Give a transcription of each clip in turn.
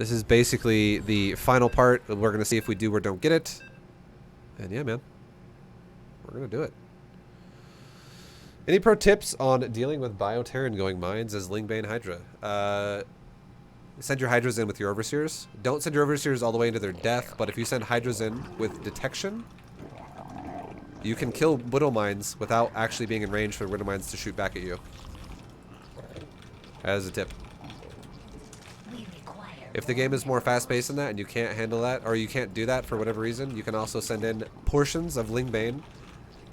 This is basically the final part. We're going to see if we do or don't get it. And yeah, man. We're going to do it. Any pro tips on dealing with Bioterran going mines as Lingbane Hydra? Send your Hydras in with your Overseers. Don't send your Overseers all the way into their death, but if you send Hydras in with detection, you can kill Widow Mines without actually being in range for Widow Mines to shoot back at you. As a tip. If the game is more fast-paced than that and you can't handle that, or you can't do that for whatever reason, you can also send in portions of Lingbane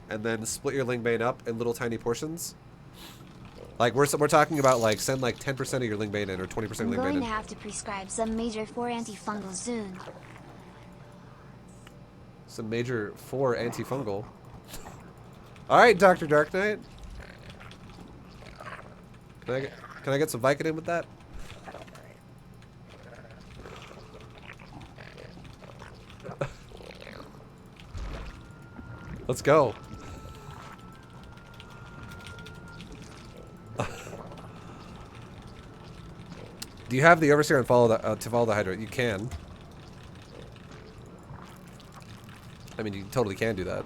and then split your Lingbane up in little tiny portions. Like, we're talking about, like, send, like, 10% of your Lingbane in or 20% Lingbane in. I'm going to have to prescribe some major 4 antifungal soon. Some major 4 antifungal. Alright, Dr. Dark Knight. Can I get some Vicodin with that? Let's go. Do you have the Overseer and follow the, to follow the Hydra? You can. I mean, you totally can do that.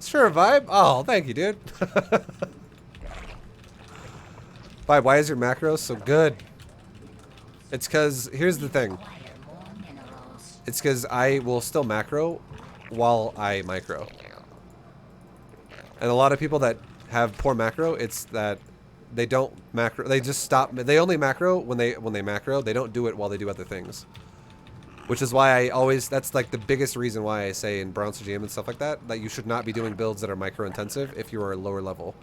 Sure, Vibe. Oh, thank you, dude. Vibe, why is your macro so good? It's because, here's the thing. It's because I will still macro while I micro. And a lot of people that have poor macro, it's that they don't macro. They just stop. They only macro when they macro. They don't do it while they do other things. Which is why I always, that's like the biggest reason why I say in Bronze GM and stuff like that, that you should not be doing builds that are micro intensive if you are lower level.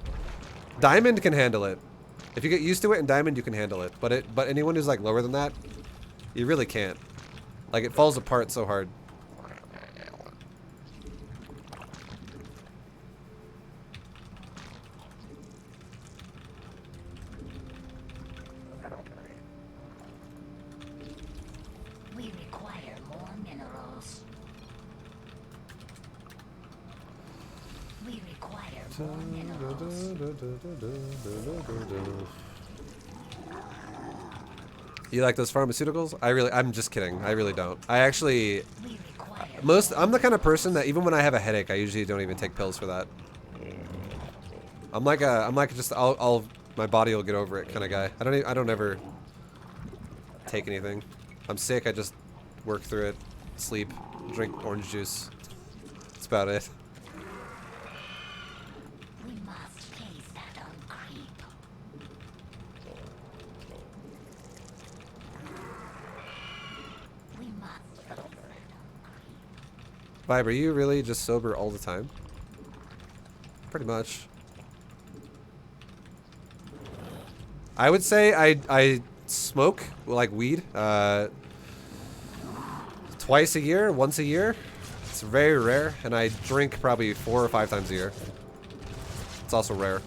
Diamond can handle it. If you get used to it in Diamond, you can handle it. But anyone who's like lower than that, you really can't. Like, it falls apart so hard. We require more minerals. We require more minerals. You like those pharmaceuticals? I'm just kidding. I really don't. I actually, I'm the kind of person that even when I have a headache, I usually don't even take pills for that. I'm like just, my body will get over it kind of guy. I don't ever take anything. I'm sick, I just work through it, sleep, drink orange juice. That's about it. We must place that on creep. We must place that on creep. Vibe, are you really just sober all the time? Pretty much. I would say I smoke, like weed, twice a year, once a year. It's very rare, and I drink probably 4 or 5 times a year. It's also rare.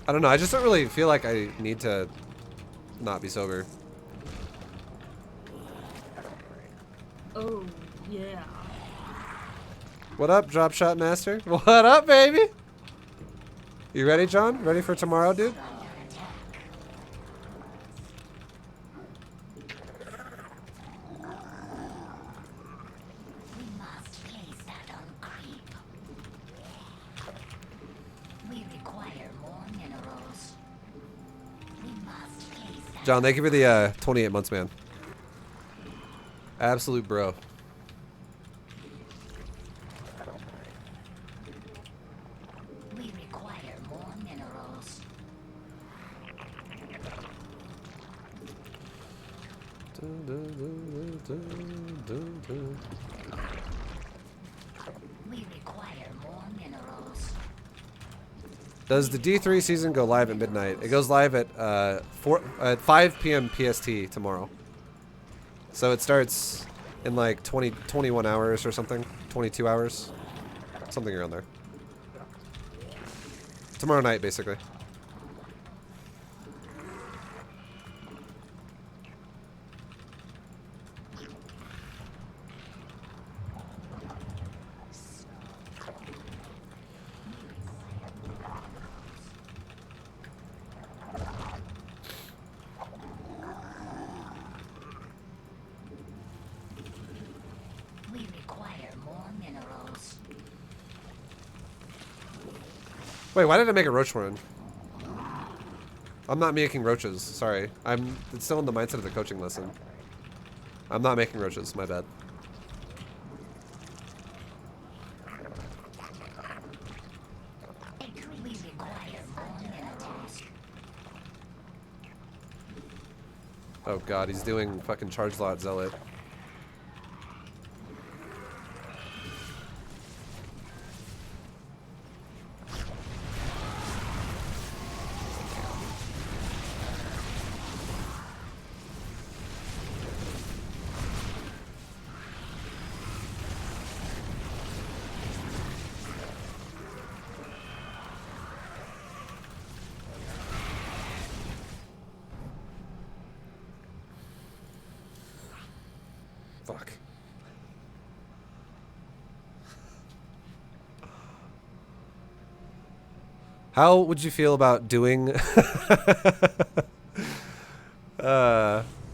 I don't know, I just don't really feel like I need to not be sober. Oh, yeah. What up, Drop Shot Master? What up, baby? You ready, John? Ready for tomorrow, dude? We must place that on creep. We require more minerals. We must place that. John, thank you for the 28 months, man. Absolute bro. We require more minerals. We require more minerals. Does the D3 season go live at midnight? It goes live at 5 p.m. PST tomorrow. So it starts in like 21 hours or something, 22 hours, something around there. Tomorrow night, basically. Wait, why did I make a roach one? I'm not making roaches. Sorry. It's still in the mindset of the coaching lesson. I'm not making roaches. My bad. Oh god, he's doing fucking charge lot zealot. Fuck. How would you feel about doing an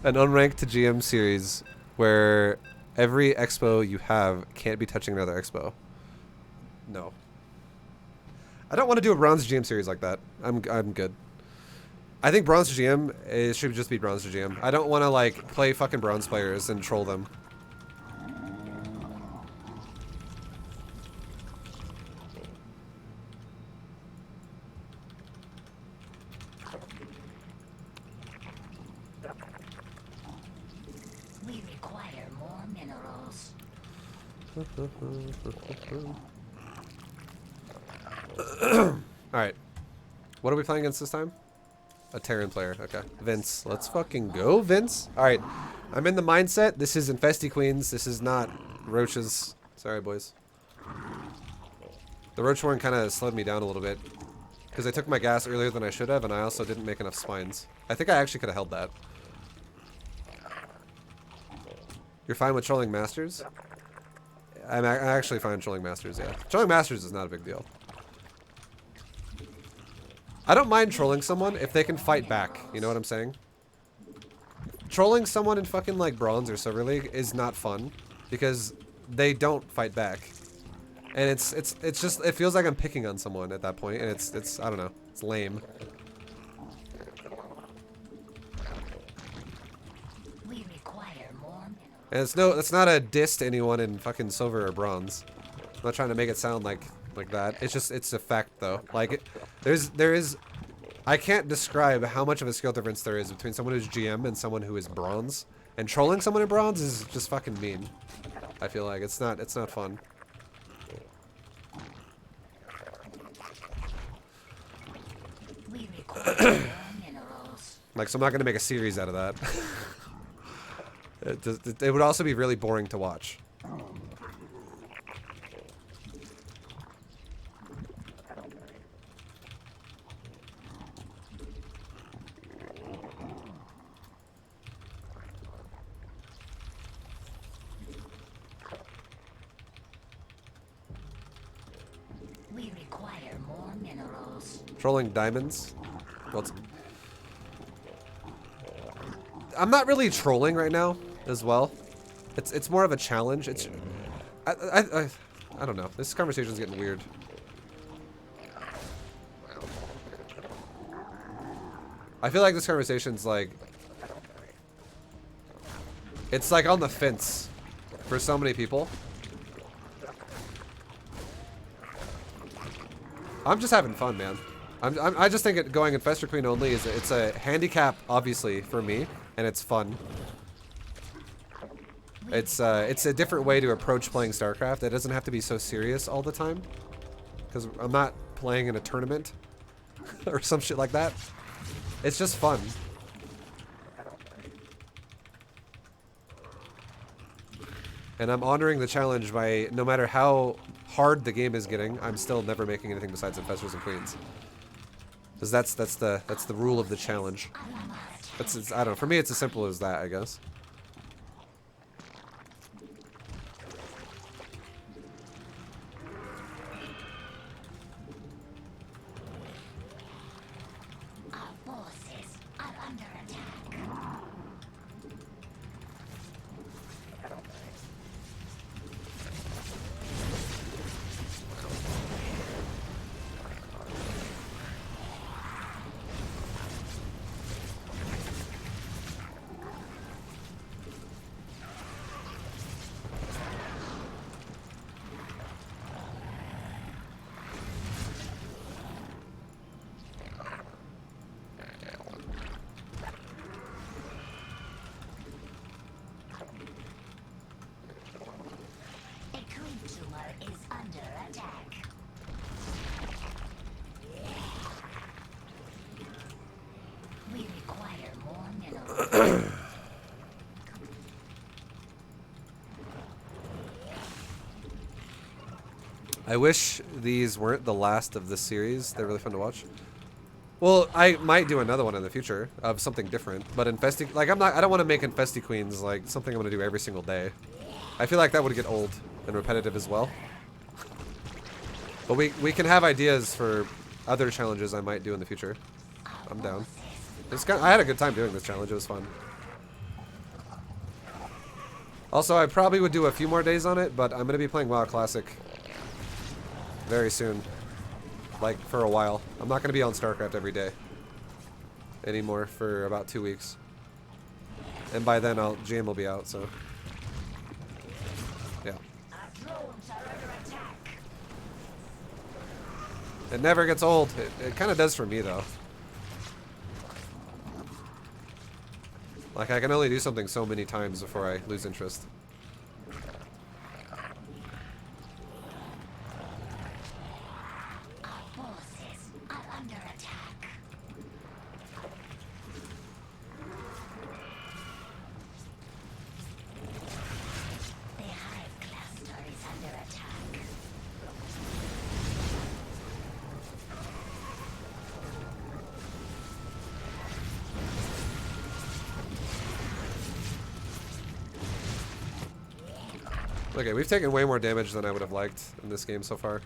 unranked to GM series where every expo you have can't be touching another expo? No. I don't want to do a bronze GM series like that. I'm good. I think bronze GM should just be bronze GM. I don't want to like play fucking bronze players and troll them. We require more minerals. Alright. What are we playing against this time? A Terran player. Okay. Vince. Let's fucking go, Vince. Alright. I'm in the mindset. This is Infesty Queens. This is not roaches. Sorry, boys. The roach horn kind of slowed me down a little bit. Because I took my gas earlier than I should have, and I also didn't make enough spines. I think I actually could have held that. You're fine with trolling masters? I'm actually fine trolling masters, yeah. Trolling masters is not a big deal. I don't mind trolling someone if they can fight back, you know what I'm saying? Trolling someone in fucking like bronze or silver league is not fun because they don't fight back. And it's just, it feels like I'm picking on someone at that point, and it's I don't know, it's lame. And it's not a diss to anyone in fucking silver or bronze. I'm not trying to make it sound like that. It's just, it's a fact though. Like, there is, I can't describe how much of a skill difference there is between someone who's GM and someone who is bronze. And trolling someone in bronze is just fucking mean. I feel like it's not fun. Like, so I'm not gonna make a series out of that. It would also be really boring to watch. We require more minerals. Trolling diamonds. Well, I'm not really trolling right now as well. It's more of a challenge. It's I don't know. This conversation's getting weird. I feel like this conversation's like, it's like on the fence for so many people. I'm just having fun, man. I just think going Infestor Queen only is it's a handicap, obviously, for me, and it's fun. It's a different way to approach playing StarCraft. It doesn't have to be so serious all the time, because I'm not playing in a tournament or some shit like that. It's just fun. And I'm honoring the challenge by, no matter how hard the game is getting, I'm still never making anything besides Infestors and Queens. Because that's the rule of the challenge. I don't know. For me, it's as simple as that, I guess. I wish these weren't the last of this series. They're really fun to watch. Well, I might do another one in the future of something different, but Infesti, like I don't want to make Infesti Queens like something I'm gonna do every single day. I feel like that would get old and repetitive as well. But we can have ideas for other challenges I might do in the future. I'm down. I had a good time doing this challenge. It was fun. Also, I probably would do a few more days on it, but I'm gonna be playing WoW Classic very soon. Like, for a while. I'm not going to be on StarCraft every day anymore for about 2 weeks. And by then, GM will be out, so... yeah. It never gets old. It kind of does for me, though. Like, I can only do something so many times before I lose interest. Okay, we've taken way more damage than I would have liked in this game so far.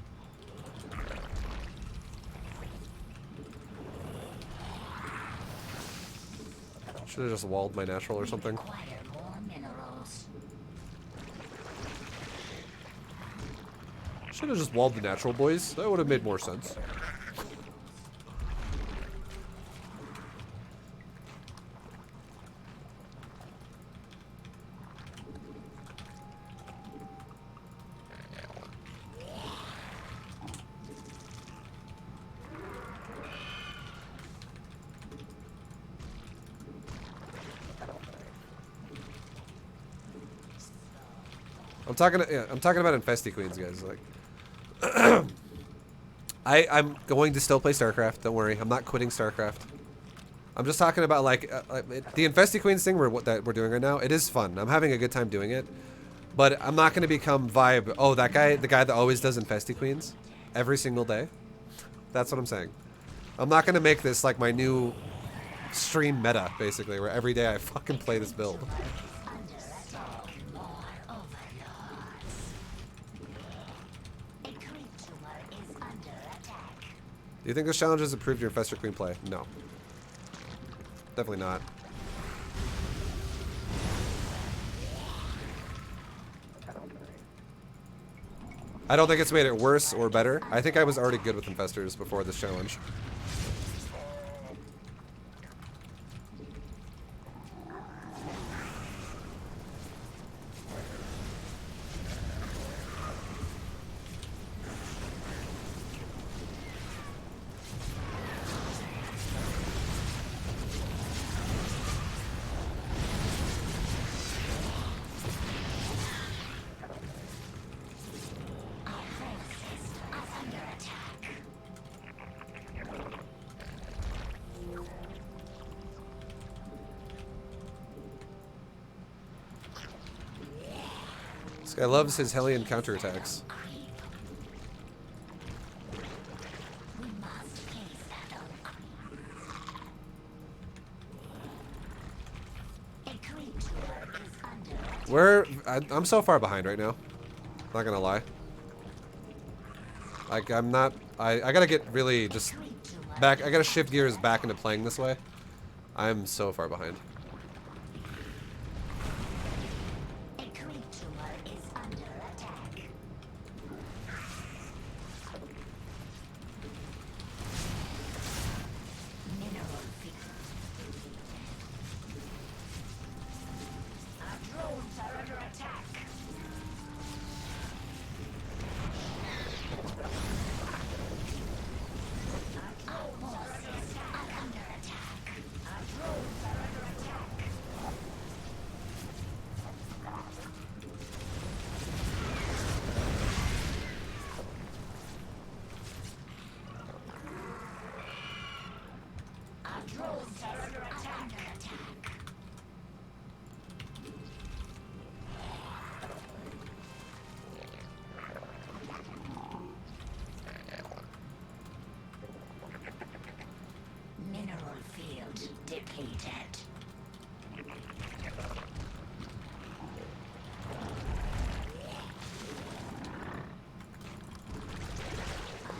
Should have just walled my natural or something. Should have just walled the natural, boys. That would have made more sense. I'm talking about Infesti Queens, guys. Like, I'm going to still play StarCraft. Don't worry, I'm not quitting StarCraft. I'm just talking about like the Infesti Queens thing that we're doing right now. It is fun. I'm having a good time doing it, but I'm not going to become ViBE. Oh, that guy, the guy that always does Infesti Queens every single day. That's what I'm saying. I'm not going to make this like my new stream meta, basically, where every day I fucking play this build. Do you think this challenge has improved your Infestor Queen play? No. Definitely not. I don't think it's made it worse or better. I think I was already good with Infestors before this challenge. This guy loves his Hellion counterattacks. I'm so far behind right now. Not gonna lie. Like, I'm not... I gotta get really just back... I gotta shift gears back into playing this way. I'm so far behind.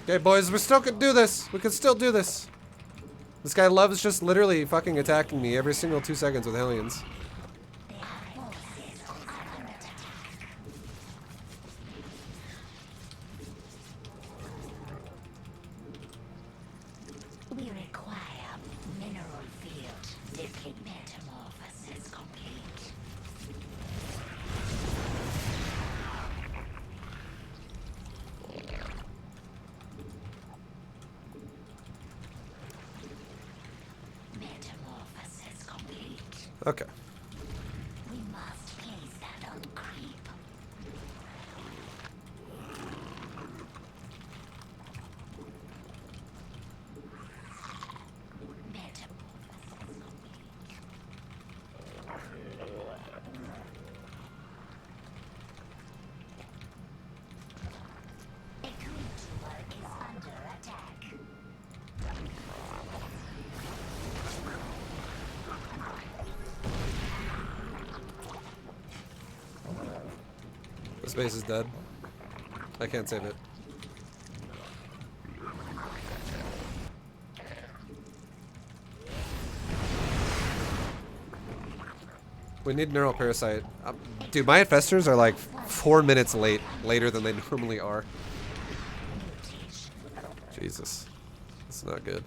Okay, boys, we still can do this. We can still do this. This guy loves just literally fucking attacking me every single 2 seconds with aliens. We require mineral field diplicate metamorphosis complete. Metamorphosis complete. Okay. We must place that on creep. This base is dead. I can't save it. We need neural parasite. Dude, my infestors are like 4 minutes later than they normally are. Jesus. That's not good.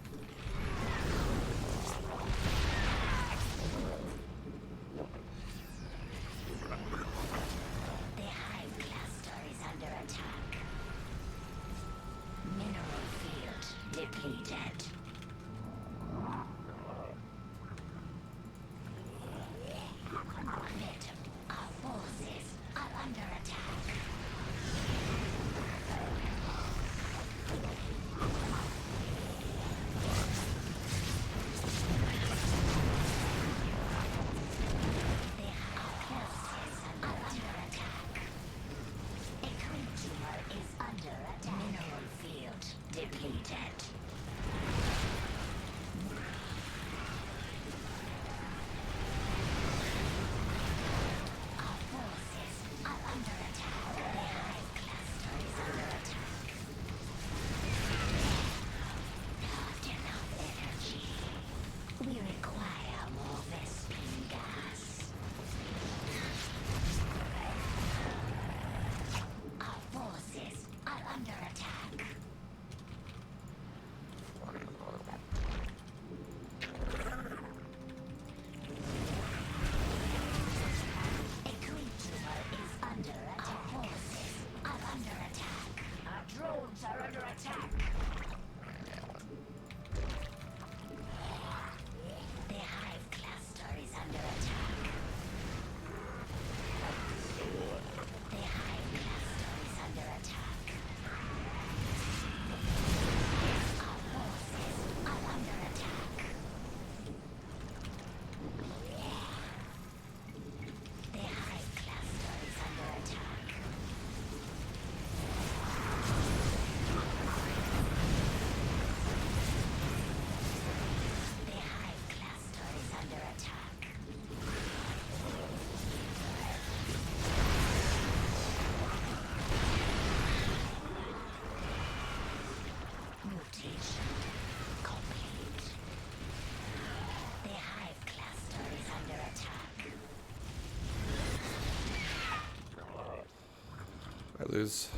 I lose.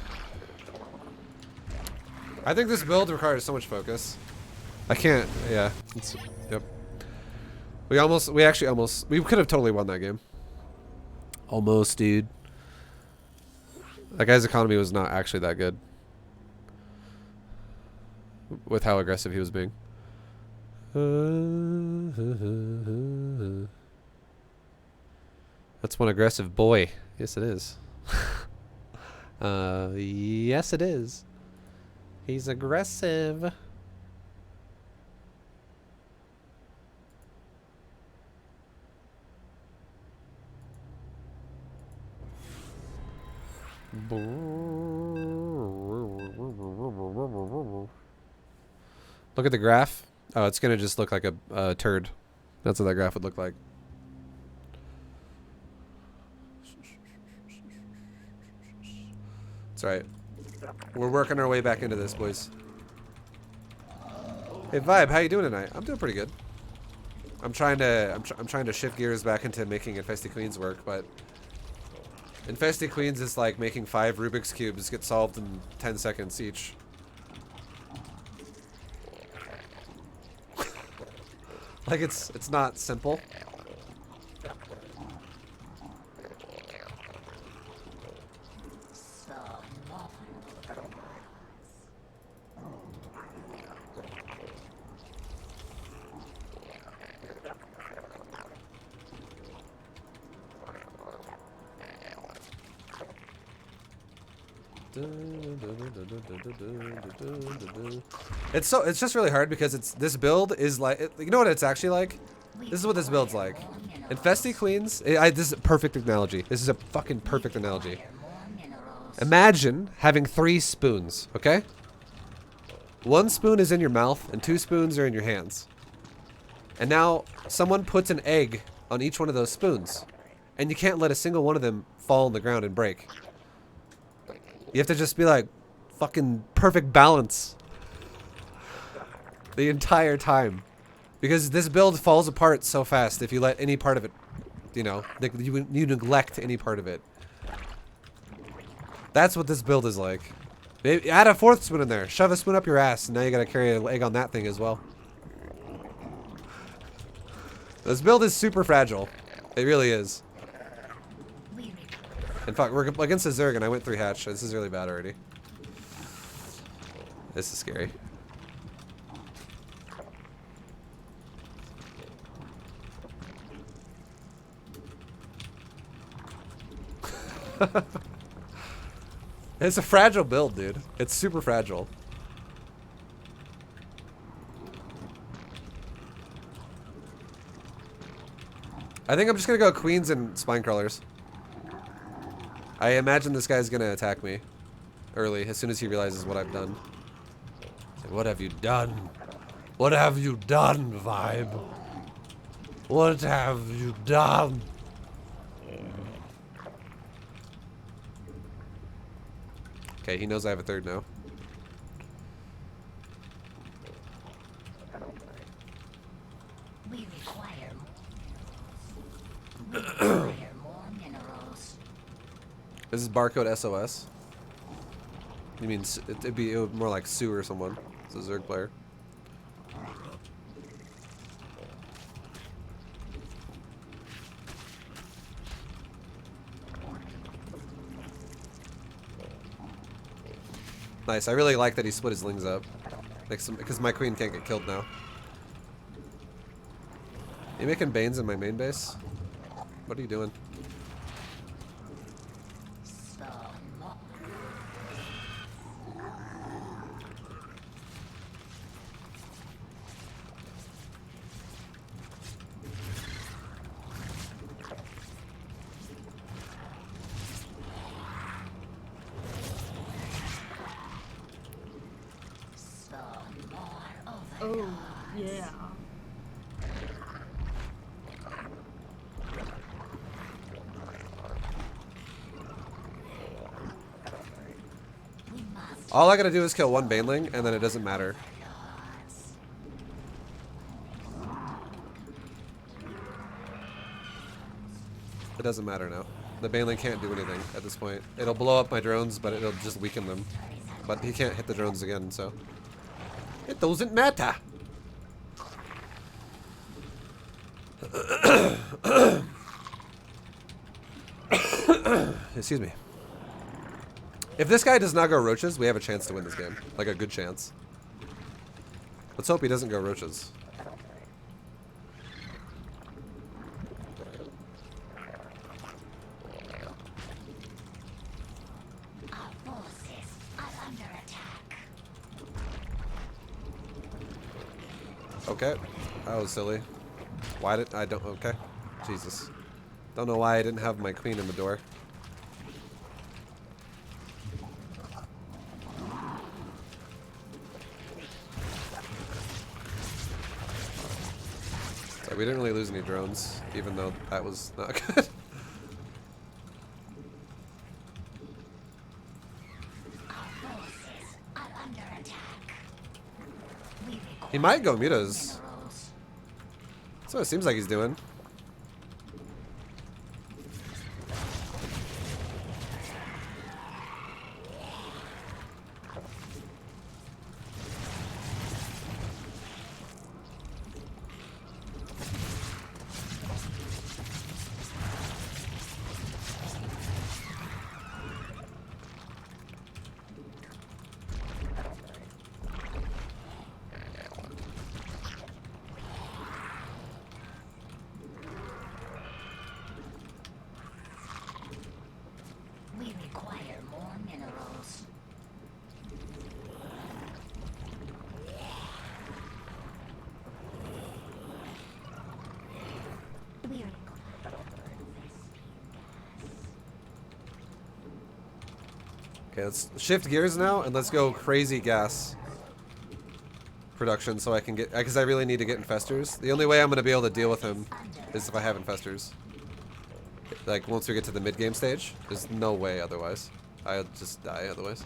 I think this build requires so much focus. I can't, yeah. Yep. We could have totally won that game. Almost, dude. That guy's economy was not actually that good. With how aggressive he was being. That's one aggressive boy. Yes, it is. Yes, it is. He's aggressive. Look at the graph. Oh, it's gonna just look like a turd. That's what that graph would look like. That's right. We're working our way back into this, boys. Hey, ViBE, how you doing tonight? I'm doing pretty good. I'm trying to shift gears back into making Infested Queens work, but Infested Queens is like making 5 Rubik's Cubes get solved in 10 seconds each. Like it's not simple. It's just really hard because this build is like, you know what it's actually like? This is what this build's like. Infested Queens, this is a perfect analogy. This is a fucking perfect analogy. Imagine having 3 spoons, okay? 1 spoon is in your mouth and 2 spoons are in your hands. And now someone puts an egg on each one of those spoons. And you can't let a single one of them fall on the ground and break. You have to just be like, fucking perfect balance the entire time. Because this build falls apart so fast if you let any part of it, you know, you neglect any part of it. That's what this build is like. Maybe add a 4th spoon in there. Shove a spoon up your ass, and now you gotta carry an egg on that thing as well. This build is super fragile. It really is. In fact, we're against the Zerg, and I went 3 hatch. This is really bad already. This is scary. It's a fragile build, dude. It's super fragile. I think I'm just gonna go queens and spine crawlers. I imagine this guy's gonna attack me early as soon as he realizes what I've done. What have you done? What have you done, ViBE? What have you done? Okay, he knows I have a 3rd now. We require more minerals. This is barcode SOS. You mean it'd be more like Sue or someone. It's a Zerg player. Nice. I really like that he split his lings up. Because my queen can't get killed now. You making Banes in my main base? What are you doing? Oh, yeah. All I gotta do is kill 1 Baneling, and then it doesn't matter. It doesn't matter now. The Baneling can't do anything at this point. It'll blow up my drones, but it'll just weaken them. But he can't hit the drones again, so... It doesn't matter. Excuse me. If this guy does not go roaches, we have a chance to win this game. Like a good chance. Let's hope he doesn't go roaches. Our forces are under attack. Okay. That was silly. Why did I don't okay. Jesus. Don't know why I didn't have my queen in the door. We didn't really lose any drones, even though that was not good. He might go mutas. That's what it seems like he's doing. We require more minerals. We are Okay, let's shift gears now and let's go crazy gas production so I can get, because I really need to get infestors. The only way I'm going to be able to deal with him is if I have infestors. Like, once we get to the mid-game stage, there's no way otherwise. I'll just die otherwise.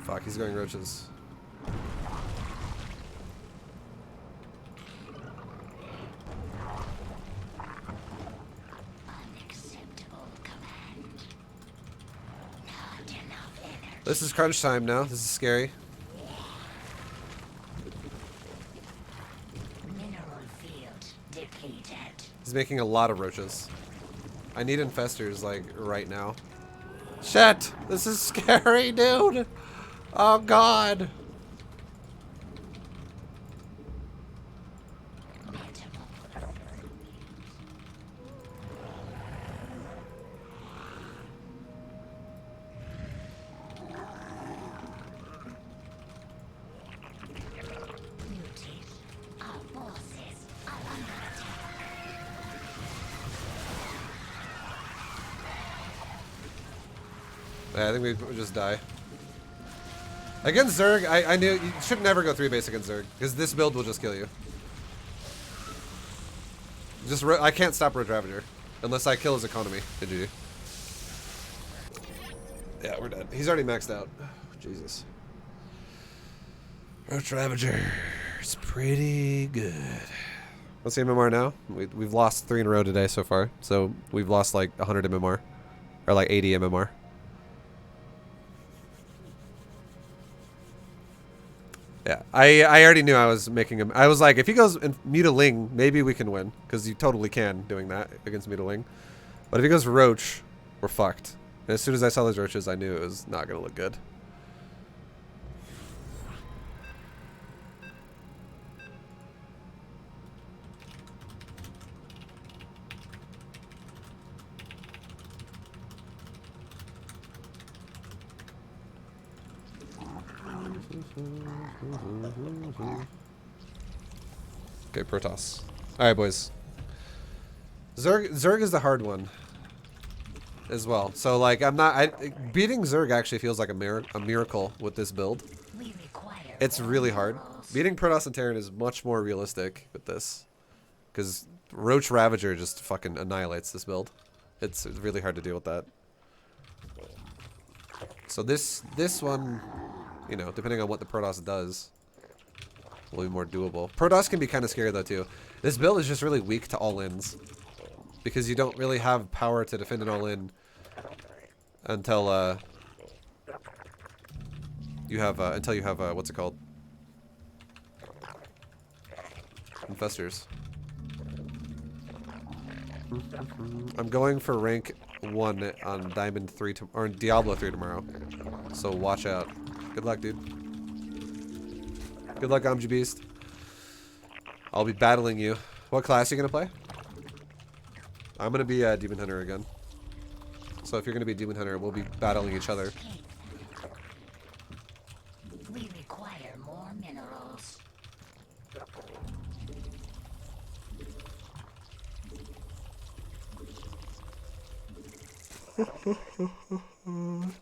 Fuck, he's going roaches. unacceptable command. Not enough energy. This is crunch time now. This is scary. Mineral field depleted. He's making a lot of roaches. I need infestors, like, right now. Shit! This is scary, dude! Oh, God! Our forces are under attack. Yeah, I think we would just die. Against Zerg, I knew you should never go 3 base against Zerg, because this build will just kill you. Just I can't stop Roach Ravager unless I kill his economy. GG. Yeah, we're dead. He's already maxed out. Oh, Jesus. Roach Ravager is pretty good. What's the MMR now? We've lost 3 in a row today so far, so we've lost like 100 MMR, or like 80 MMR. Yeah, I already knew I was making him. I was like, if he goes in Mutaling, maybe we can win, because you totally can doing that against Mutaling. But if he goes Roach, we're fucked. And as soon as I saw those Roaches, I knew it was not going to look good. Okay, protoss. Alright, boys. Zerg is the hard one as well. So, like, beating Zerg actually feels like a miracle with this build. We require It's really hard. Beating Protoss and Terran is much more realistic with this. Because Roach Ravager just fucking annihilates this build. It's really hard to deal with that. So this one, you know, depending on what the Protoss does, will be more doable. Protoss can be kind of scary though too. This build is just really weak to all-ins. Because you don't really have power to defend an all-in until you have what's it called? Infestors. I'm going for rank 1 on Diamond 3 or Diablo 3 tomorrow. So watch out. Good luck, dude. Good luck, Omg Beast. I'll be battling you. What class are you gonna play? I'm gonna be a Demon Hunter again. So if you're gonna be a Demon Hunter, we'll be battling each other. We require more minerals.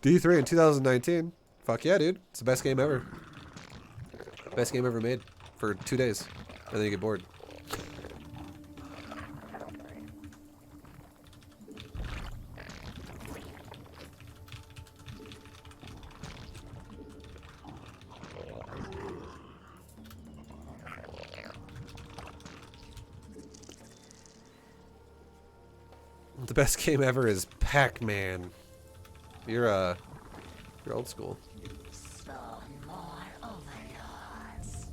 D3 in 2019. Fuck yeah, dude. It's the best game ever. Best game ever made for 2 days. And then you get bored. The best game ever is Pac-Man. You're old school. Spawn more overlords.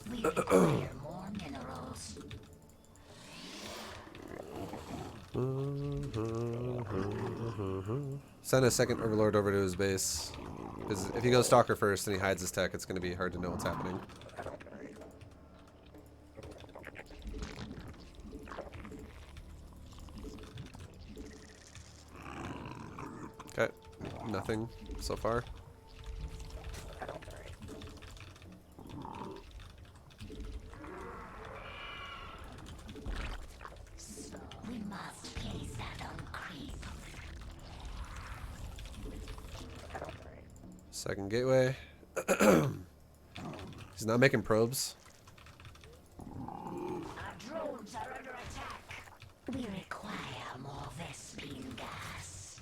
We require more minerals. Send a second Overlord over to his base. Because if he goes Stalker first and he hides his tech, it's going to be hard to know what's happening. Okay, nothing so far. So we must place that on creep. Second gateway. He's not making probes. Our drones are under attack. We require more Vespine gas.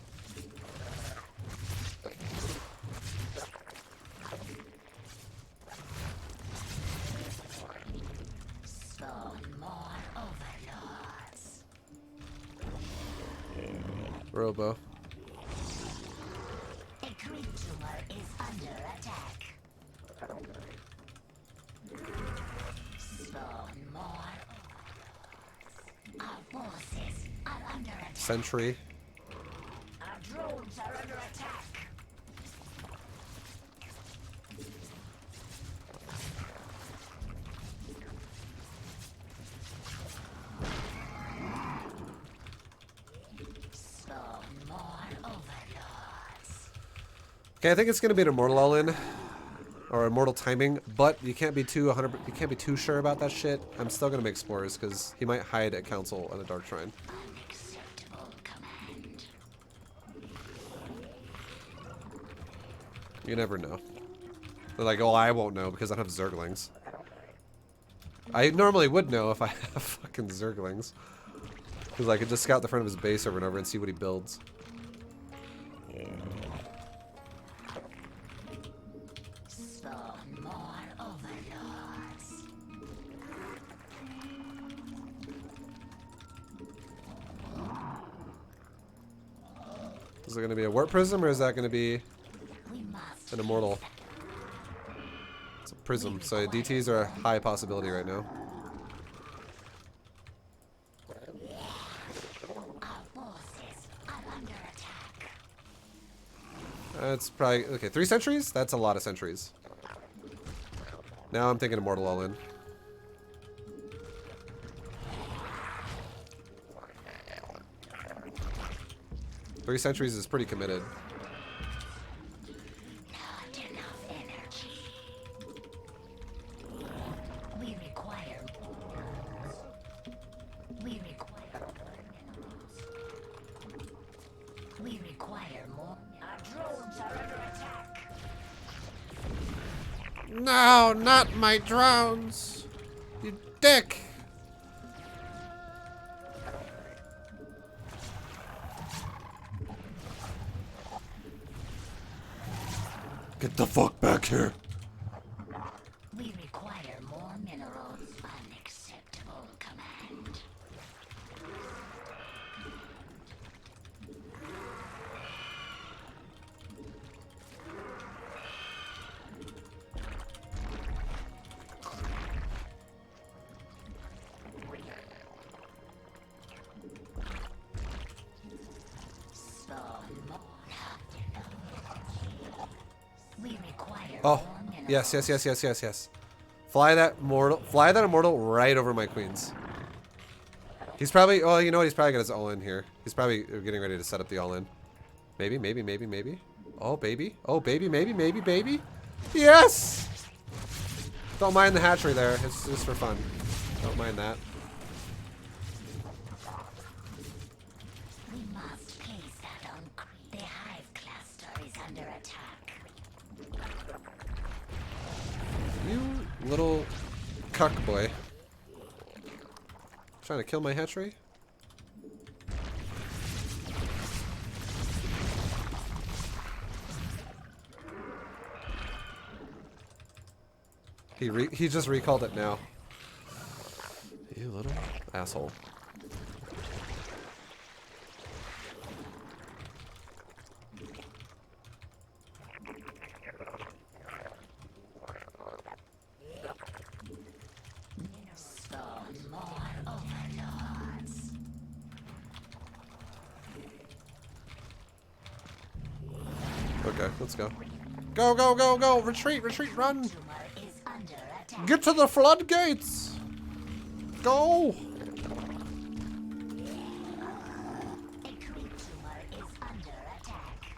Spawn more overlords. Robo. A creature is under attack. Spawn more overlords. Our forces are under attack. Sentry. Our drones are under attack. Spawn more overlords. Okay, I think it's going to be an Immortal all-in. Or Immortal timing, but you can't be too 100. You can't be too sure about that shit. I'm still gonna make spores because he might hide at Council and a Dark Shrine. Unacceptable command. You never know. They're like, oh, I won't know because I don't have Zerglings. I normally would know if I have fucking Zerglings, because I could just scout the front of his base over and over and see what he builds. Spawn more overlords. Is it gonna be a Warp Prism or is that gonna be We must an Immortal? It's a Prism, so DTs are a high possibility right now. Our forces are under attack. It's probably okay. 3 sentries? That's a lot of sentries. Now I'm thinking Immortal all in. Three sentries is pretty committed. Not enough energy. We require. We require more minerals. We require more. Our drones are under attack. No, not my drones! You dick! Get the fuck back here! We require more minerals. Unacceptable command. Oh, yes, yes, yes, yes, yes, yes. Fly that immortal right over my queens. He's probably, oh, you know what? He's probably got his all in here. He's probably getting ready to set up the all in. Maybe, maybe, maybe, maybe. Oh, baby. Oh, baby, maybe, maybe, baby. Yes! Don't mind the hatchery there. It's just for fun. Don't mind that. We must place that on the hive cluster is under attack. You little cuck boy. Trying to kill my hatchery? He just recalled it now. You little asshole. Spawn more overlords. Okay, let's go. Go, go, go, go! Retreat, retreat, run! Tumor is under attack. Get to the floodgates! Go! A creep tumor is under attack.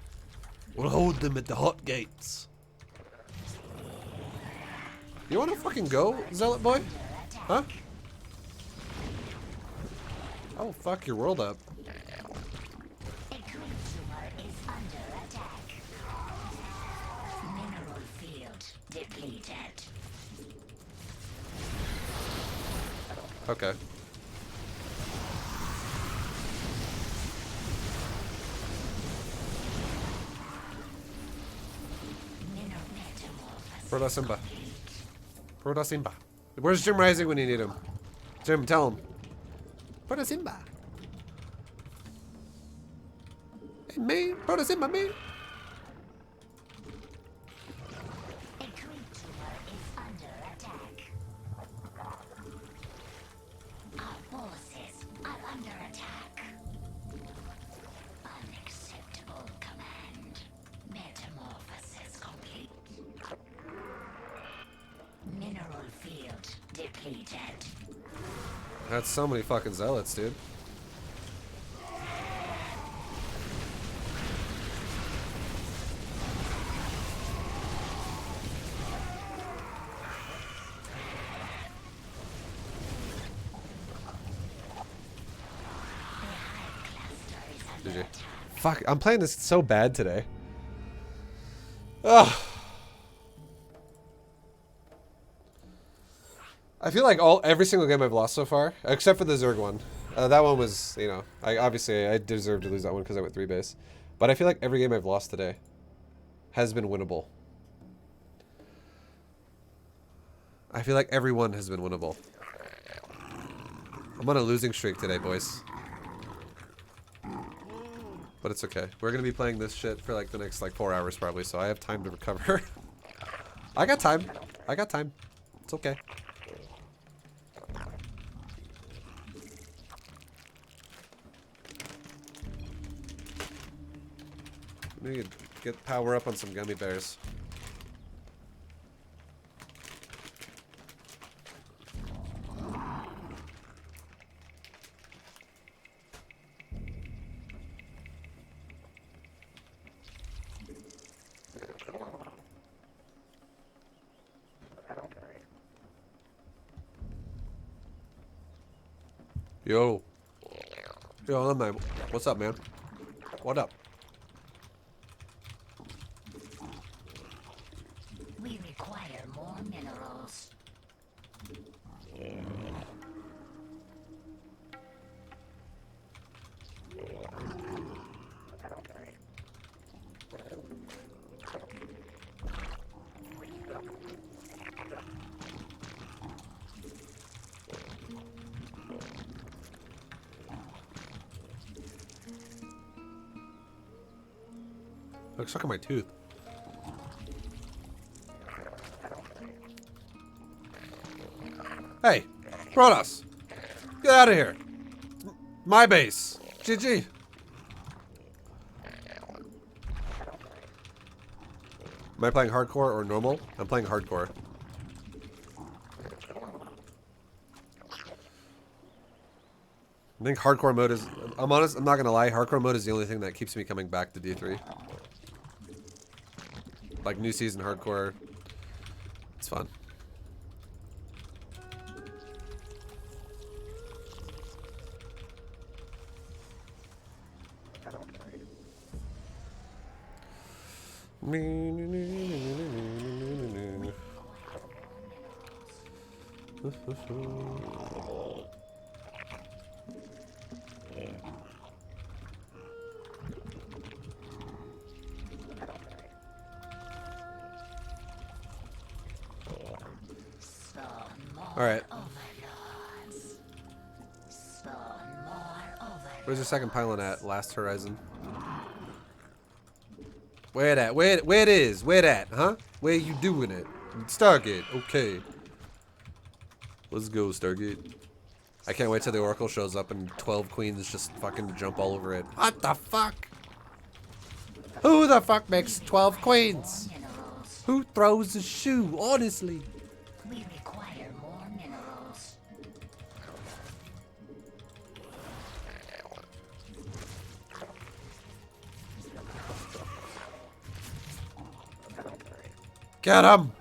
We'll hold them at the hot gates. You wanna fucking go, zealot boy? Huh? Oh, fuck your world up. A creep tumor is under attack. Mineral field depleted. Okay. Mineral metamorphosis. Protoss Simba. Protoss Simba. Where's Jim Rising when you need him? Jim, tell him. Protoss Simba. Hey, man. Protoss Simba, man. A creep tumor is under attack. Our forces are under attack. Unacceptable command. Metamorphosis complete. Mineral field depleted. That's so many fucking zealots, dude. GG. Fuck, I'm playing this so bad today. Ugh. I feel like every single game I've lost so far, except for the Zerg one. That one was, you know, I deserved to lose that one because I went 3 base. But I feel like every game I've lost today has been winnable. I feel like every one has been winnable. I'm on a losing streak today, boys. But it's okay. We're gonna be playing this shit for like the next like 4 hours probably, so I have time to recover. I got time. I got time. It's okay. We need to get power up on some gummy bears. Yo. Yo, man. What's up, man? What up? We require more minerals. Looks stuck in my tooth. Hey, Protoss! Get out of here! It's my base! GG! Am I playing hardcore or normal? I'm playing hardcore. I think hardcore mode is... I'm honest, I'm not gonna lie. Hardcore mode is the only thing that keeps me coming back to D3. Like new season hardcore. It's fun. All right. Where's your second pylon at? Last horizon. Where it at? Where it is? Where it at? Huh? Where you doing it? Stargate. Okay. Let's go, Stargate. I can't wait till the Oracle shows up and 12 queens just fucking jump all over it. What the fuck? Who the fuck makes 12 queens? Who throws a shoe? Honestly. We require more minerals. Get him!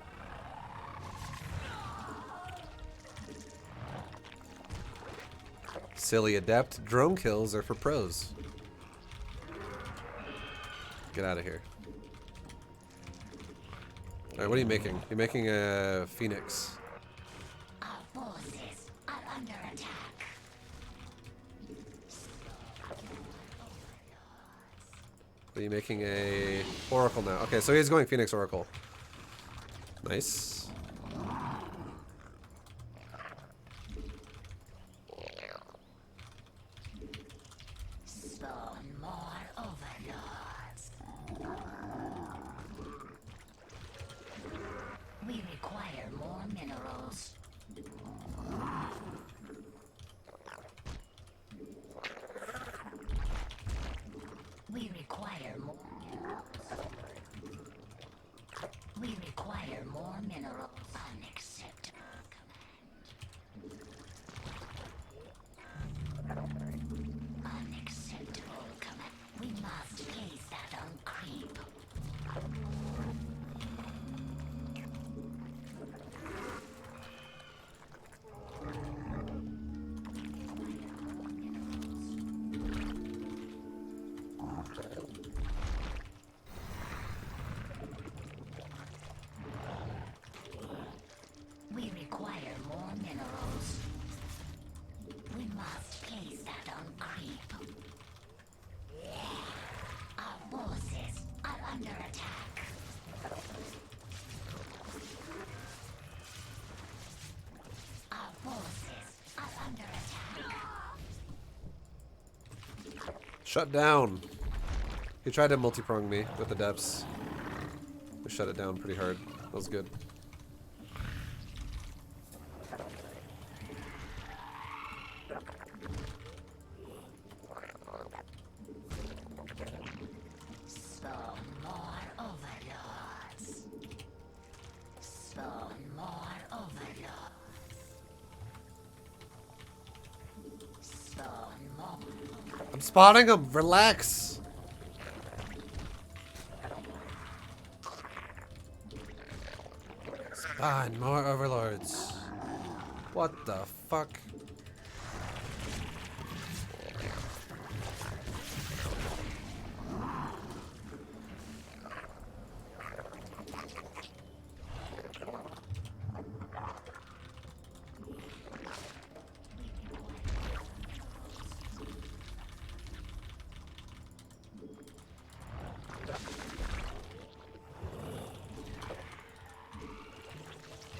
Silly adept. Drone kills are for pros. Get out of here. Alright, what are you making? You're making a Phoenix. Our forces are under attack. Are you making a Oracle now? Okay, so he's going Phoenix Oracle. Nice. Spawn more overlords. We require more minerals. We require more minerals. We require more minerals. Unacceptable command. Unacceptable command. We must place that on creep. We require more minerals. We must place that on creep. Our forces are under attack. Our forces are under attack. Shut down. He tried to multi-prong me with the depths. We shut it down pretty hard. That was good. Spawn more overlords. Spawn more overlords. Spawn more. I'm spotting him. Relax. Spawn more overlords. What the fuck?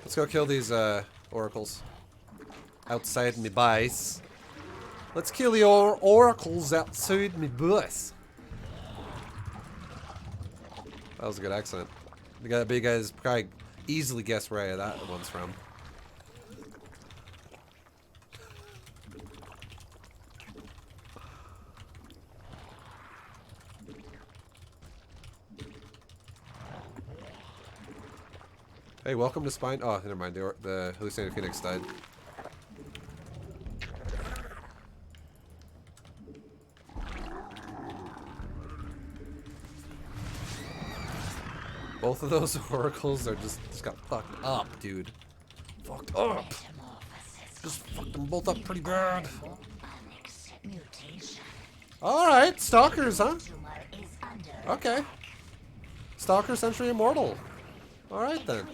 Let's go kill these oracles outside me base. Let's kill the oracles outside me base. That was a good accent. The big guys probably easily guess where that one's from. Hey, welcome to Spine. Oh, never mind. The hallucinated phoenix died. Both of those oracles are just got fucked up, dude. Fucked up. Just fucked them both up pretty bad. Alright, stalkers, huh? Okay. Stalker Century Immortal. Alright then.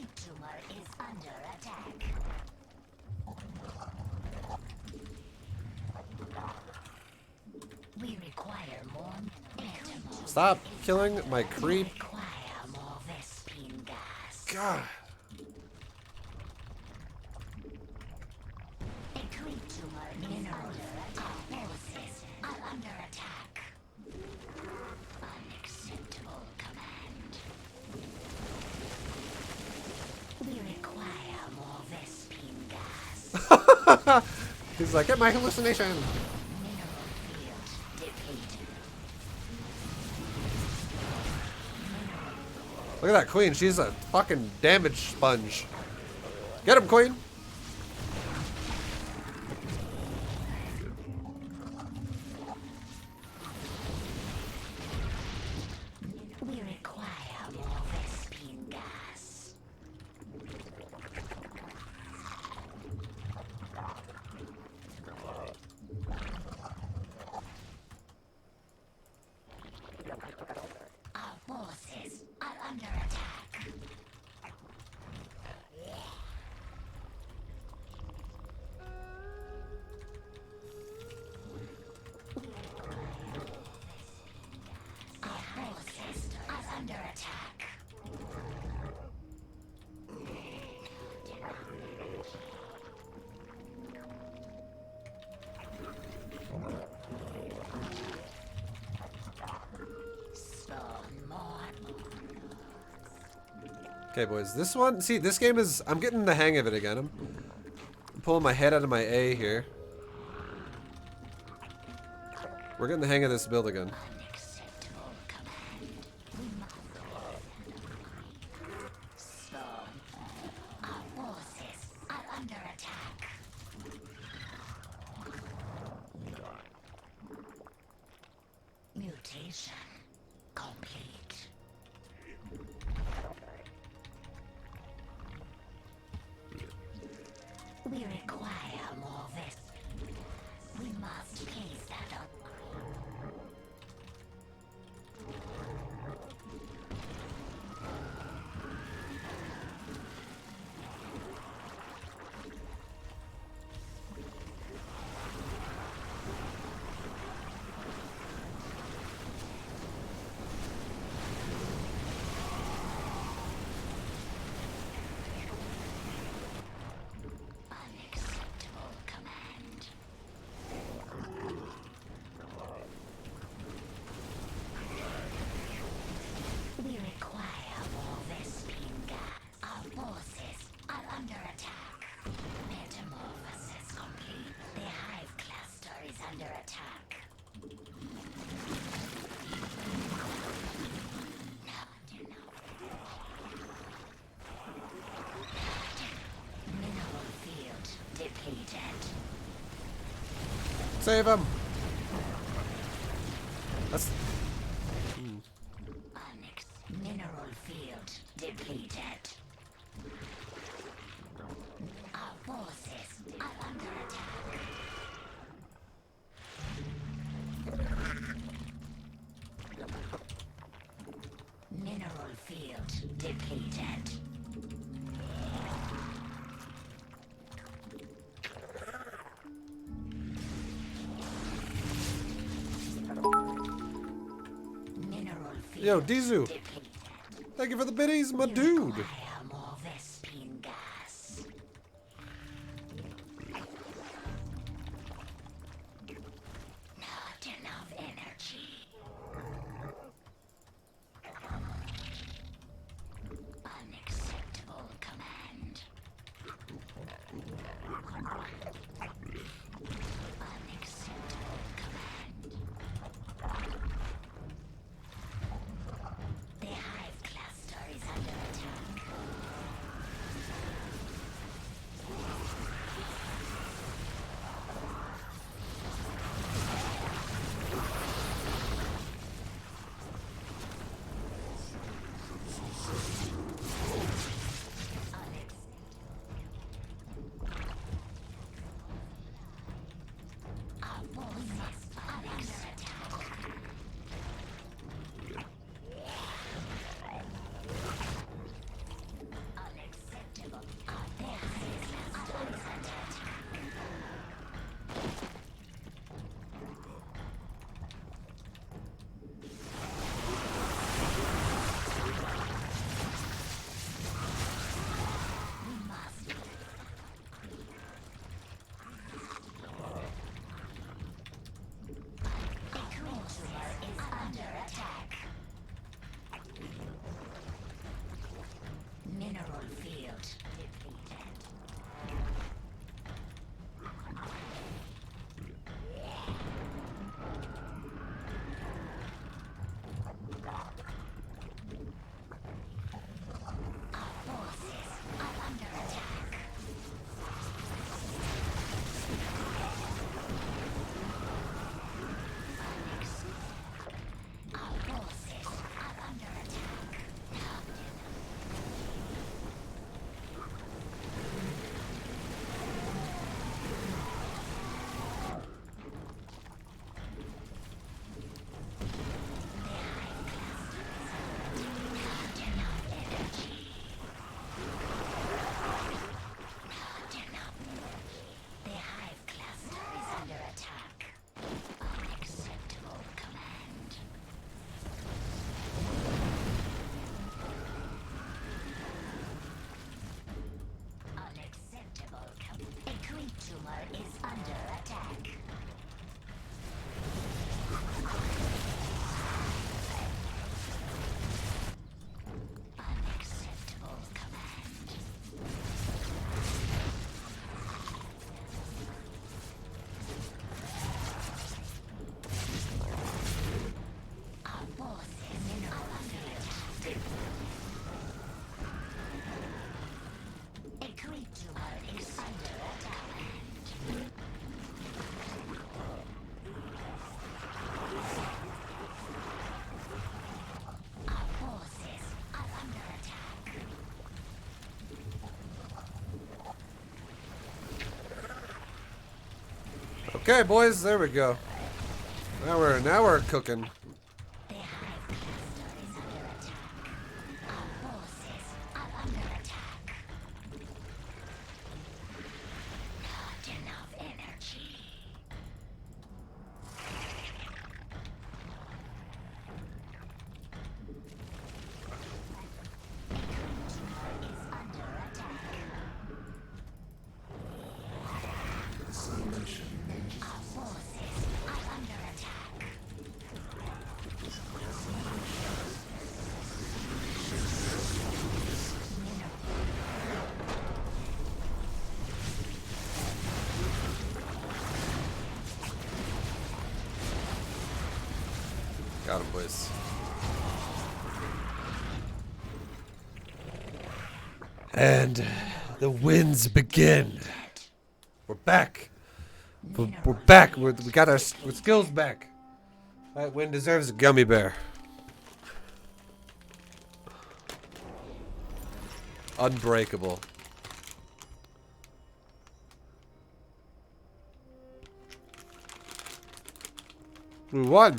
We require more metamorph. Stop killing my creep. Require more Vespine gas. God. A creep tumor mineral forces are under attack. Unacceptable command. We require more Vespine gas. He's like, get my hallucination. Mineral field depleted. Look at that queen. She's a fucking damage sponge. Get him, queen. We require more Vespine gas. Our forces are under attack. Our forces are under attack. Spawn more. Okay, boys. This one, see, this game is, I'm getting the hang of it again. I'm pulling my head out of my A here. We're getting the hang of this build again. Unacceptable command. We must spawn. Our forces are under attack. Mutation complete. We require more Vespine. We must place that upgrade. Unacceptable command. We require more Vespine gas. Our forces are under attack. Metamorphosis complete. The hive cluster is under attack. Not enough. Mineral field depleted. Save him. That's, Mineral field depleted. Our forces are under attack. Mineral field depleted. Mineral field yo, Dizu. depleted. Thank you for the biddies, my dude. Require more Vespine gas. Not enough energy. Unacceptable command. Unacceptable command. The hive cluster is under attack. is under attack. Unacceptable command. Our forces are under attack. A creature is under attack. Our forces are under attack. Okay, boys, there we go. Now we're cooking. The hive cluster is under attack. Our forces are under attack. Not enough energy. A creature is under attack. Our forces are under attack. Got him, boys. And the wins begin. We're back. We're back. We got our skills back. That win deserves a gummy bear. Unbreakable. We won.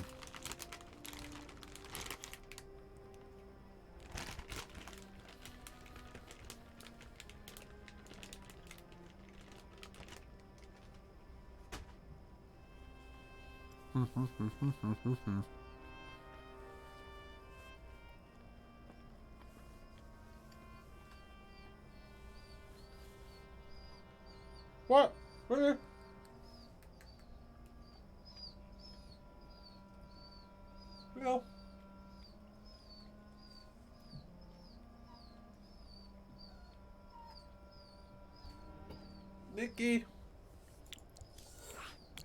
What? Really? No. Nikki.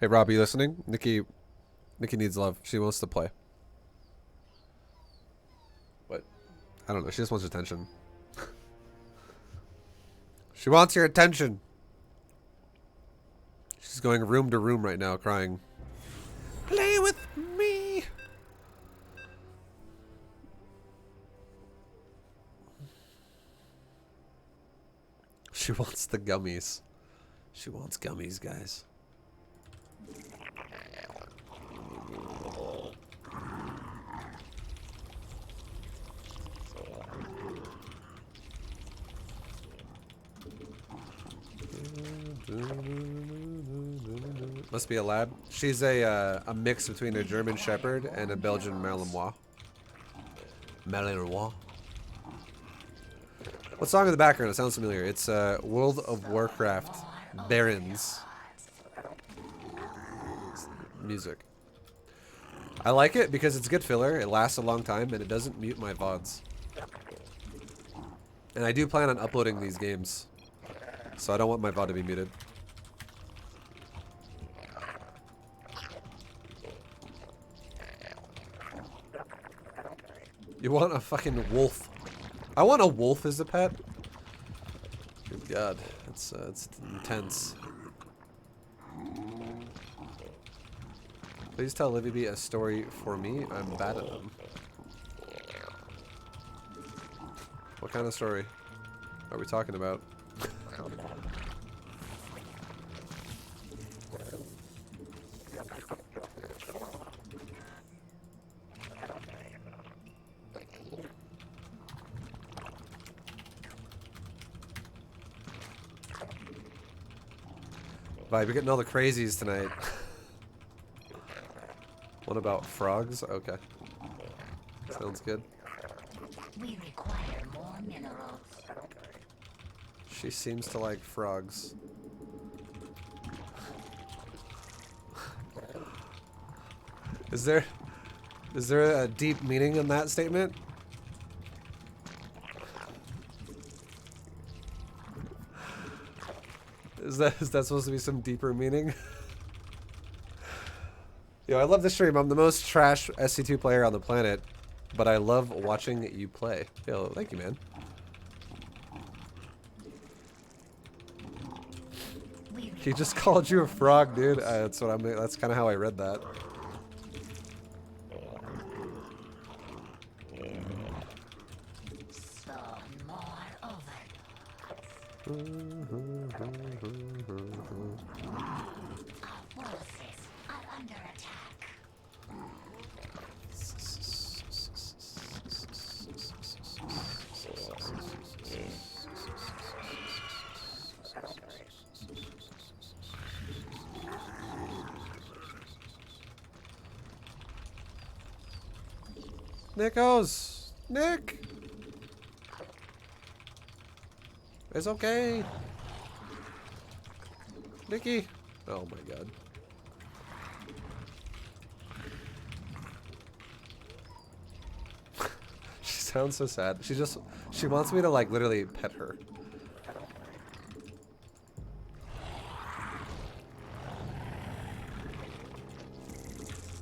Hey, Rob, you listening? Nikki needs love. She wants to play. What? I don't know. She just wants attention. She wants your attention. She's going room to room right now, crying. Play with me. She wants the gummies. She wants gummies, guys. Must be a lab. She's a mix between a German Shepherd and a Belgian Malinois. Malinois. What song in the background? It sounds familiar. It's World of Warcraft Barons music. I like it because it's good filler. It lasts a long time and it doesn't mute my VODs. And I do plan on uploading these games, so I don't want my VOD to be muted. You want a fucking wolf? I want a wolf as a pet. Good God, it's intense. Please tell ViBE a story for me. I'm bad at them. What kind of story are we talking about? ViBE, we're getting all the crazies tonight. What about frogs? Okay. Sounds good. We require more minerals. She seems to like frogs. Is there a deep meaning in that statement? Is that supposed to be some deeper meaning? Yo, I love the stream. I'm the most trash SC2 player on the planet, but I love watching you play. Yo, thank you, man. He just called you a frog, dude. That's what that's kind of how I read that. Nickos! Nick! It's okay. Nikki! Oh my god. She sounds so sad. She wants me to like literally pet her.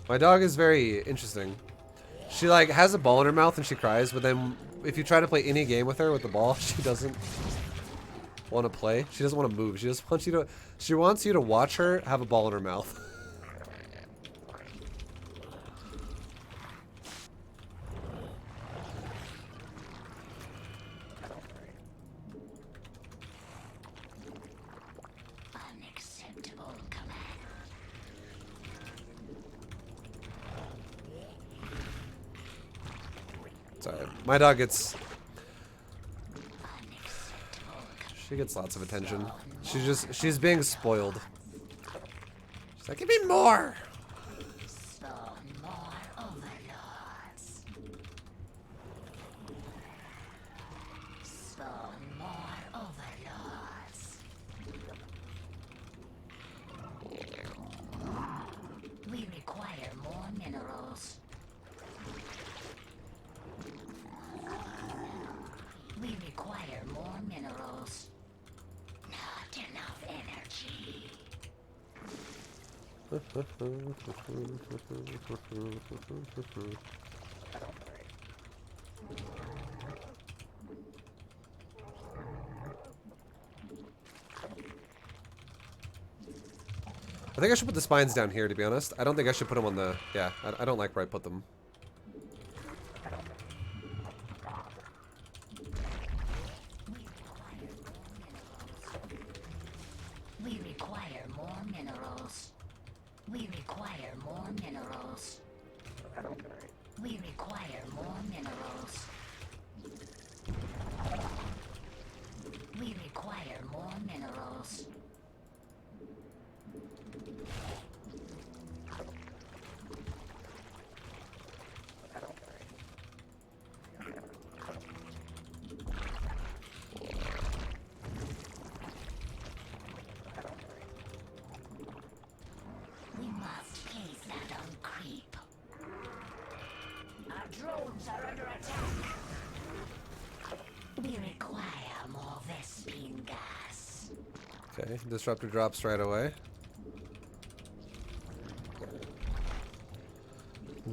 My dog is very interesting. She like has a ball in her mouth and she cries, but then if you try to play any game with her with the ball, she doesn't want to play. She doesn't want to move. She just wants you to. She wants you to watch her have a ball in her mouth. Unacceptable command. Sorry, my dog gets. She gets lots of attention. She's being spoiled. She's like, give me more. Spawn more overlords. Spawn more overlords. We require more minerals. We require more minerals. Not enough energy. I think I should put the spines down here, to be honest. I don't think I should put them on the... Yeah, I don't like where I put them. We require more minerals. We require more minerals. We require more minerals. We require more minerals. We must place that on creep. Our drones are under attack. We require more Vespine gas. Okay, Disruptor drops right away. We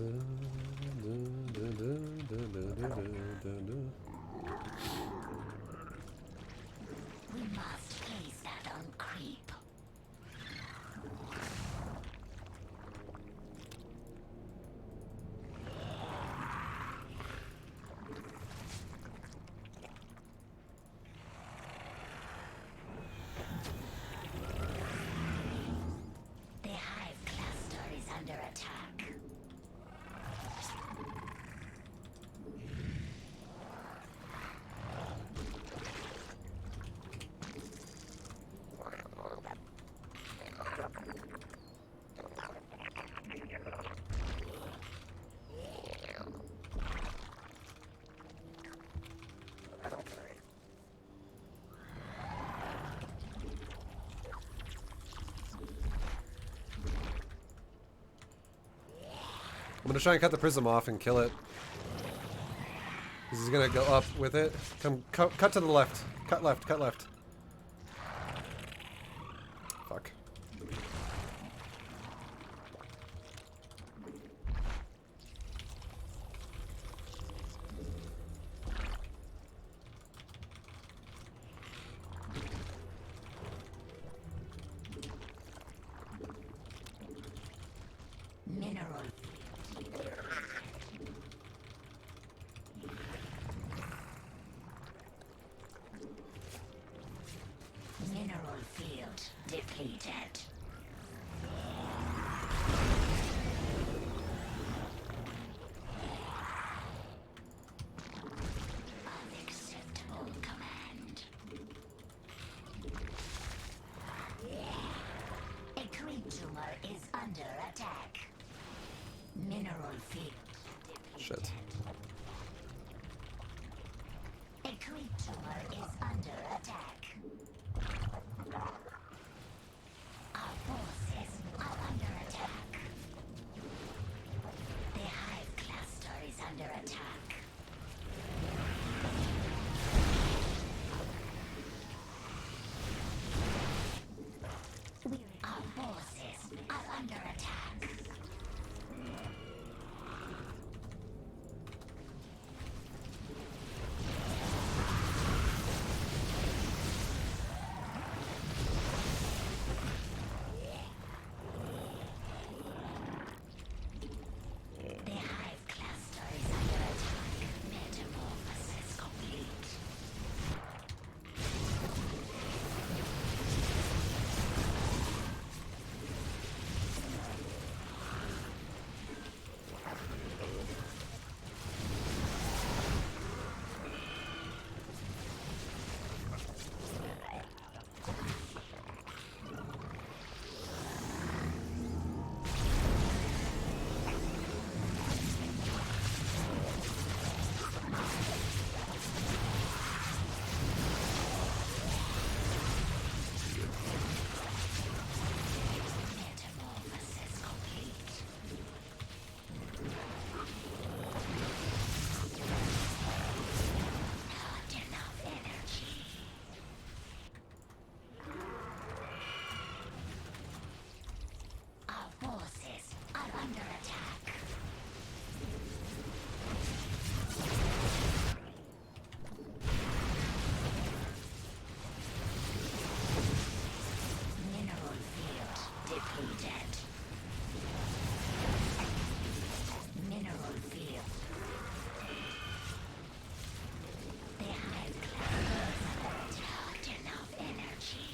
must place that on creep. I'm gonna try and cut the prism off and kill it. He's gonna go up with it. Come, cut to the left. Cut left, cut left. Fuck. Mineral. Mineral field depleted. Unacceptable command. A green tumor is under attack. Mineral field depleted. Shit. A green tumor is under attack. Our forces are under attack. The hive cluster is under attack. Our forces are under attack. The hive cluster is under attack. Metamorphosis complete. Metamorphosis complete. Not enough energy. Our forces are under attack. Mineral field depleted. Mineral field. The hive cluster is not enough energy.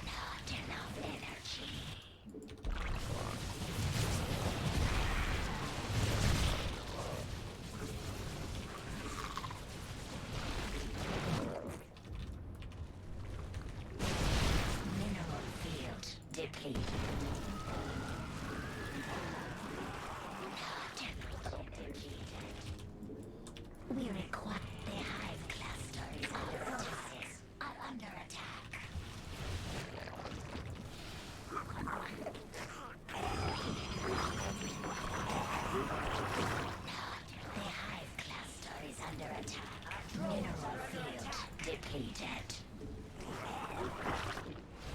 Not enough energy. Mineral field depleted. Not enough depleted. We require the hive cluster is our forces are under attack. The hive cluster is under attack. Mineral field depleted.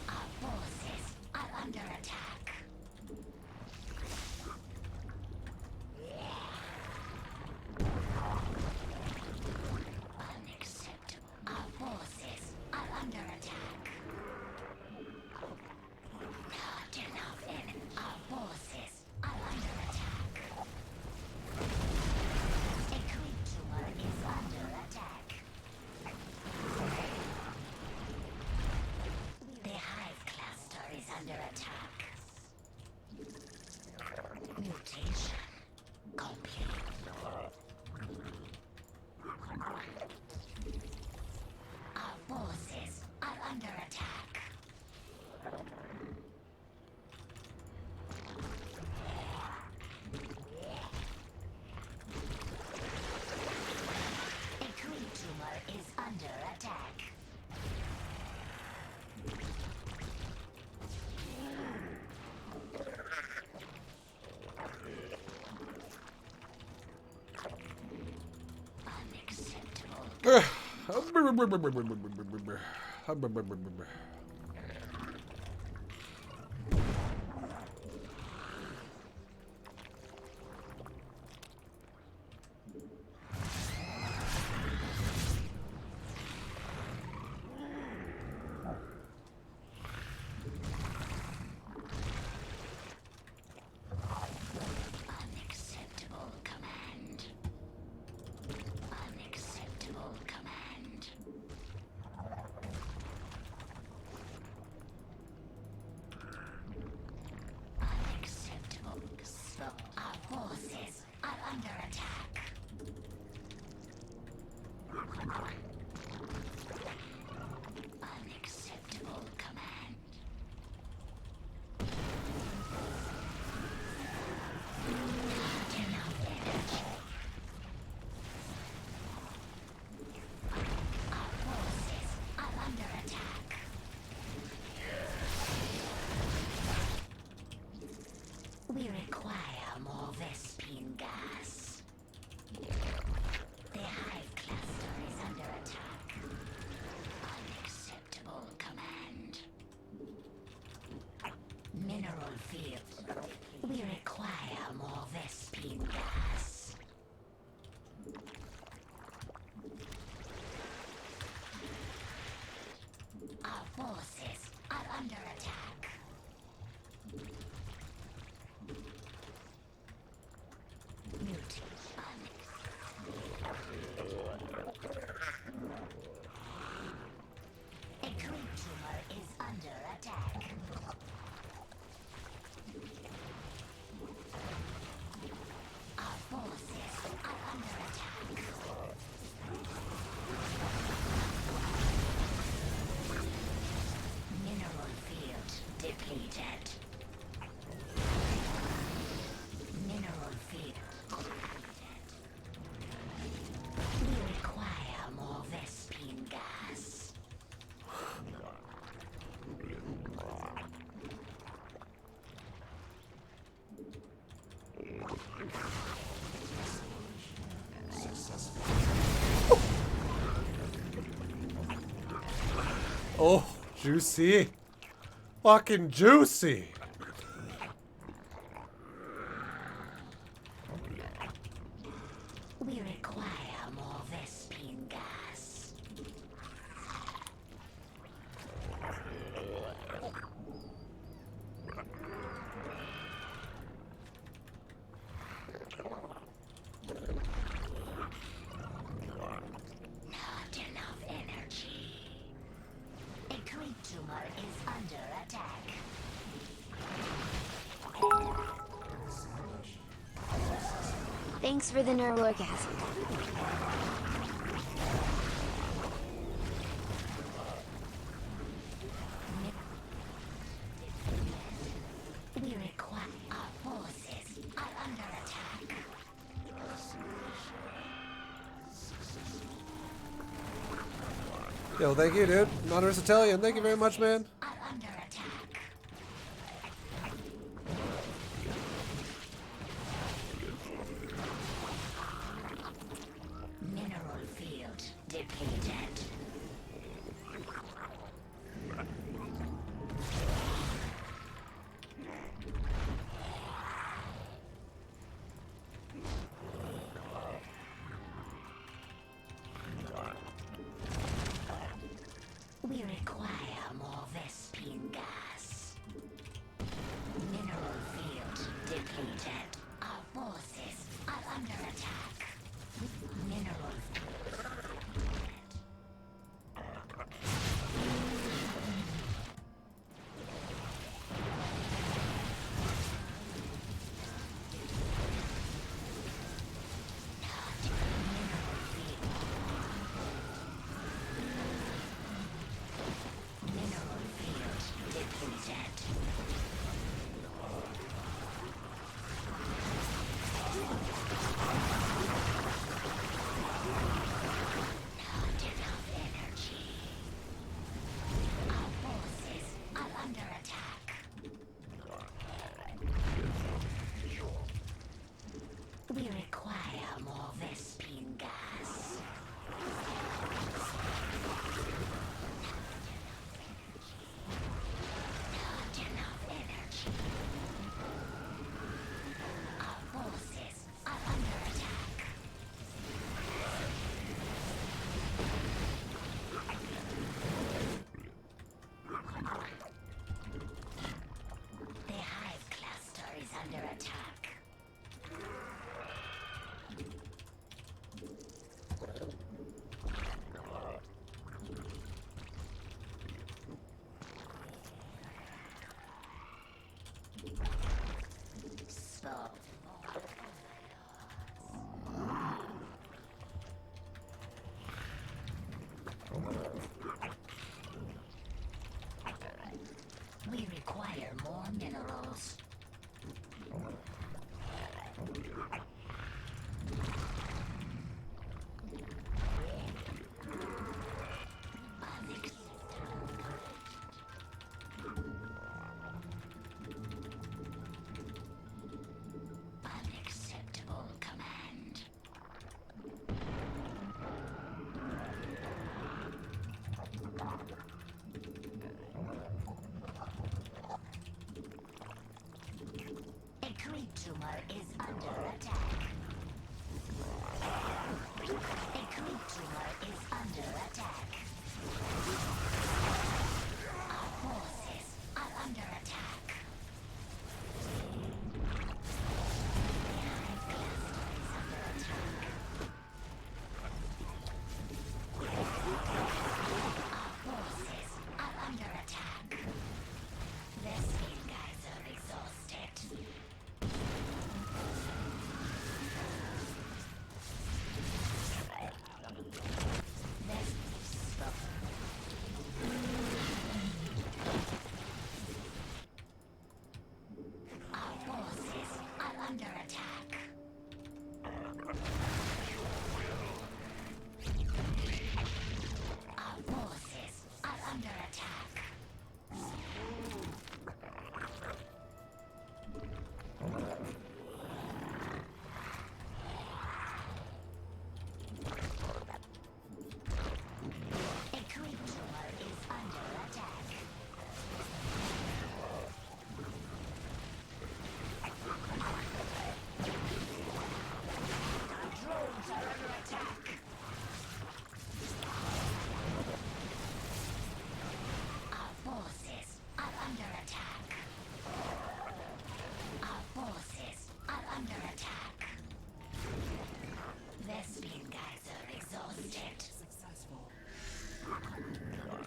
Our forces are under attack. Unacceptable. Our forces are under attack. Not enough energy. Our forces are under attack. A green tumor is under attack. The hive cluster is under attack. Mutation complete. Our forces are under attack. Unacceptable command. Unacceptable command. Unacceptable. Our forces are under attack. Unacceptable command. Not enough energy. Our forces are under attack. We require more Vespine gas. The hive cluster is under attack. Unacceptable command. Mineral field. We require more Vespine gas. Our forces are under attack. A green tumor is under attack. Our forces are under attack. Mineral field depleted. Mineral field depleted. We require more Vespine gas. Oh, juicy. Fucking juicy. We require more Vespine gas. Not enough energy. A green tumor is under attack. Thanks for the neuroorgasm. We require our forces are under attack. Yo, thank you, dude. Anonymous Italian. Thank you very much, man. Are under attack. Mineral field depleted. We require more Vespine gas. Mineral field depleted. Our forces are under attack. Mineral Mineral field depleted. Not enough energy. Our forces are under attack. We require more Vespine gas. thought. We require more minerals. Unacceptable command. A creep tumor is under attack. A creep tumor is under attack. Our forces are under attack. The hive cluster is under attack. Our forces are under attack. The skin guys are exhausted. Our forces are under attack. Our forces are under attack. A creep tumor is under attack. Our drones are under attack. Our forces are under attack. Our forces are under attack. Vespene guys are exhausted. Successful.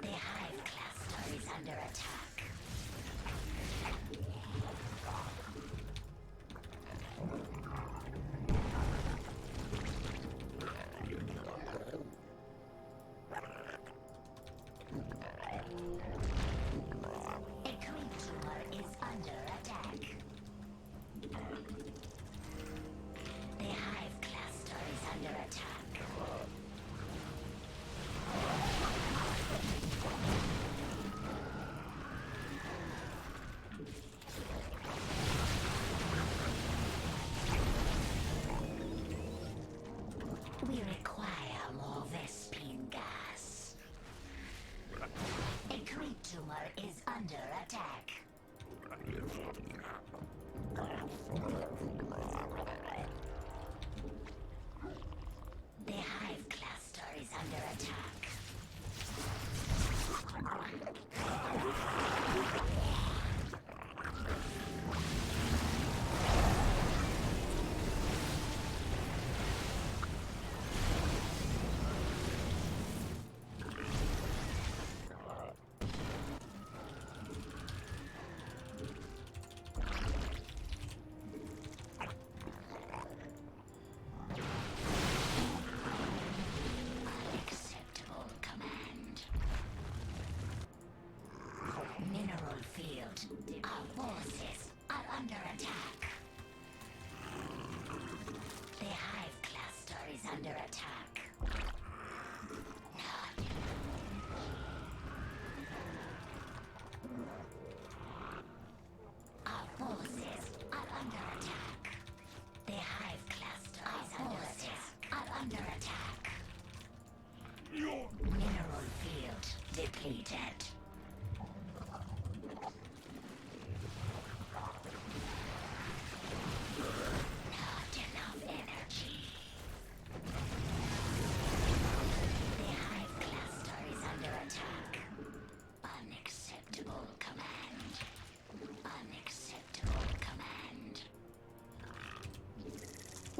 The hive cluster is under attack. A creep tumor is under attack. The hive cluster is under attack. We require more Vespene gas. A creep tumor is under attack. The hive cluster is under attack. Unacceptable command. Mineral field. Our forces are under attack. The hive cluster is under attack. Not. Our forces are under attack. The hive cluster is under attack. Are under attack. Mineral field depleted. Not enough energy. The hive cluster is under attack. Unacceptable command. Unacceptable command.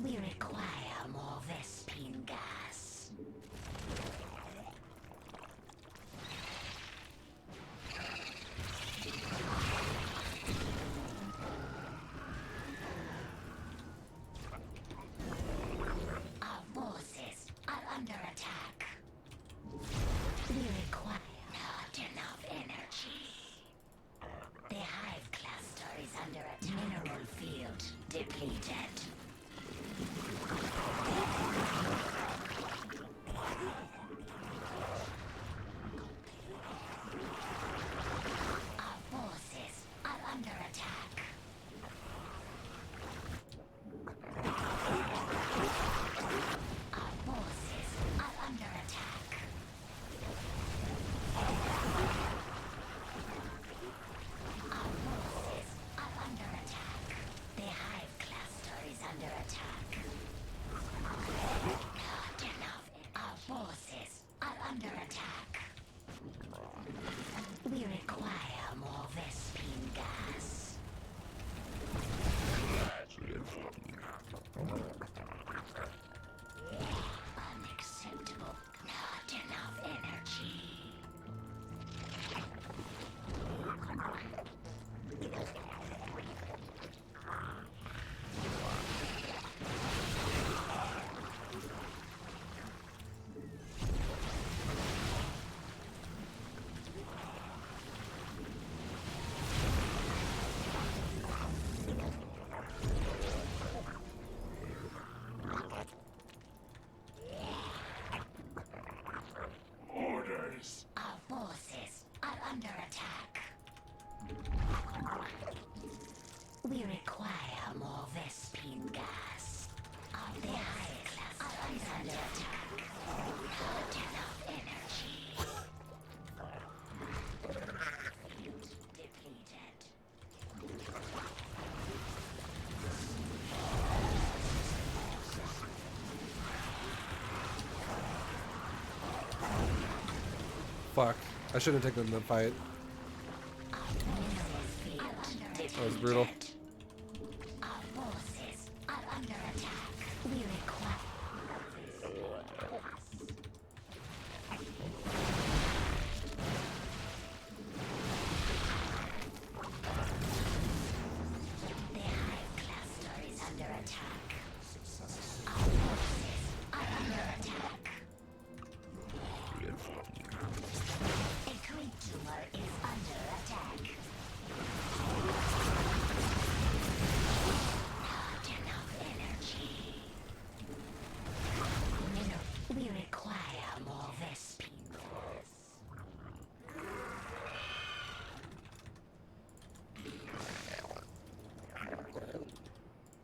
We require more Vespene gas. under attack. Mineral field depleted. Our forces are under attack. Our forces are under attack. Our forces are under attack. The hive cluster is under attack. Not enough. Our forces are under attack. We require more Vespine gas. Unacceptable. Not enough energy. Orders. Our forces are under attack. We require more Vespine gas. Our the hive class is under attack. Not enough energy. Depleted. Fuck. I shouldn't have taken the fight. That was brutal. Our forces are under attack. We require. The hive cluster is under attack. Our forces are under attack. A creep tumor is under attack. Not enough energy. We require more Vespine gas.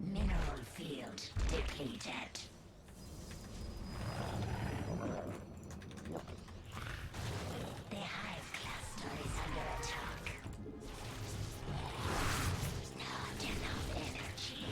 Mineral field depleted. The hive cluster is under attack. Not enough energy.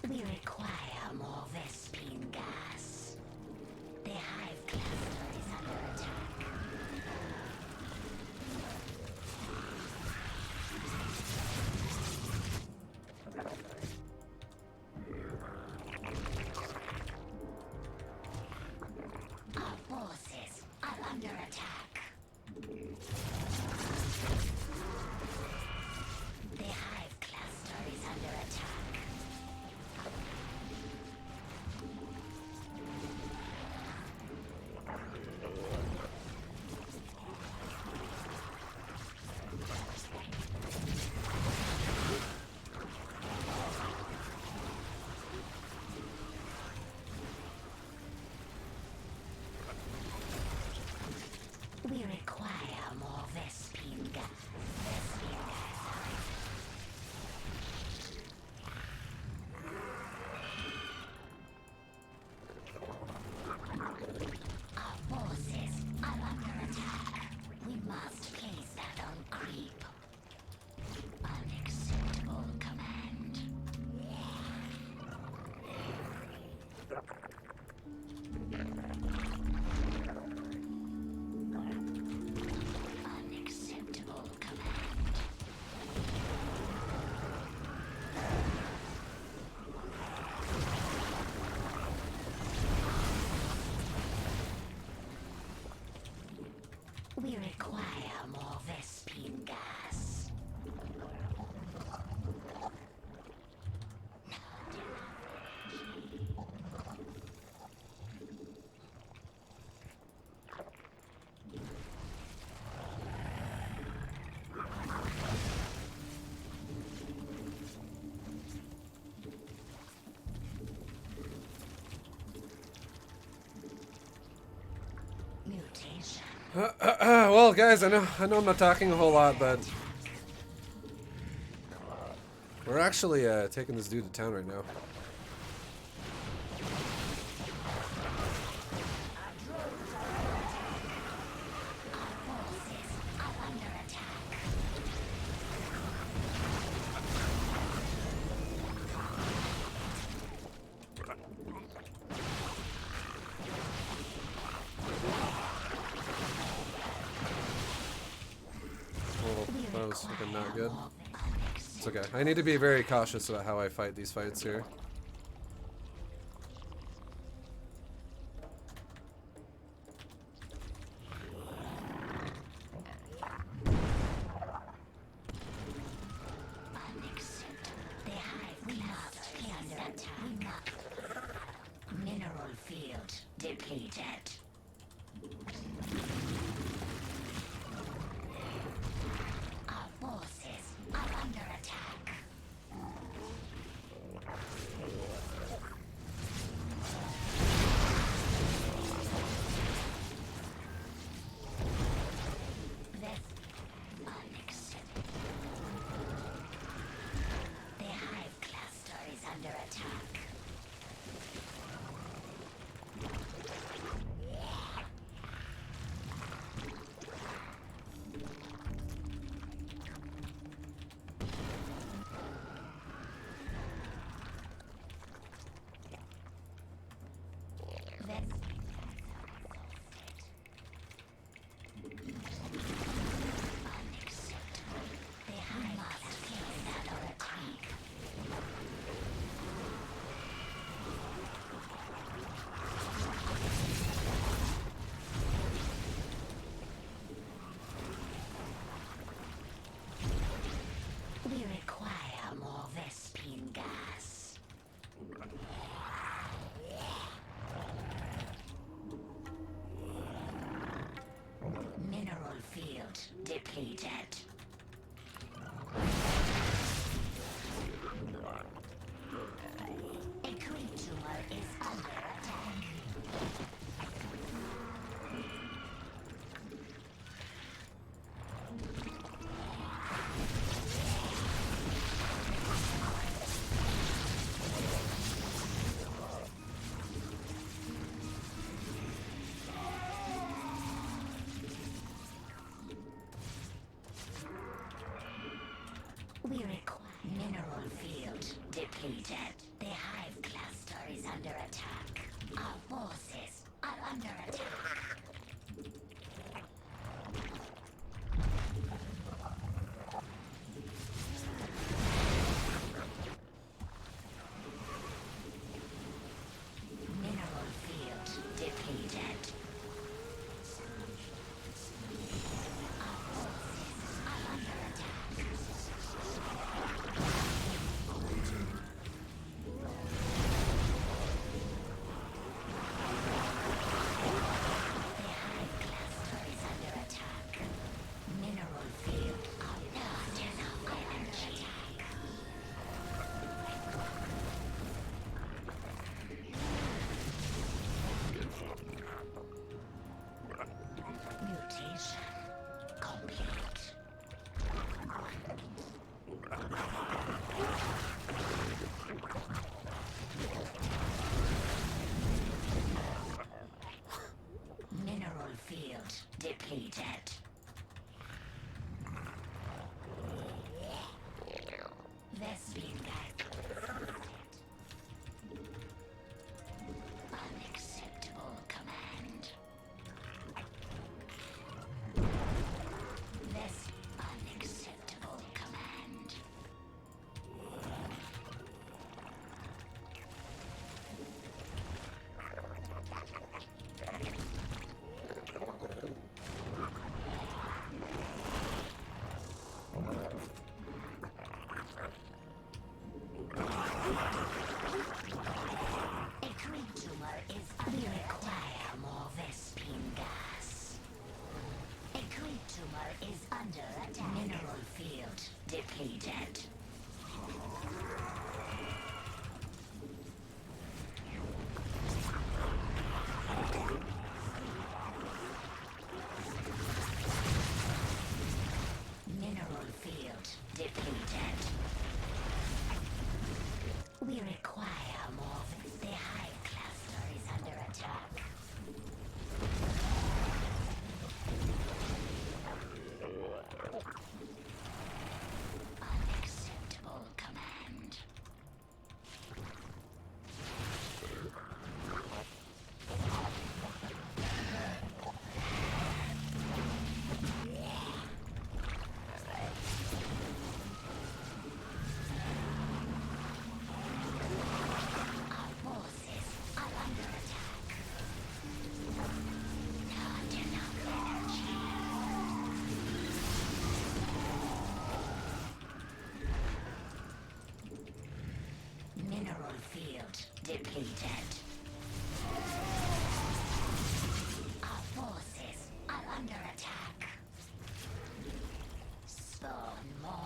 We require more Vespine gas. The hive cluster is under attack. Our forces are under attack. The hive cluster is under attack. We require more Vespine gas. Mutation. Well, guys, I know I'm not talking a whole lot, but we're actually taking this dude to town right now. That was fucking not good. It's okay. I need to be very cautious about how I fight these fights here. Mineral field depleted. Our forces are under attack. This unacceptable. The hive cluster is under attack. We require more Vespine gas. Mineral field depleted. A creature is under attack. We require mineral field depleted. The hive cluster is under attack. Our forces are under attack. Mineral field depleted. Our forces are under attack. The hive cluster is under attack. Mineral field are not enough energy. Mutation complete. Mineral field depleted. Vespine gas. Unacceptable command. This unacceptable command. is under attack. Mineral field depleted. Mineral field depleted. We require more. The hive cluster is under attack. Unacceptable command. Our forces are under attack. Not enough energy. Mineral field depleted. Our forces are under attack. Spawn more.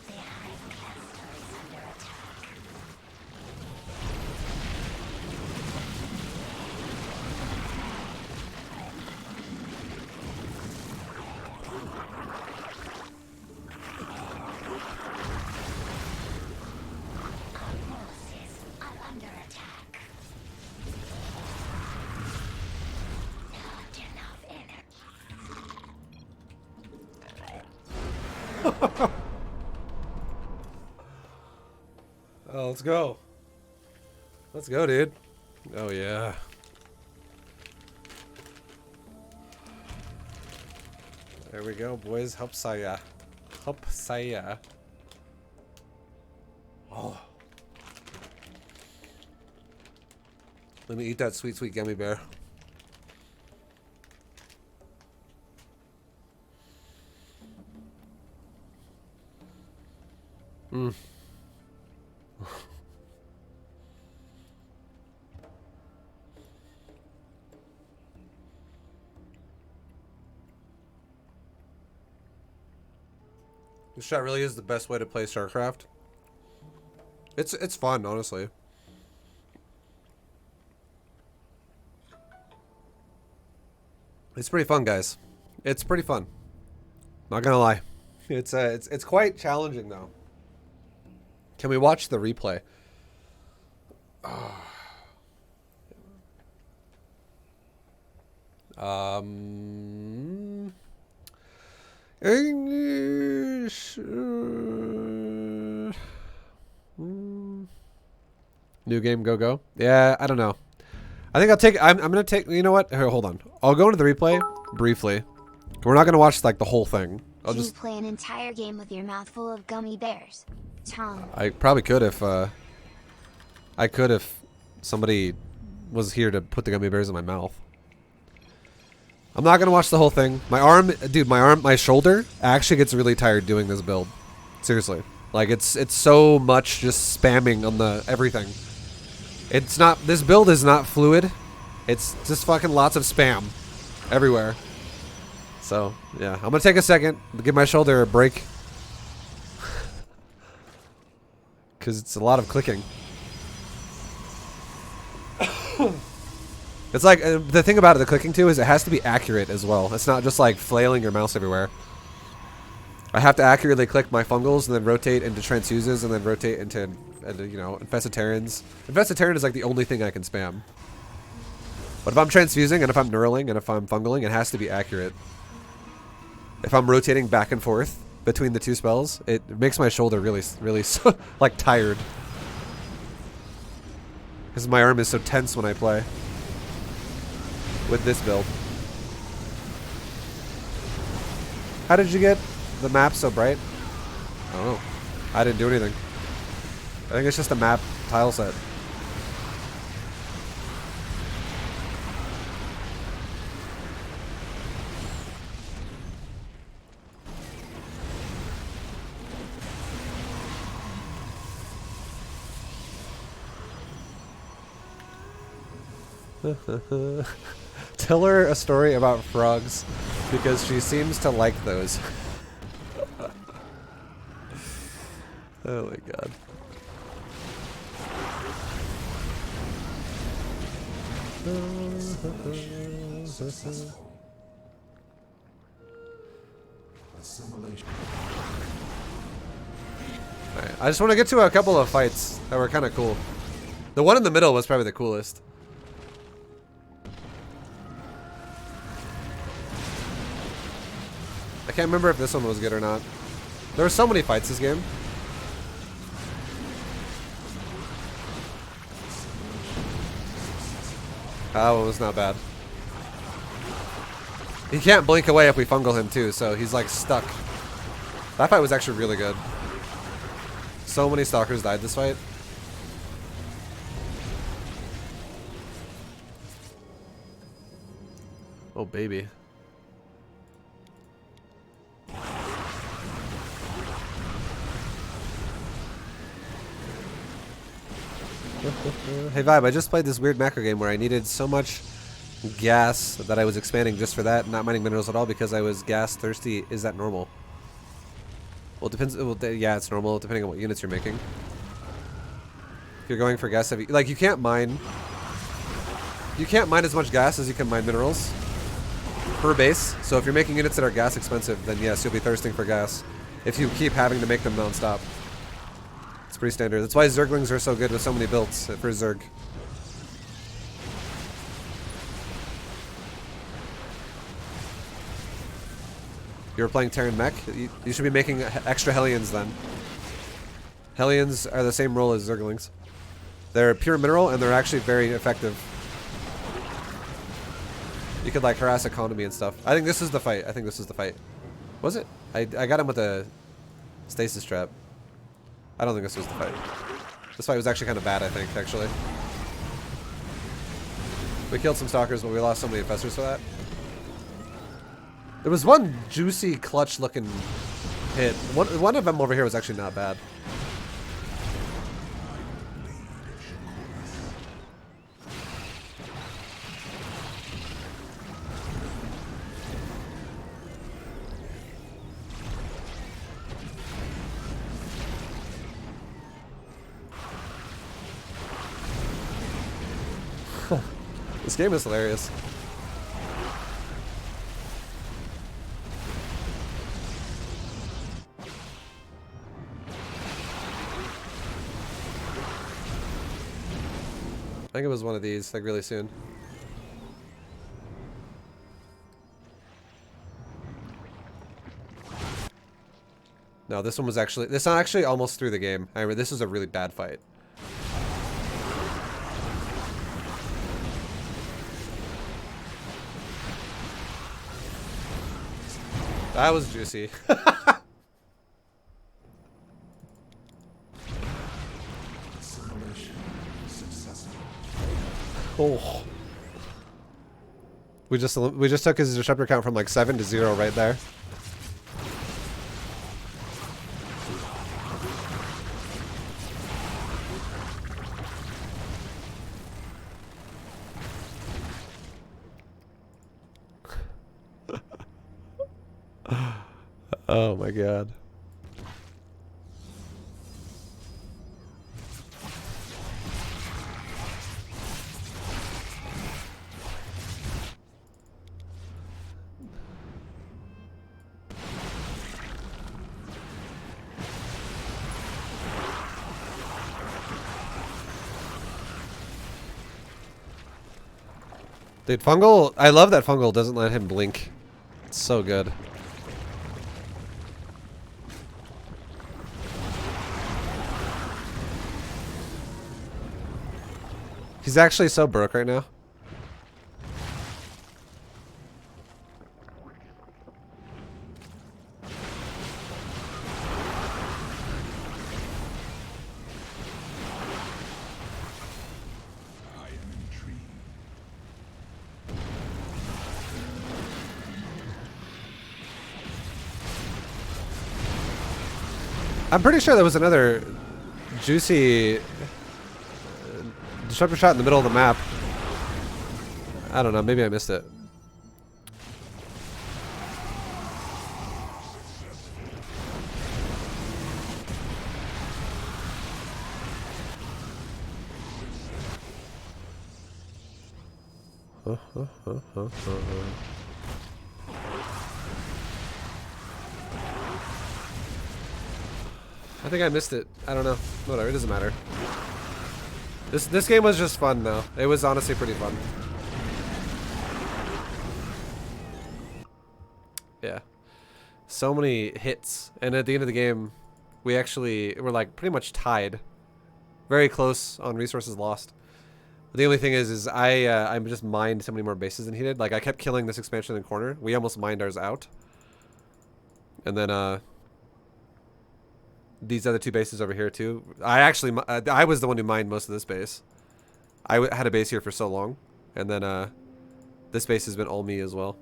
The hive cluster is under attack. Our forces are under attack. Not enough energy. Oh, let's go. Let's go, dude. Oh, yeah. There we go, boys. Help Saya. Help Saya. Oh. Let me eat that sweet, sweet gummy bear. Mm. This shot really is the best way to play StarCraft. It's fun, honestly. It's pretty fun, guys. It's pretty fun. Not gonna lie. It's quite challenging though. Can we watch the replay? English. New game, go. Yeah, I don't know. I think I'll take. I'm gonna take. You know what? Here, hold on. I'll go into the replay briefly. We're not gonna watch like the whole thing. I'll Can you just. play an entire game with your mouth full of gummy bears? Tom. I probably could if. I could if somebody was here to put the gummy bears in my mouth. I'm not gonna watch the whole thing. My arm, dude, my shoulder actually gets really tired doing this build. Seriously, like it's so much just spamming on the everything. It's not. This build is not fluid. It's just fucking lots of spam everywhere. So yeah, I'm gonna take a second to give my shoulder a break because it's a lot of clicking. It's like, the thing about it, the clicking too, is it has to be accurate as well. It's not just like flailing your mouse everywhere. I have to accurately click my fungals and then rotate into transfuses and then rotate into you know, infested terrans. Infested terran is like the only thing I can spam. But if I'm transfusing and if I'm knurling and if I'm fungaling, it has to be accurate. If I'm rotating back and forth between the two spells, it makes my shoulder really like tired. Because my arm is so tense when I play. With this build. How did you get the map so bright? I don't know. I didn't do anything. I think it's just a map tile set. Tell her a story about frogs because she seems to like those. Oh my god. Alright, I just want to get to a couple of fights that were kind of cool. The one in the middle was probably the coolest. I can't remember if this one was good or not. There were so many fights this game. That one was not bad. He can't blink away if we fungal him too, so he's like stuck. That fight was actually really good. So many stalkers died this fight. Oh baby. Hey ViBE, I just played this weird macro game where I needed so much gas that I was expanding just for that, not mining minerals at all because I was gas thirsty. Is that normal? Well, it depends. Well, yeah, it's normal depending on what units you're making. If you're going for gas heavy, like you can't mine as much gas as you can mine minerals per base. So if you're making units that are gas expensive, then yes, you'll be thirsting for gas if you keep having to make them non-stop. It's pretty standard. That's why Zerglings are so good with so many builds for Zerg. You were playing Terran Mech? You should be making extra Hellions then. Hellions are the same role as Zerglings. They're pure mineral and they're actually very effective. You could like harass economy and stuff. I think this is the fight. I think this is the fight. Was it? I got him with a stasis trap. I don't think this was the fight. This fight was actually kind of bad, I think, actually. We killed some stalkers, but we lost so many infestors for that. There was one juicy clutch looking hit. One of them over here was actually not bad. This game is hilarious. I think it was one of these, like really soon. No, this one was actually, this one actually almost through the game. I remember this was a really bad fight. That was juicy. Oh. We just took his disruptor count from like 7 to 0 right there. Oh my god. Dude, Fungal, I love that Fungal doesn't let him blink. It's so good. He's actually so broke right now. I'm pretty sure there was another juicy disruptor shot in the middle of the map. I don't know. Maybe I missed it. I think I missed it. I don't know. Whatever. It doesn't matter. This game was just fun though. It was honestly pretty fun. Yeah. So many hits, and at the end of the game, we actually were like pretty much tied. Very close on resources lost. But the only thing is I just mined so many more bases than he did. Like I kept killing this expansion in the corner. We almost mined ours out. And then these other two bases over here too. I was the one who mined most of this base. Had a base here for so long, and then this base has been all me as well.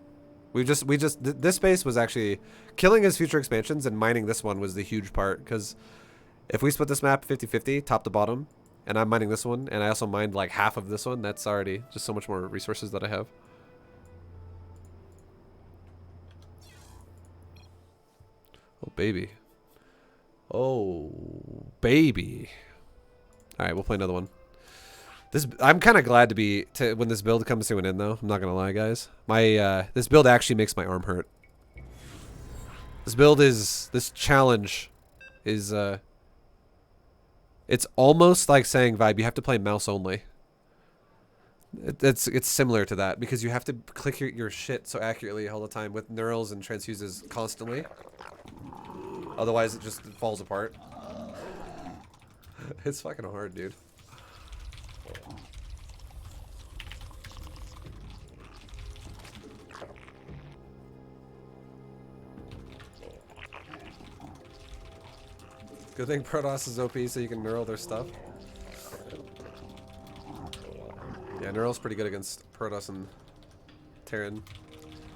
This base was actually killing his future expansions, and mining this one was the huge part, because if we split this map 50-50 top to bottom, and I'm mining this one, and I also mined like half of this one, that's already just so much more resources that I have. Oh baby. Oh baby. All right, we'll play another one. I'm kind of glad when this build comes to an end though. I'm not gonna lie, guys. This build actually makes my arm hurt. This challenge is it's almost like saying, ViBE, you have to play mouse only. It's similar to that, because you have to click your shit so accurately all the time with neurals and transfuses constantly. Otherwise it just falls apart. It's fucking hard, dude. Good thing Protoss is OP so you can neural their stuff. Yeah, Neural's pretty good against Protoss and Terran.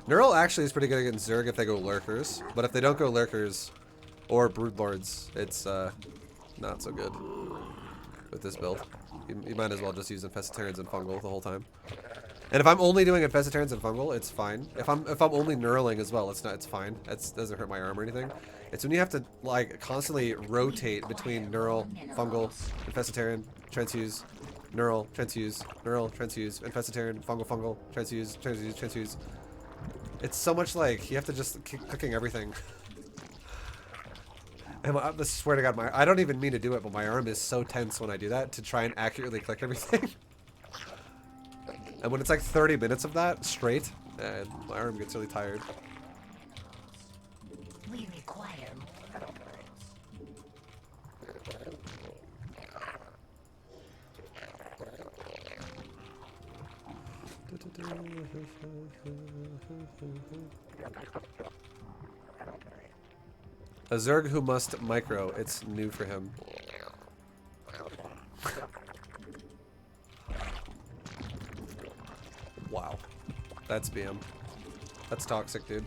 Neural actually is pretty good against Zerg if they go Lurkers, but if they don't go Lurkers or Broodlords, it's not so good with this build. You might as well just use Infestor and Fungal the whole time. And if I'm only doing Infestor and Fungal, it's fine. If I'm only neuraling as well, it's fine. It doesn't hurt my arm or anything. It's when you have to like constantly rotate between neural, fungal, Infestor, transfuse, neural, transfuse, Infestor, fungal, transfuse. It's so much like you have to just keep clicking everything. And I swear to God, I don't even mean to do it, but my arm is so tense when I do that to try and accurately click everything. And when it's like 30 minutes of that straight, my arm gets really tired. We require A Zerg who must micro. It's new for him. Wow. That's BM. That's toxic, dude.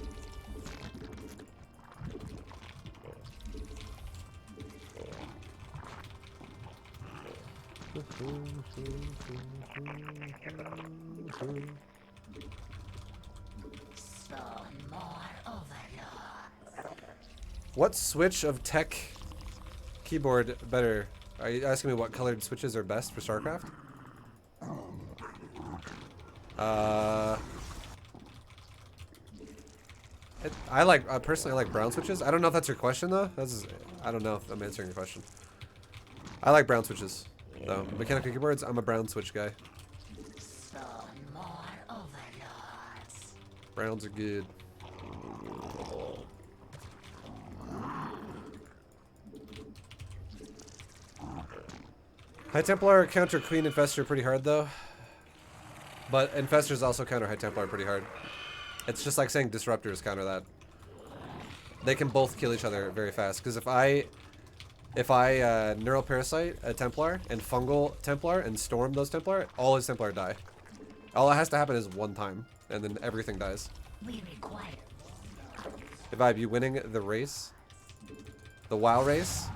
What switch of tech keyboard better? Are you asking me what colored switches are best for StarCraft? Personally, I like brown switches. I don't know if that's your question though. I don't know if I'm answering your question. I like brown switches though. Mechanical keyboards, I'm a brown switch guy. Browns are good. High Templar counter Queen Infestor pretty hard though. But Infestors also counter High Templar pretty hard. It's just like saying Disruptors counter that. They can both kill each other very fast. Because if I Neural Parasite a Templar and Fungal Templar and Storm those Templar, all his Templar die. All that has to happen is one time, and then everything dies. We require ViBE, you winning the race? The WoW race?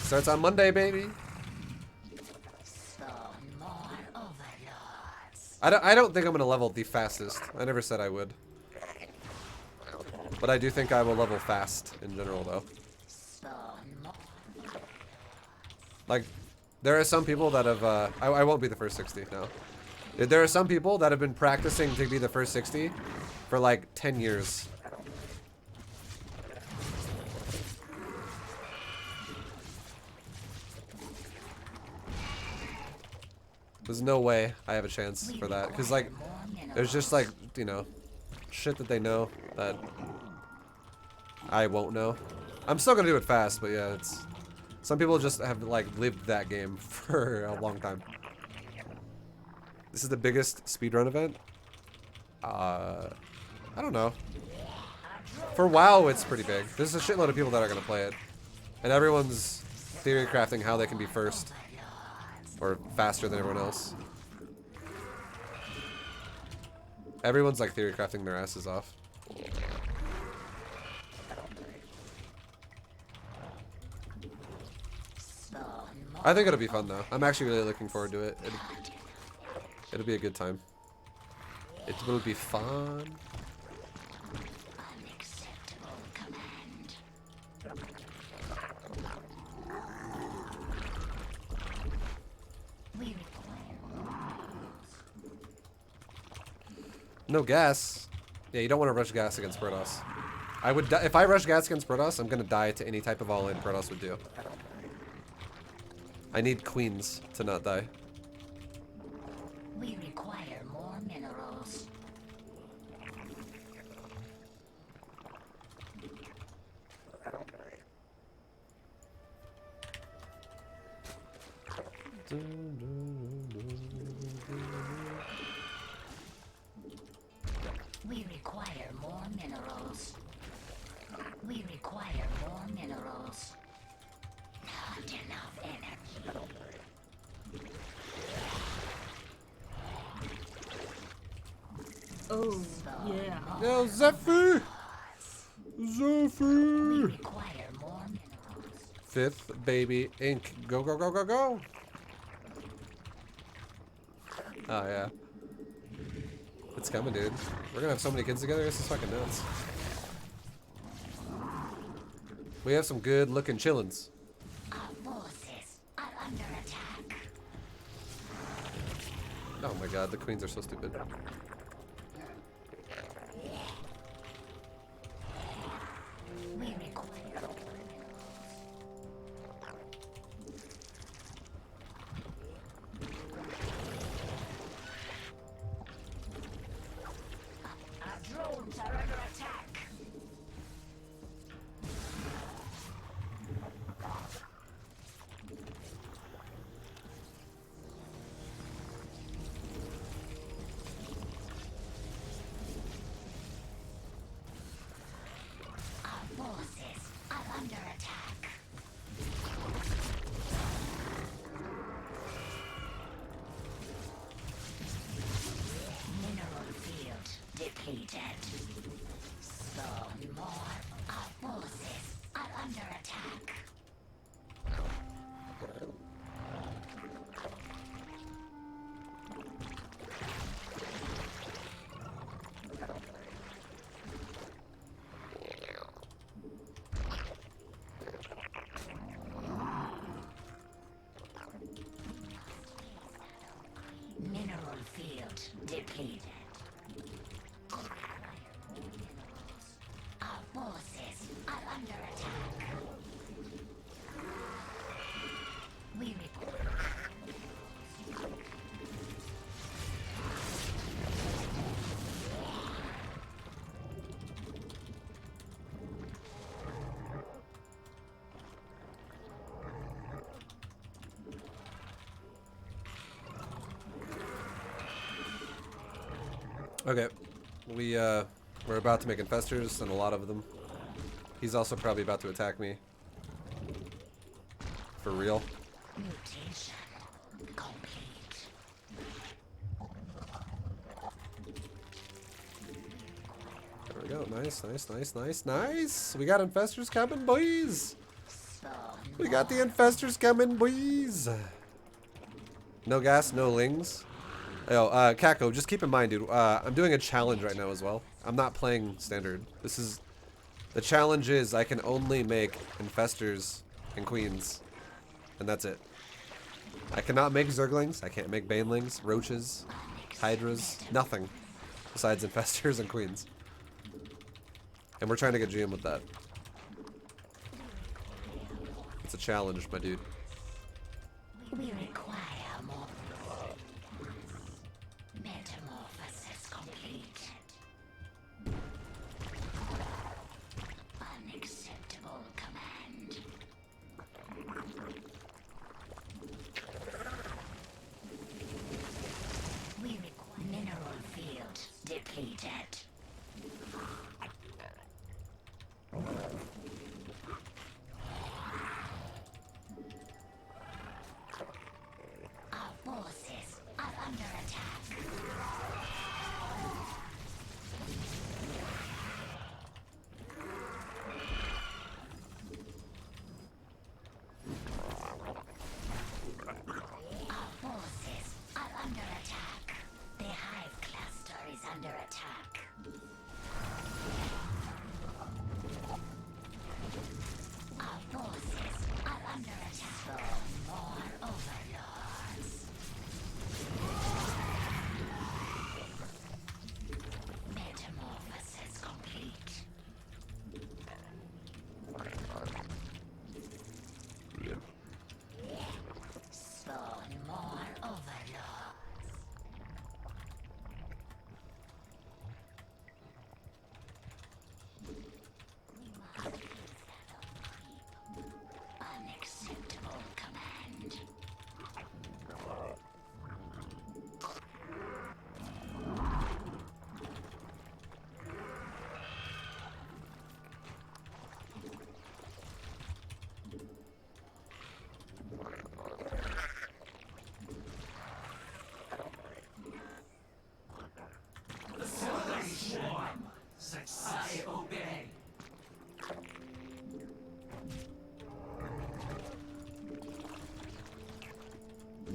Starts on Monday, baby! spawn more overlords. I don't think I'm gonna level the fastest. I never said I would. But I do think I will level fast in general, though. Like, there are some people that have, I won't be the first 60, no. There are some people that have been practicing to be the first 60 for like 10 years. There's no way I have a chance for that. Because, like, there's just, like, you know, shit that they know that I won't know. I'm still gonna do it fast, but yeah, it's... Some people just have, like, lived that game for a long time. This is the biggest speedrun event? I don't know. For WoW, it's pretty big. There's a shitload of people that are gonna play it. And everyone's theory crafting how they can be first. Or faster than everyone else. Everyone's like theory crafting their asses off. I think it'll be fun though. I'm actually really looking forward to it. It'll be a good time. It will be fun. No gas. Yeah, you don't want to rush gas against protoss. I would if I rush gas against protoss, I'm gonna die to any type of all-in protoss would do. I need queens to not die. We require more minerals. We require more minerals. We require more minerals. Not enough energy. Oh, yeah. No, Zephyr! We Zephyr! require more minerals. 5th baby ink. Go, go, go, go, go! Oh, yeah. It's coming, dude. We're gonna have so many kids together. This is fucking nuts. We have some good looking chillins. Our forces are under attack. Oh my god, the queens are so stupid. We require our drones are under attack. Our forces are under attack. Mineral field depleted. Spawn more. Our forces are under attack. Mineral field depleted. Our forces are under attack. We require. Okay. We're about to make infestors, and a lot of them. He's also probably about to attack me. For real. Mutation complete. There we go. Nice, nice, nice, nice, nice. We got infestors coming, boys. Spawn. We got the infestors coming, boys. No gas, no lings. Yo, Kako, just keep in mind, dude. I'm doing a challenge right now as well. I'm not playing standard. The challenge is I can only make infestors and queens, and that's it. I cannot make zerglings. I can't make banelings, roaches, hydras, nothing besides infestors and queens. And we're trying to get GM with that. It's a challenge, my dude. We require more. Metamorphosis completed. Unacceptable command. We require mineral field depleted. Our forces are under attack. Our forces are under attack. The hive cluster is under attack. Our forces are under attack. More overlords. Metamorphosis complete. Spawn more overlords. Unacceptable command.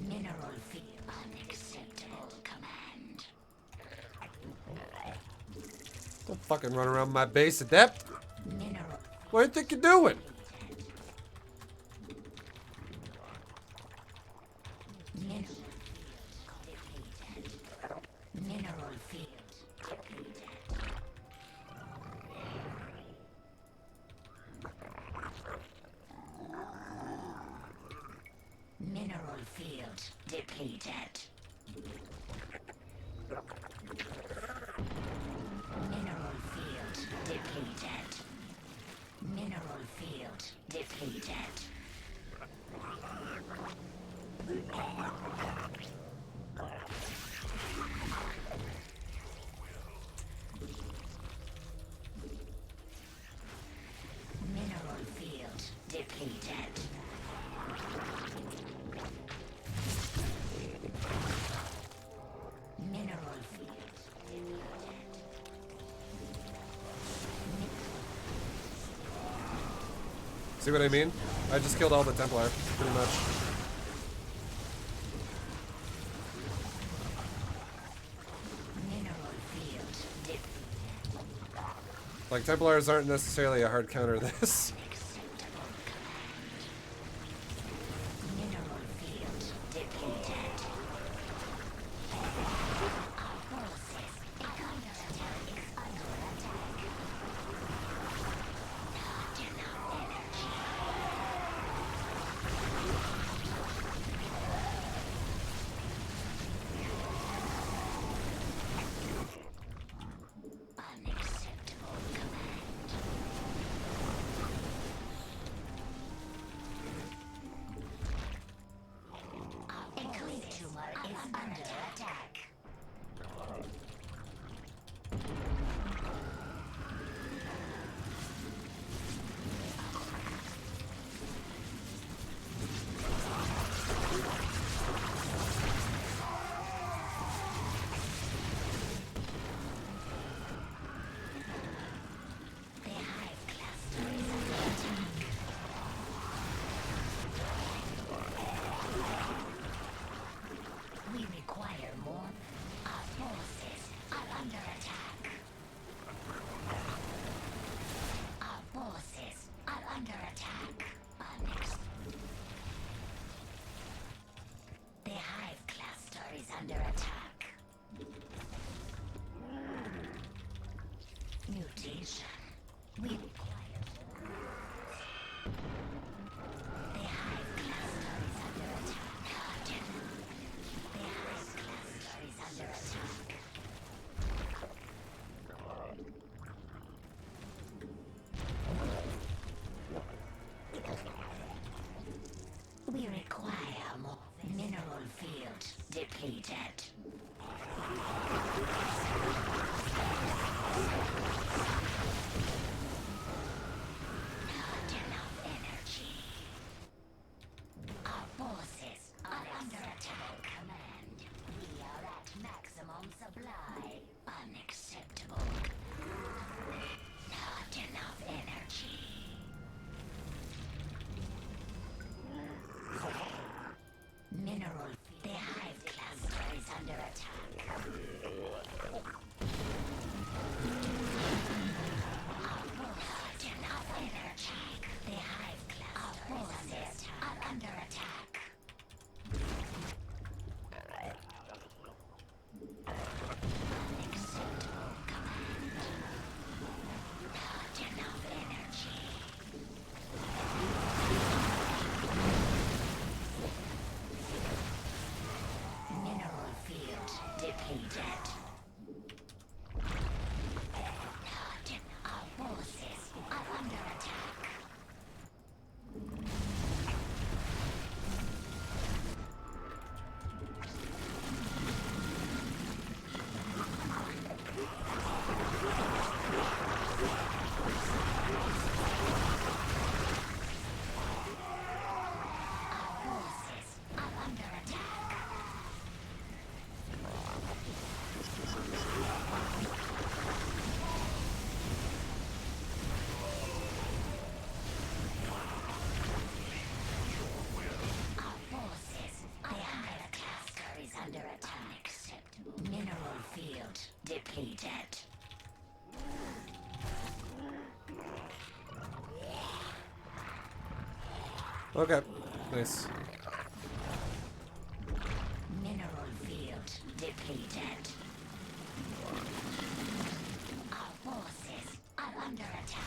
Mineral field. Unacceptable command. Don't fucking run around my base, Adept. Mineral. What do you think you're doing? Mineral depleted. Mineral field depleted. Mineral field depleted. Mineral field depleted. Mineral field depleted. Mineral field depleted. Mineral field depleted. See what I mean? I just killed all the Templar, pretty much. Mineral field depleted. Like, Templars aren't necessarily a hard counter this. Unacceptable command. Mineral field depleted. Our forces are under attack. Under attack. Not enough energy. Unacceptable command. under attack. Our forces are under attack. The hive cluster is under attack. Mutation. We require. The hive cluster is under attack. The hive cluster is under attack. We require more. Mineral field depleted. Not enough energy. Our forces are under attack. Command. We are at maximum supply. Unacceptable. Not enough energy. Mineral. The hive cluster is under attack. Not enough energy. The hive cluster are under attack. Unacceptable command. Not enough energy. Mineral field depleted. Not in our forces are under attack. Our forces are under attack. Our forces, the hive cluster is under attack. Unacceptable. Mineral field depleted. Okay. Nice. Mineral field depleted. Our forces are under attack.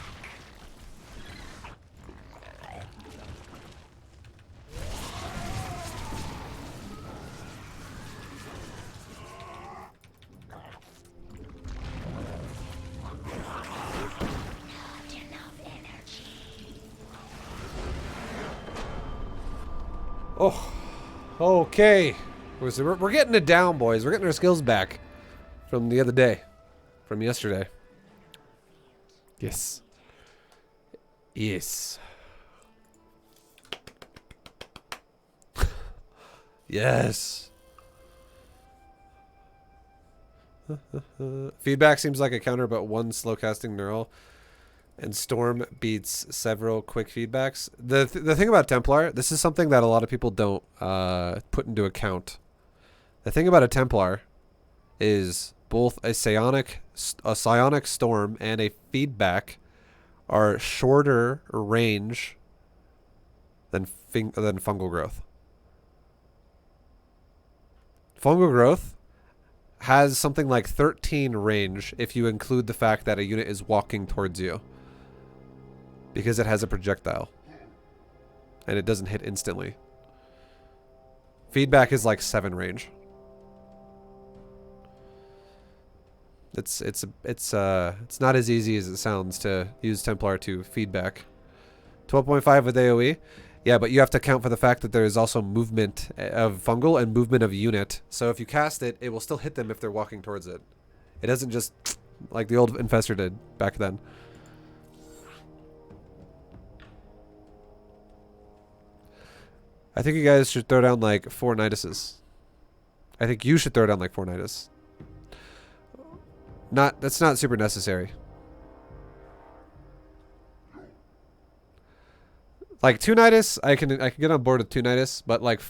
Not enough energy. Oh. Okay. We're getting it down, boys. We're getting our skills back from the other day. From yesterday. Yes. Yes. Yes. Feedback seems like a counter, but one slow casting neural, and Storm beats several quick feedbacks. The thing about Templar, this is something that a lot of people don't put into account. The thing about a Templar is both a psionic storm and a feedback are shorter range than fungal growth. Fungal growth has something like 13 range if you include the fact that a unit is walking towards you, because it has a projectile and it doesn't hit instantly. Feedback is like 7 range. It's not as easy as it sounds to use Templar to feedback. 12.5 with AoE. Yeah, but you have to account for the fact that there is also movement of fungal and movement of unit. So if you cast it, it will still hit them if they're walking towards it. It doesn't just like the old Infestor did back then. I think you guys should throw down like 4 Niduses. I think you should throw down like 4 Nidus. That's not super necessary. Like 2 Nidus, I can get on board with 2 Nidus, but like,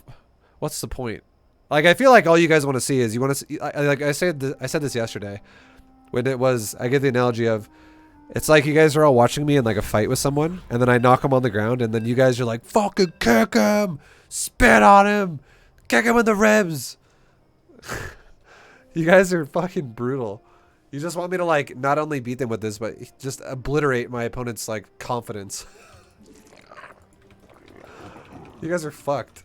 what's the point? Like, I feel like all you guys want to see is you want to see, like I said this yesterday when it was, I give the analogy of, it's like you guys are all watching me in like a fight with someone, and then I knock him on the ground, and then you guys are like, fucking kick him, spit on him, kick him in the ribs. You guys are fucking brutal. You just want me to like not only beat them with this, but just obliterate my opponent's like confidence. You guys are fucked.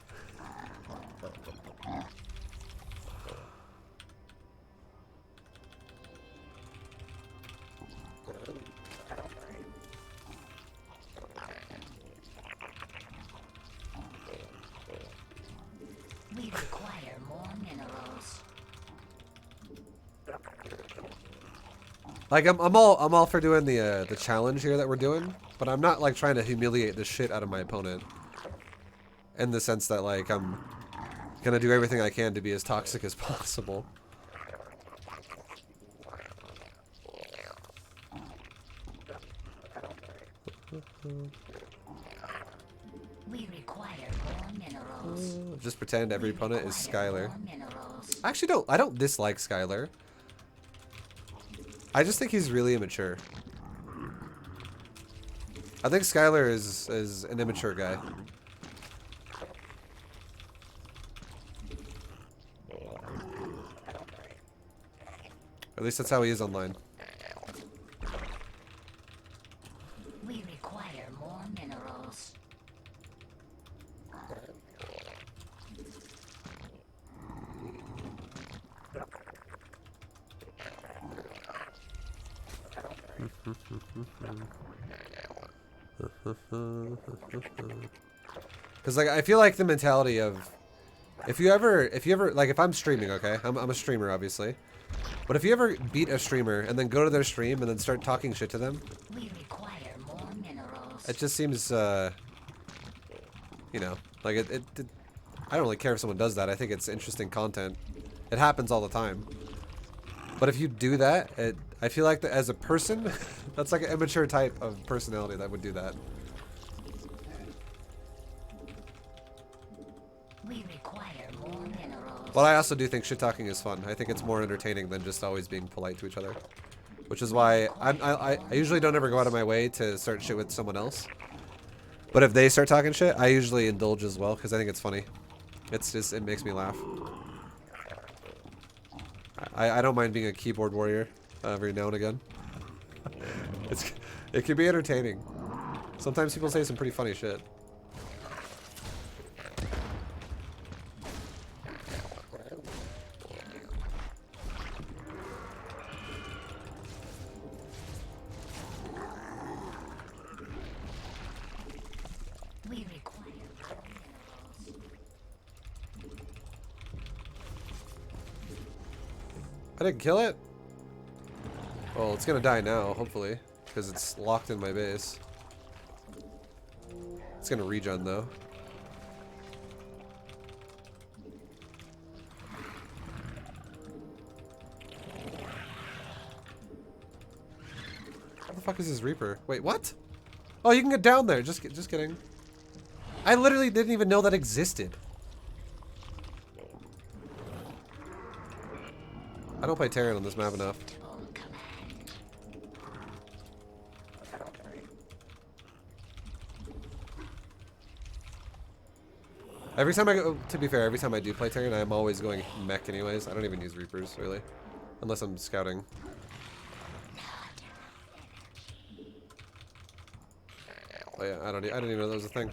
We require more minerals. Like I'm all for doing the challenge here that we're doing, but I'm not like trying to humiliate the shit out of my opponent. In the sense that like I'm gonna do everything I can to be as toxic as possible. We require more minerals. Just pretend every opponent is Skylar. More minerals. I don't dislike Skylar. I just think he's really immature. I think Skylar is an immature guy. At least that's how he is online. We require more minerals. Cause like I feel like the mentality of if you ever like if I'm streaming, okay, I'm a streamer obviously, but if you ever beat a streamer and then go to their stream and then start talking shit to them, We require more minerals. it just seems you know, like I don't really care if someone does that. I think it's interesting content. It happens all the time. But if you do that, I feel like that as a person, that's like an immature type of personality that would do that. We require more minerals. But I also do think shit talking is fun. I think it's more entertaining than just always being polite to each other. Which is why I usually don't ever go out of my way to start shit with someone else. But if they start talking shit, I usually indulge as well because I think it's funny. It makes me laugh. I don't mind being a keyboard warrior every now and again. It can be entertaining. Sometimes people say some pretty funny shit. We require more minerals. I didn't kill it? Well, it's gonna die now, hopefully. Because it's locked in my base. It's gonna regen though. What the fuck is this Reaper? Wait, what? Oh, you can get down there. Just kidding. I literally didn't even know that existed. I don't play Terran on this map enough. Every time I go, to be fair, every time I do play Terran, I'm always going mech anyways. I don't even use Reapers, really. Unless I'm scouting. Oh yeah, I didn't even know that was a thing.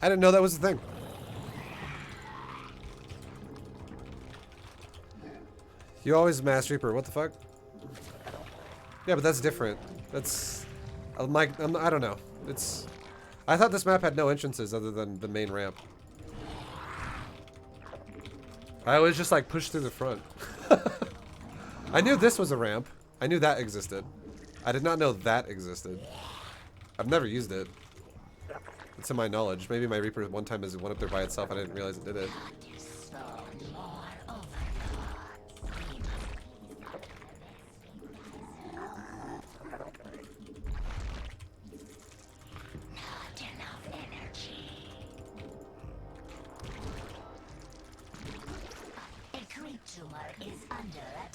I didn't know that was a thing. You always mass Reaper, what the fuck? Yeah, but that's different. That's... I don't know. It's... I thought this map had no entrances other than the main ramp. I always just like push through the front. I knew this was a ramp. I knew that existed. I did not know that existed. I've never used it. It's to my knowledge. Maybe my Reaper one time has went up there by itself. I didn't realize it did it.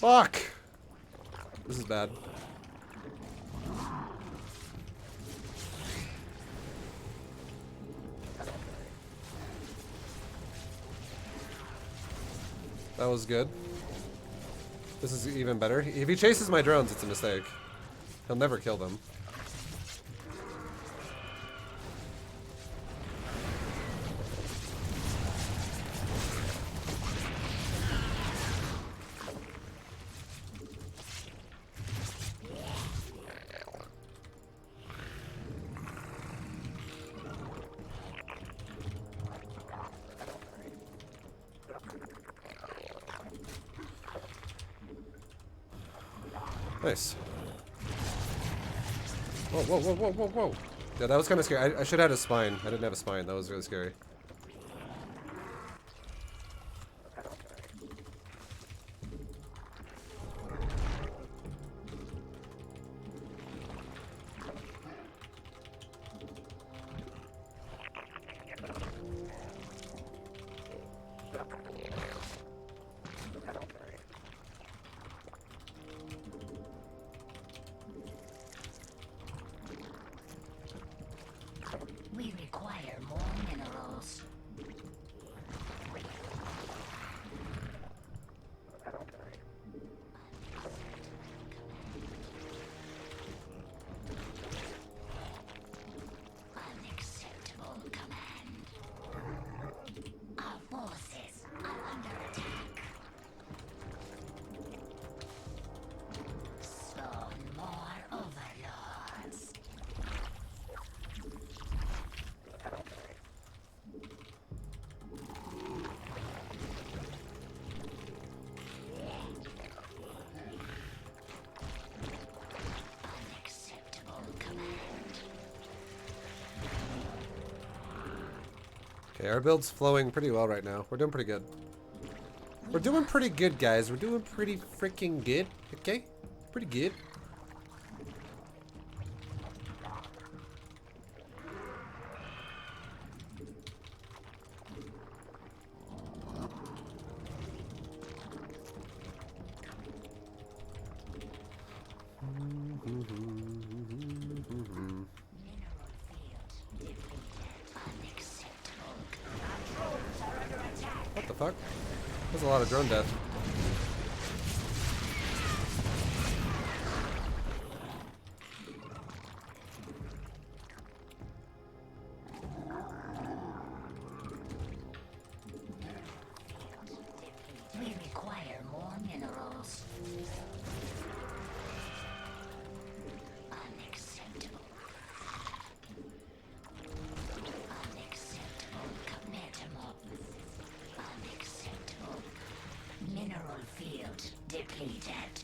Fuck! This is bad. That was good. This is even better. If he chases my drones, it's a mistake. He'll never kill them. Nice. Whoa, whoa, whoa, whoa, whoa, whoa. Yeah, that was kind of scary. I should have had a spine. I didn't have a spine. That was really scary. We require more minerals. Unacceptable command. Our forces are under attack. Spawn more overlords. Unacceptable command. Okay, our build's flowing pretty well right now. We're doing pretty good. We're doing pretty good, guys. We're doing pretty freaking good. Okay? Pretty good. Mineral field depleted. Unacceptable. Our drones are under attack. What the fuck? That's a lot of drone death. We require more minerals. Unacceptable. Unacceptable. Metamorphosis. Unacceptable. Mineral field depleted.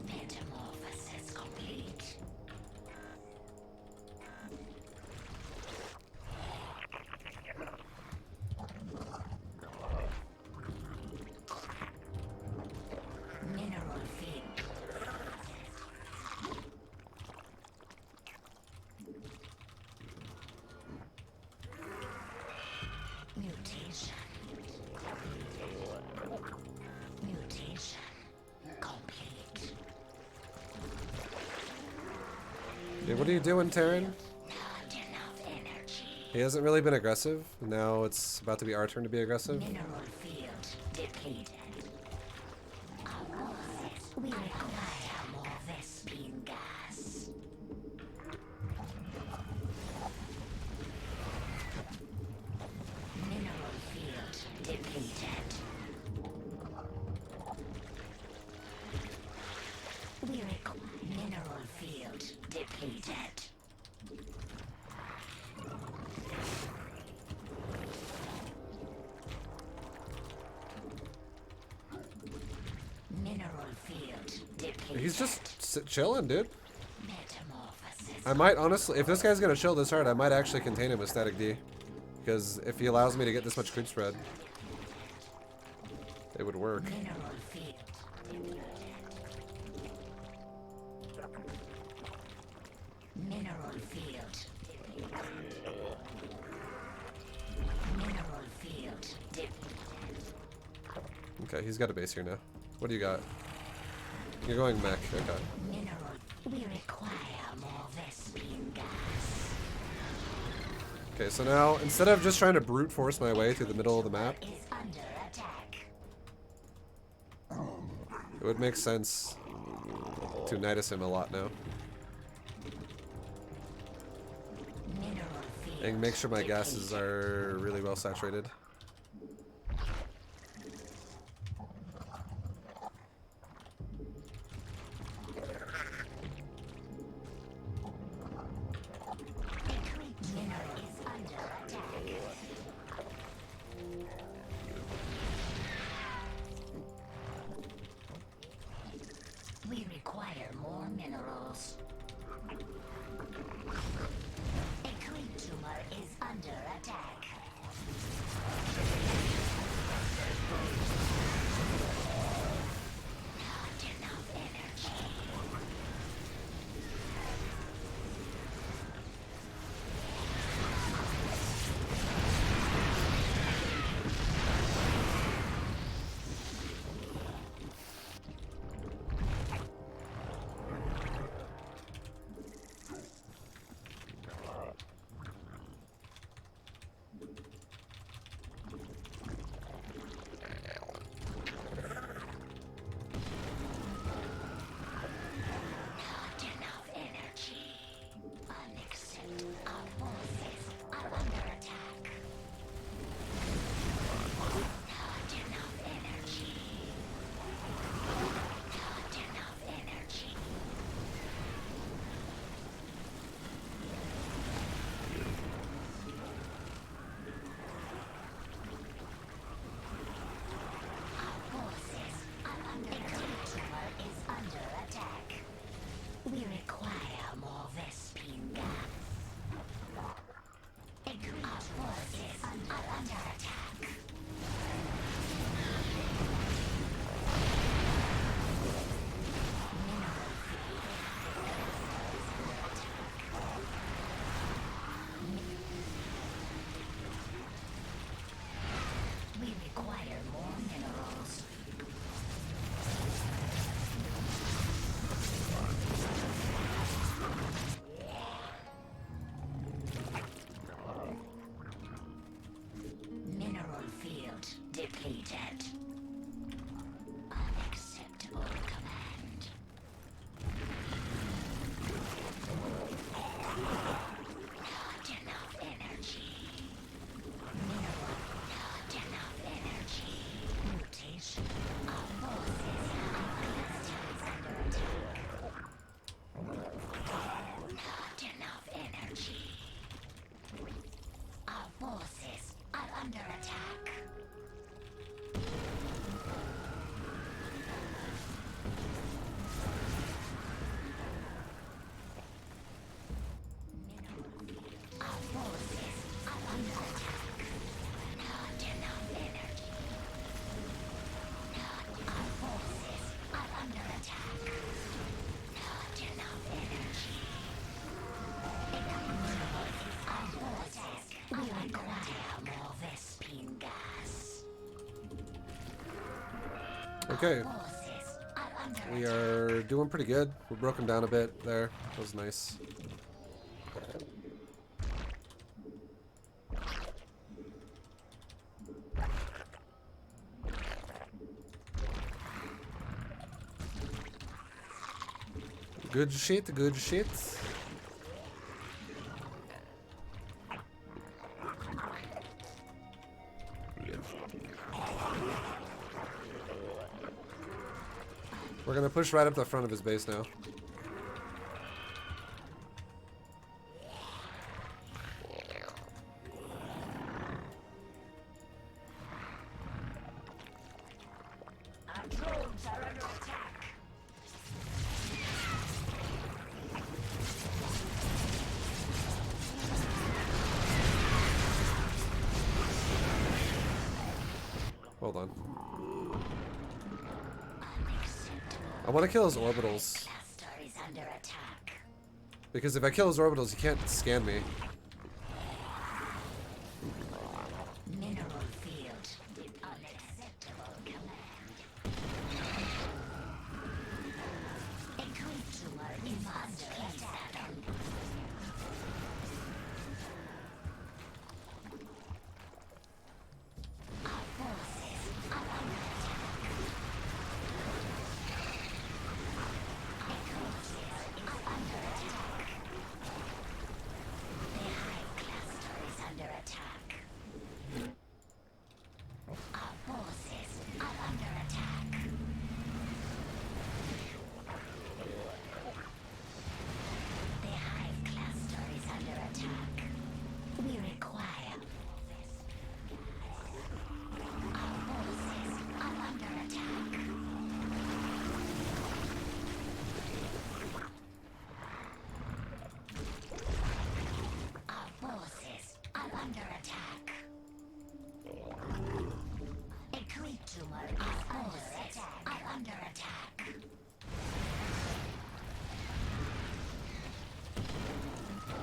Metamorphosis complete. Mineral field. Mutation. Mutation complete. Hey, what are you doing, Terran? Not enough energy. He hasn't really been aggressive. Now it's about to be our turn to be aggressive. Mineral field depleted. Our forces, we require more Vespine gas. Mineral field depleted. We require mineral field depleted. Mineral field depleted. He's just chilling, dude. Metamorphosis. I might honestly, if this guy's gonna chill this hard, I might actually contain him with static D. Because if he allows me to get this much creep spread, it would work. Mineral field depleted. Mineral field depleted. Okay, he's got a base here now. What do you got? You're going mech. Okay. Mineral. We require more Vespene gas. Okay, so now instead of just trying to brute force my way through the middle of the map, Is under attack. it would make sense to Nidus him a lot now. Mineral field. And make sure my gases are really well saturated. Mineral is under attack. We require more minerals. A creep tumor is under attack. Not enough energy. Not enough energy. Unacceptable. Our forces are under attack. Not enough energy. Not enough energy. Our forces are under attack. Tumor is under attack. We require more Vespene gas. Our forces are under attack. Mineral field. We require more minerals. Mineral field depleted. Unacceptable command. Not enough energy. Mineral. Not enough energy. Mutation. Our forces are under attack. Not enough energy. Our forces are under attack. Our forces are under attack. Not enough energy. Our forces are under attack. Not enough energy. Our forces we require more Vespene gas. Okay, Forces are under we are doing pretty good. We broke him down a bit there. That was nice. Good shit, good shit. We're gonna push right up the front of his base now. Our drones are under attack. Hold on. I want to kill his orbitals. Cluster is under attack. Because if I kill his orbitals, he can't scan me. Mineral field. Unacceptable command. A creep tumor is under attack.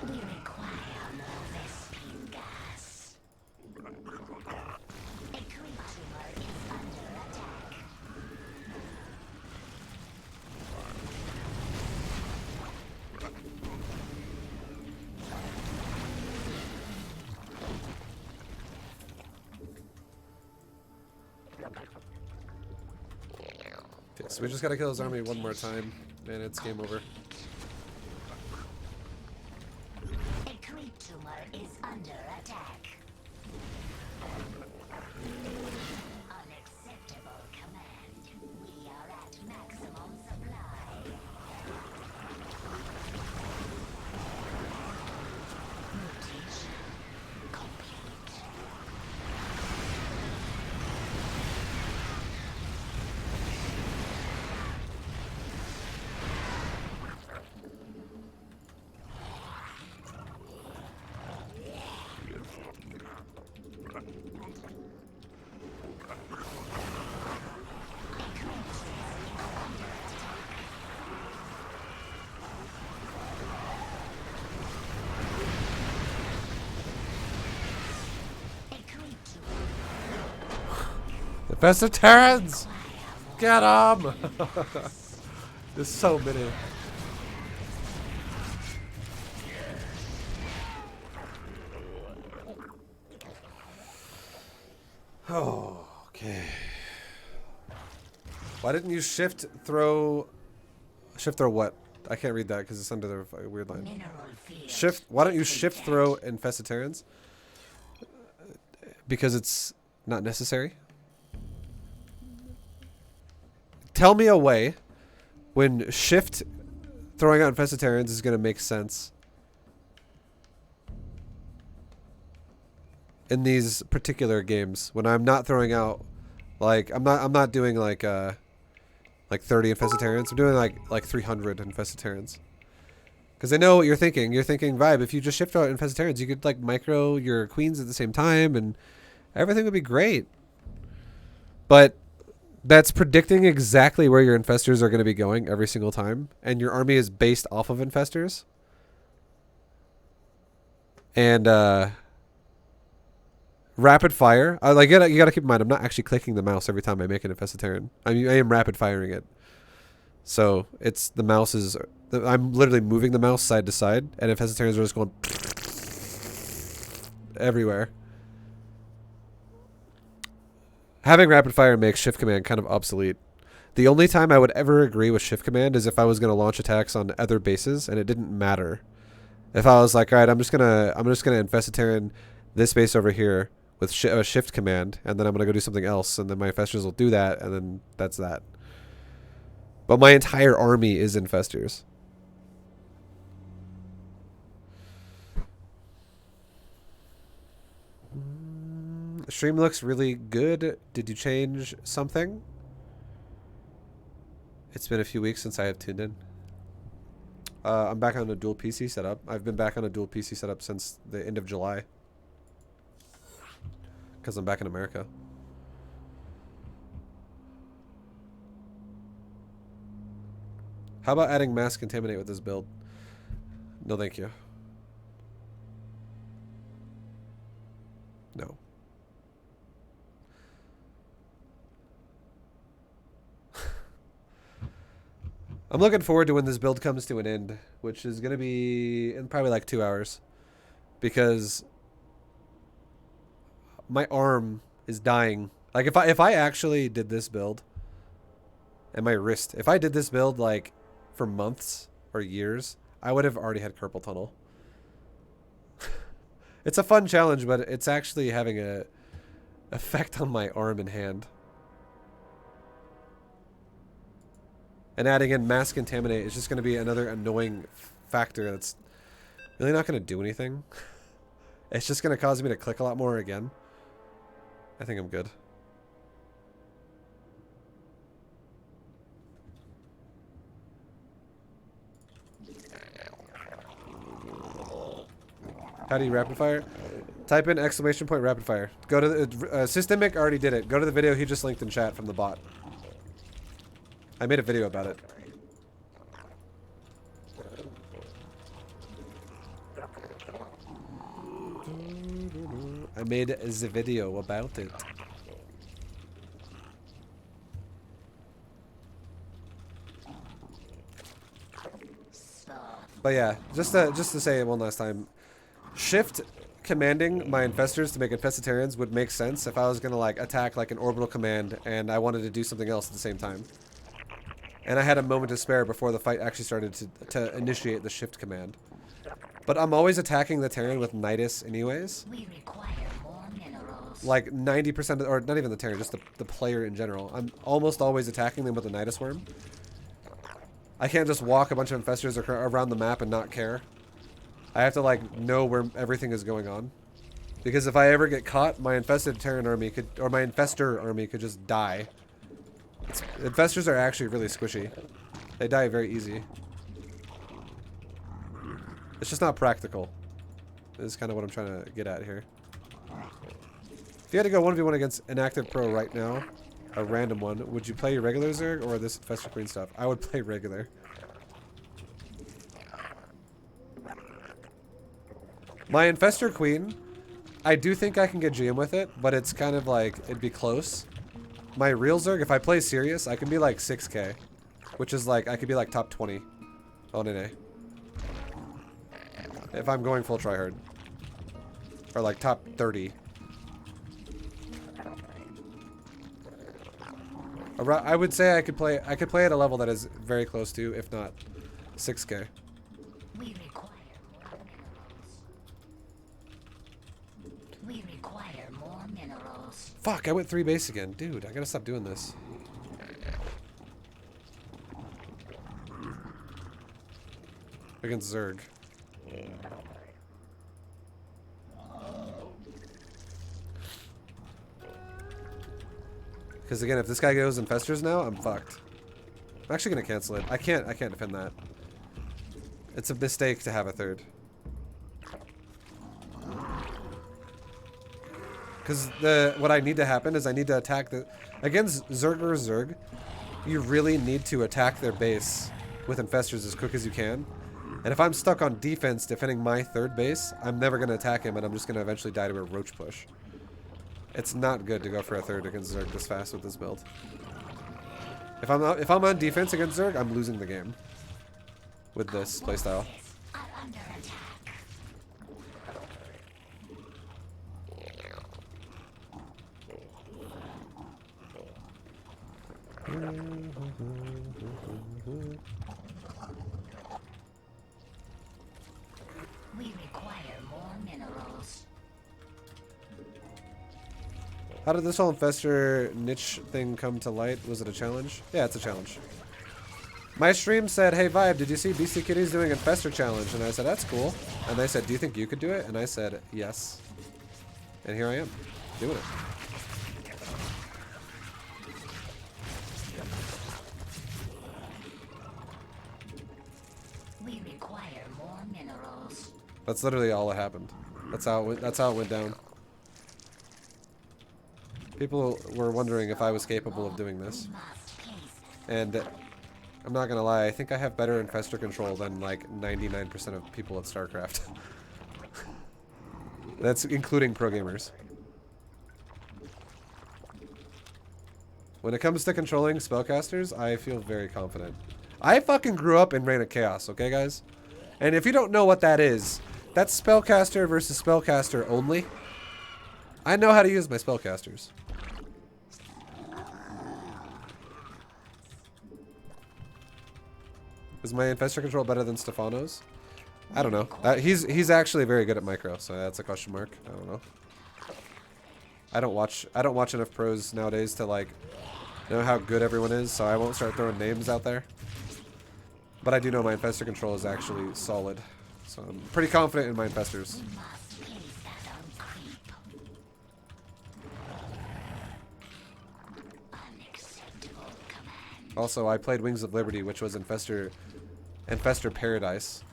We require more Vespine gas. A creep tumor is under attack. Okay, so we just gotta kill his army one more time, and it's game over. A creep tumor is under attack. Unacceptable command. We are at maximum supply. Mutation complete. Infestor terrans! Get them! There's so many. Oh, okay. Why didn't you shift throw what? I can't read that because it's under the weird line. Shift. Why don't you shift throw infested terrans? Because it's not necessary. Tell me a way when shift throwing out infested terrans is going to make sense in these particular games when I'm not throwing out, like, I'm not doing like 30 infested terrans. I'm doing like 300 infested terrans. Because I know what you're thinking. You're thinking, ViBE, if you just shift out infested terrans, you could like micro your queens at the same time and everything would be great. But that's predicting exactly where your infestors are going to be going every single time, and your army is based off of infestors. And rapid fire, like you gotta keep in mind, I'm not actually clicking the mouse every time I make an infested terran. I am rapid firing it. So it's the mouse is, I'm literally moving the mouse side to side, and infested terrans are just going everywhere. Having rapid fire makes shift command kind of obsolete. The only time I would ever agree with shift command is if I was going to launch attacks on other bases and it didn't matter. If I was like, all right, I'm just gonna infest a terran this base over here with shift command, and then I'm gonna go do something else, and then my infestors will do that, and then that's that. But my entire army is infestors. Stream looks really good. Did you change something? It's been a few weeks since I have tuned in. I'm back on a dual PC setup. I've been back on a dual PC setup since the end of July. Because I'm back in America. How about adding mass contaminate with this build? No, thank you. No. I'm looking forward to when this build comes to an end, which is going to be in probably like 2 hours. Because my arm is dying. Like if I actually did this build, and my wrist, if I did this build like for months or years, I would have already had carpal tunnel. It's a fun challenge, but it's actually having a effect on my arm and hand. And adding in mass contaminate is just going to be another annoying factor that's really not going to do anything. It's just going to cause me to click a lot more again. I think I'm good. How do you rapid fire? Type in exclamation point rapid fire. Go to the Systemic already did it. Go to the video he just linked in chat from the bot. I made a video about it. I made the video about it. But yeah, just to say it one last time, shift commanding my infestors to make infestitarians would make sense if I was gonna like attack like an orbital command and I wanted to do something else at the same time. And I had a moment to spare before the fight actually started to initiate the shift command. But I'm always attacking the Terran with Nidus anyways. We require more minerals. Like 90% of, or not even the Terran, just the player in general. I'm almost always attacking them with a Nidus worm. I can't just walk a bunch of infestors around the map and not care. I have to like know where everything is going on. Because if I ever get caught, my infested Terran army could, or my infestor army could just die. Infestors are actually really squishy. They die very easy. It's just not practical. This is kind of what I'm trying to get at here. If you had to go 1v1 against an active pro right now, a random one, would you play your regular Zerg or this Infestor Queen stuff? I would play regular. My Infestor Queen, I do think I can get GM with it, but it's kind of like, it'd be close. My real Zerg, if I play serious, I can be like 6k. Which is like, I could be like top 20 on NA. If I'm going full tryhard. Or like top 30. I would say I could play at a level that is very close to, if not 6k. We require more minerals. We require more minerals. Fuck, I went 3 base again. Dude, I gotta stop doing this. Against Zerg. Because again, if this guy goes infestors now, I'm fucked. I'm actually gonna cancel it. I can't defend that. It's a mistake to have a third. Because what I need to happen is I need to attack the against Zerg. You really need to attack their base with infestors as quick as you can. And if I'm stuck on defense defending my third base, I'm never gonna attack him, and I'm just gonna eventually die to a roach push. It's not good to go for a third against Zerg this fast with this build. If I'm on defense against Zerg, I'm losing the game with this playstyle. Are under attack. We require more minerals. How did this whole infestor niche thing come to light? Was it a challenge? Yeah, it's a challenge. My stream said, "Hey ViBE, did you see BC Kitties doing infestor challenge?" And I said, "That's cool." And they said, "Do you think you could do it?" And I said, "Yes." And here I am, doing it. We require more minerals. That's literally all that happened. That's how it went down. People were wondering if I was capable of doing this. And I'm not gonna lie, I think I have better infestor control than like 99% of people at StarCraft. That's including pro gamers. When it comes to controlling spellcasters, I feel very confident. I fucking grew up in Reign of Chaos, okay guys? And if you don't know what that is, that's spellcaster versus spellcaster only. I know how to use my spellcasters. Is my infestor control better than Stefano's? I don't know. He's actually very good at micro, so that's a question mark. I don't know. I don't watch enough pros nowadays to like know how good everyone is, so I won't start throwing names out there. But I do know my infestor control is actually solid. So I'm pretty confident in my infestors. Also, I played Wings of Liberty, which was Infestor Paradise.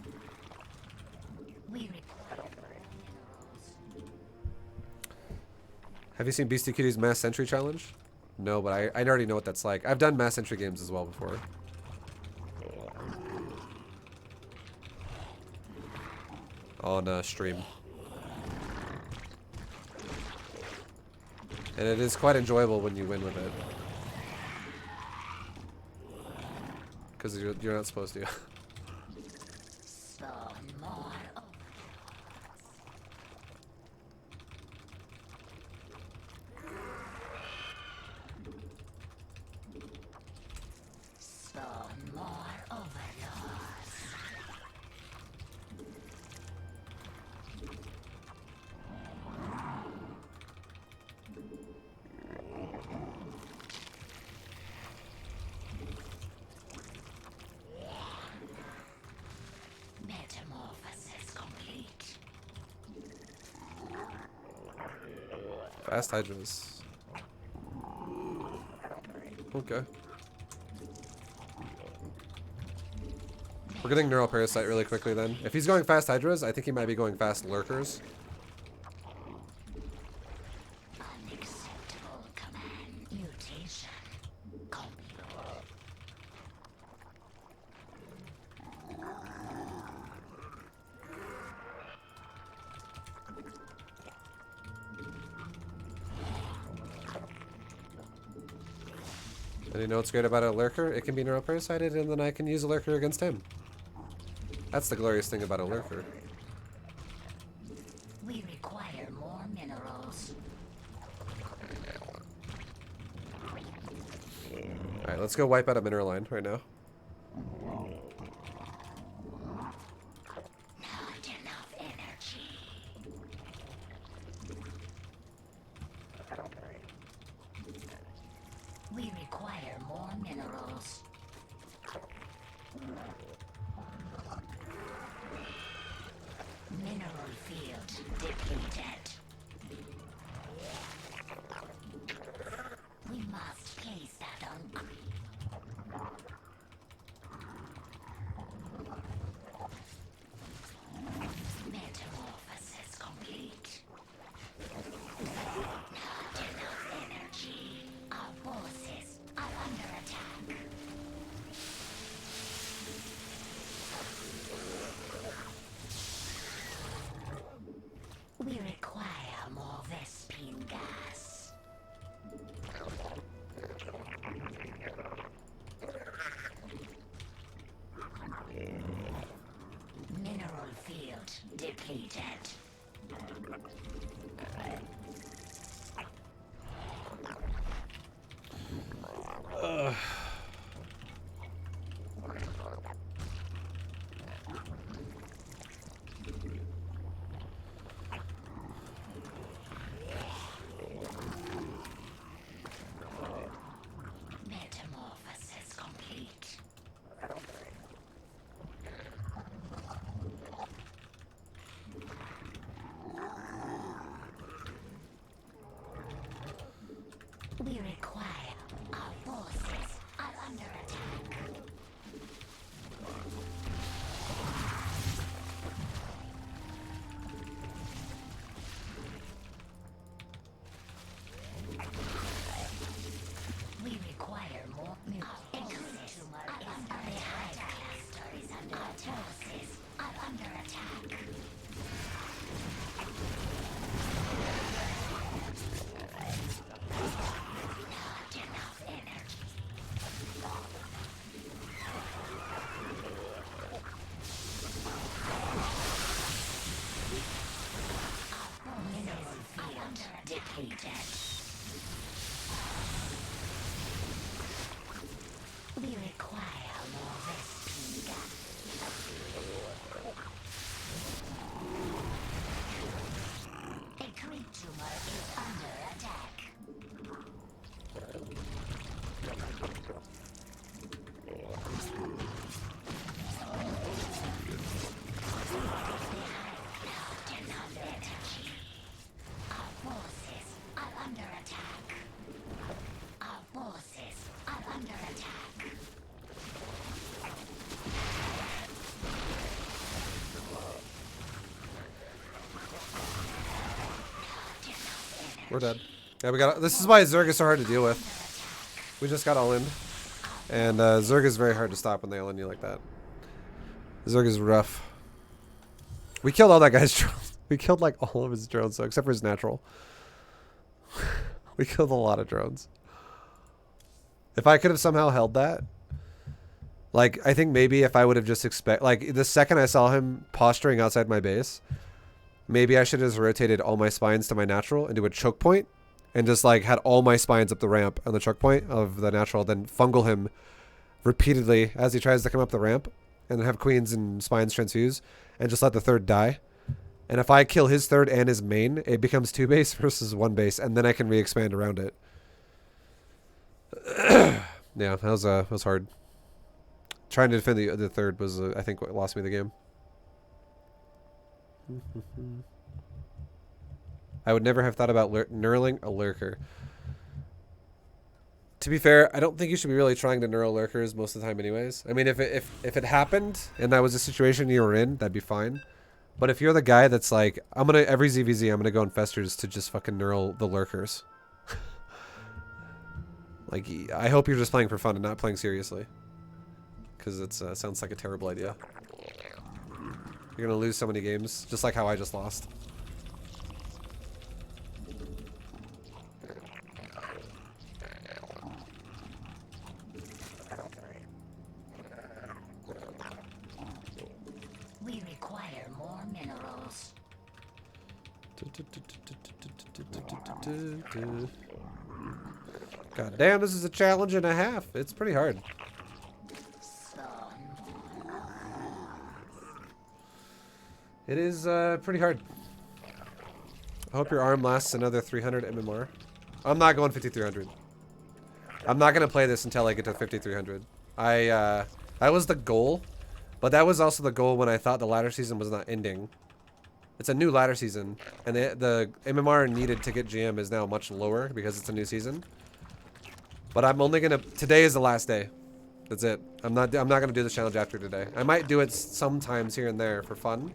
Have you seen Beastie Kitty's Mass Sentry Challenge? No, but I already know what that's like. I've done Mass Sentry games as well before. On stream. And it is quite enjoyable when you win with it. Because you're not supposed to. Spawn more Spawn more overlords. Metamorphosis complete. Fast hydras. Okay. We're getting neural parasite really quickly then. If he's going fast hydras, I think he might be going fast lurkers. Unacceptable command mutation. Complete. And you know what's great about a lurker? It can be neural parasited, and then I can use a lurker against him. That's the glorious thing about a lurker. We require more minerals. Alright, let's go wipe out a mineral line right now. Not enough energy. We require more minerals. Mineral field depleted. We must place that on. Metamorphosis complete. Not enough energy. Our forces are under attack. We require more Vespine gas. Mineral field depleted. Metamorphosis complete. We require. Our forces are under attack. We require more minerals. The hive cluster is under attack. Our forces are under attack. Not enough energy. Our mineral field depleted. We require more Vespine gas. A creep tumor is under attack. Not enough energy. Our forces are under attack. Our forces are under attack. Not enough energy. We're dead. Yeah, we got. This is why Zerg is so hard to deal with. We just got all in, and Zerg is very hard to stop when they all in you like that. Zerg is rough. We killed all that guy's drones. We killed like all of his drones, so except for his natural. We killed a lot of drones. If I could have somehow held that, like I think maybe if I would have just like the second I saw him posturing outside my base, maybe I should have just rotated all my spines to my natural into a choke point. And just like had all my spines up the ramp on the choke point of the natural, then fungal him repeatedly as he tries to come up the ramp, and then have queens and spines transfuse, and just let the third die. And if I kill his third and his main, it becomes 2 base versus 1 base, and then I can re-expand around it. Yeah, that was hard. Trying to defend the third was, I think, what lost me the game. I would never have thought about knurling a lurker. To be fair, I don't think you should be really trying to knurl lurkers most of the time anyways. I mean, if it happened and that was a situation you were in, that'd be fine. But if you're the guy that's like, every ZVZ, I'm gonna go Infestors to just fucking knurl the lurkers. Like, I hope you're just playing for fun and not playing seriously. Because it sounds like a terrible idea. You're gonna lose so many games, just like how I just lost. We require more minerals. God damn, this is a challenge and a half. It's pretty hard. It is pretty hard. I hope your arm lasts another 300 MMR. I'm not going 5300. I'm not gonna play this until I get to 5300. That was the goal, but that was also the goal when I thought the ladder season was not ending. It's a new ladder season, and the MMR needed to get GM is now much lower because it's a new season. But I'm only gonna. Today is the last day. That's it. I'm not gonna do this challenge after today. I might do it sometimes here and there for fun.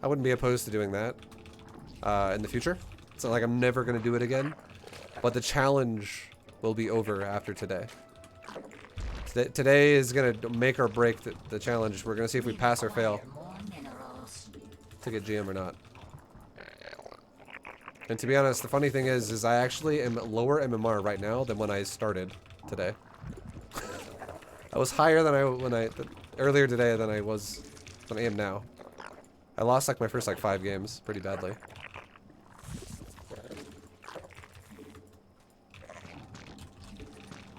I wouldn't be opposed to doing that in the future. It's not like I'm never gonna do it again. But the challenge will be over after today. Today is gonna make or break the challenge. We're gonna see if we pass or fail to get GM or not. And to be honest, the funny thing is I actually am lower MMR right now than when I started today. I was higher than earlier today than I am now. I lost like my first like 5 games pretty badly.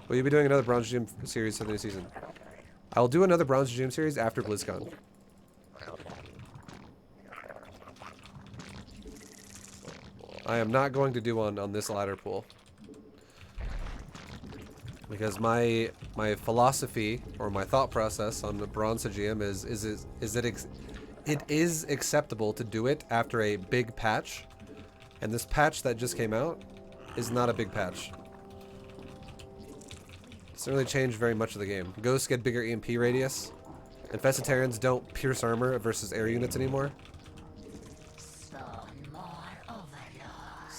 Will you be doing another Bronze Gym series for the new season? I'll do another Bronze Gym series after BlizzCon. I am not going to do one on this ladder pool. Because my philosophy or my thought process on the Bronze GM is that it is acceptable to do it after a big patch. And this patch that just came out is not a big patch. Doesn't really change very much of the game. Ghosts get bigger EMP radius. Infested Terrans don't pierce armor versus air units anymore. It's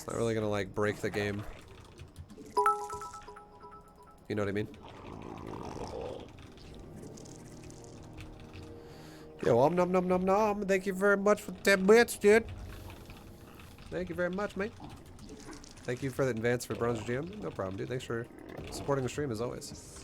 not really gonna like break the game. You know what I mean? Yo, nom nom nom nom. Thank you very much for 10 bits, dude. Thank you very much, mate. Thank you for the advance for Bronze GM. No problem, dude. Thanks for supporting the stream as always.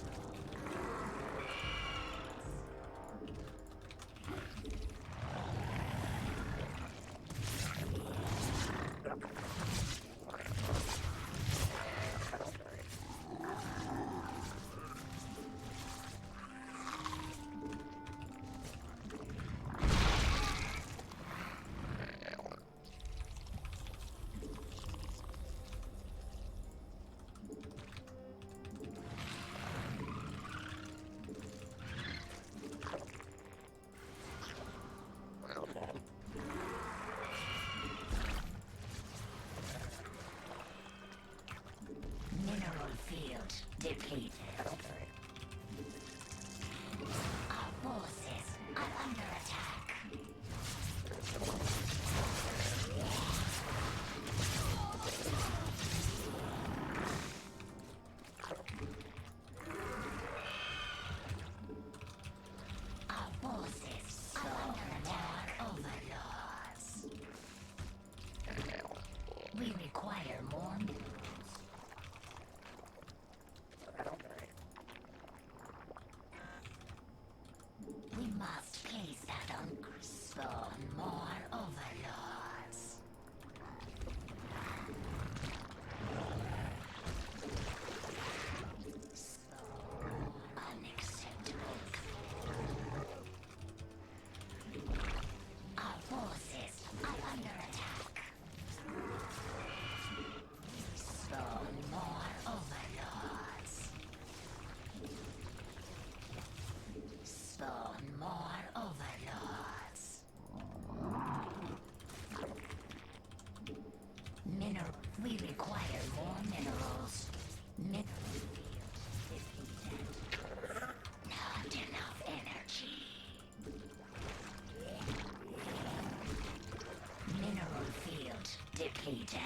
completed.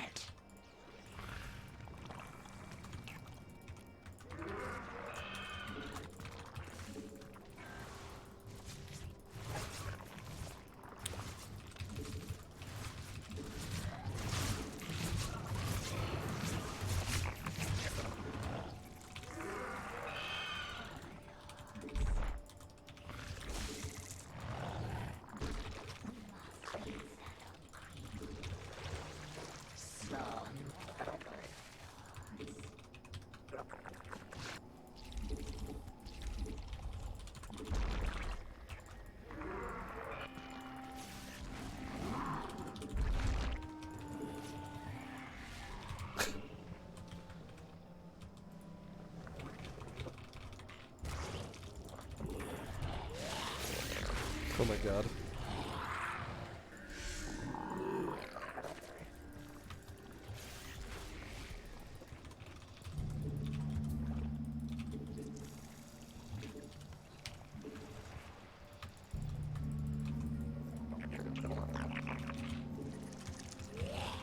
Oh my god.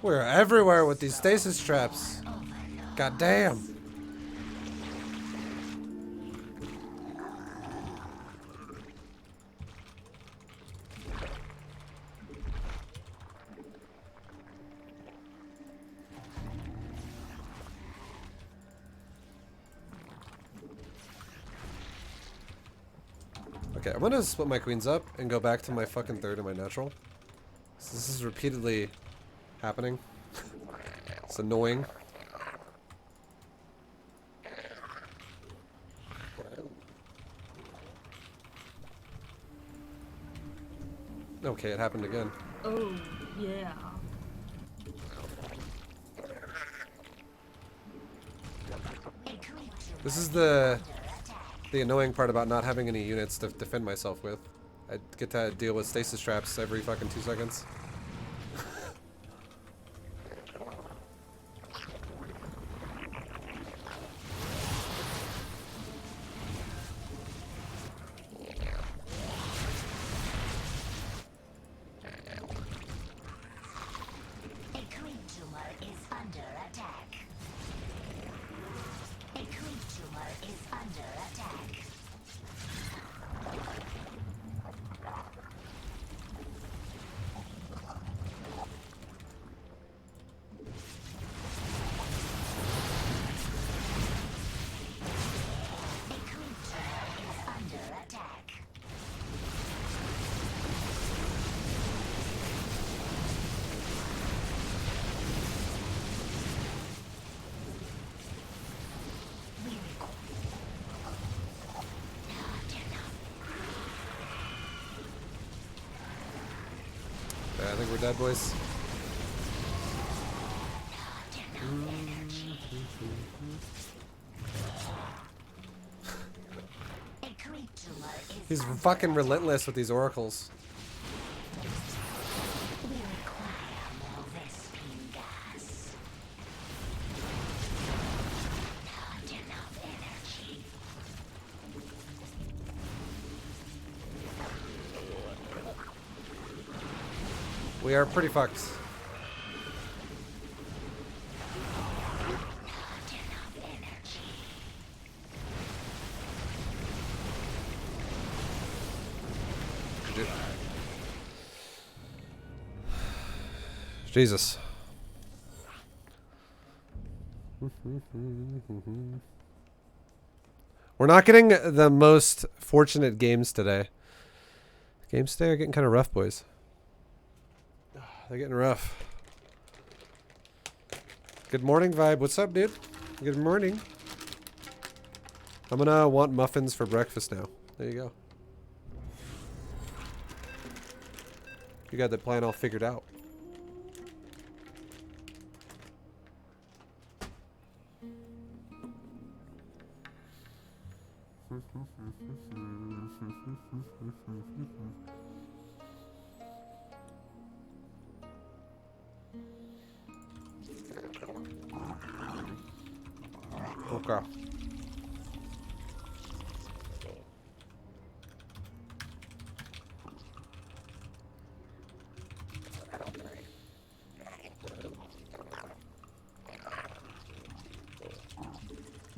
We're everywhere with these stasis traps. God damn. Okay, I'm gonna split my queens up and go back to my fucking third and my natural. So this is repeatedly happening. It's annoying. Okay, it happened again. Oh, yeah. This is the annoying part about not having any units to defend myself with. I get to deal with stasis traps every fucking 2 seconds. I think we're dead, boys. He's fucking relentless with these oracles. We are pretty fucked. Jesus. We're not getting the most fortunate games today. Games today are getting kind of rough, boys. They're getting rough. Good morning, ViBE. What's up, dude? Good morning. I'm gonna want muffins for breakfast now. There you go. You got the plan all figured out. Okay.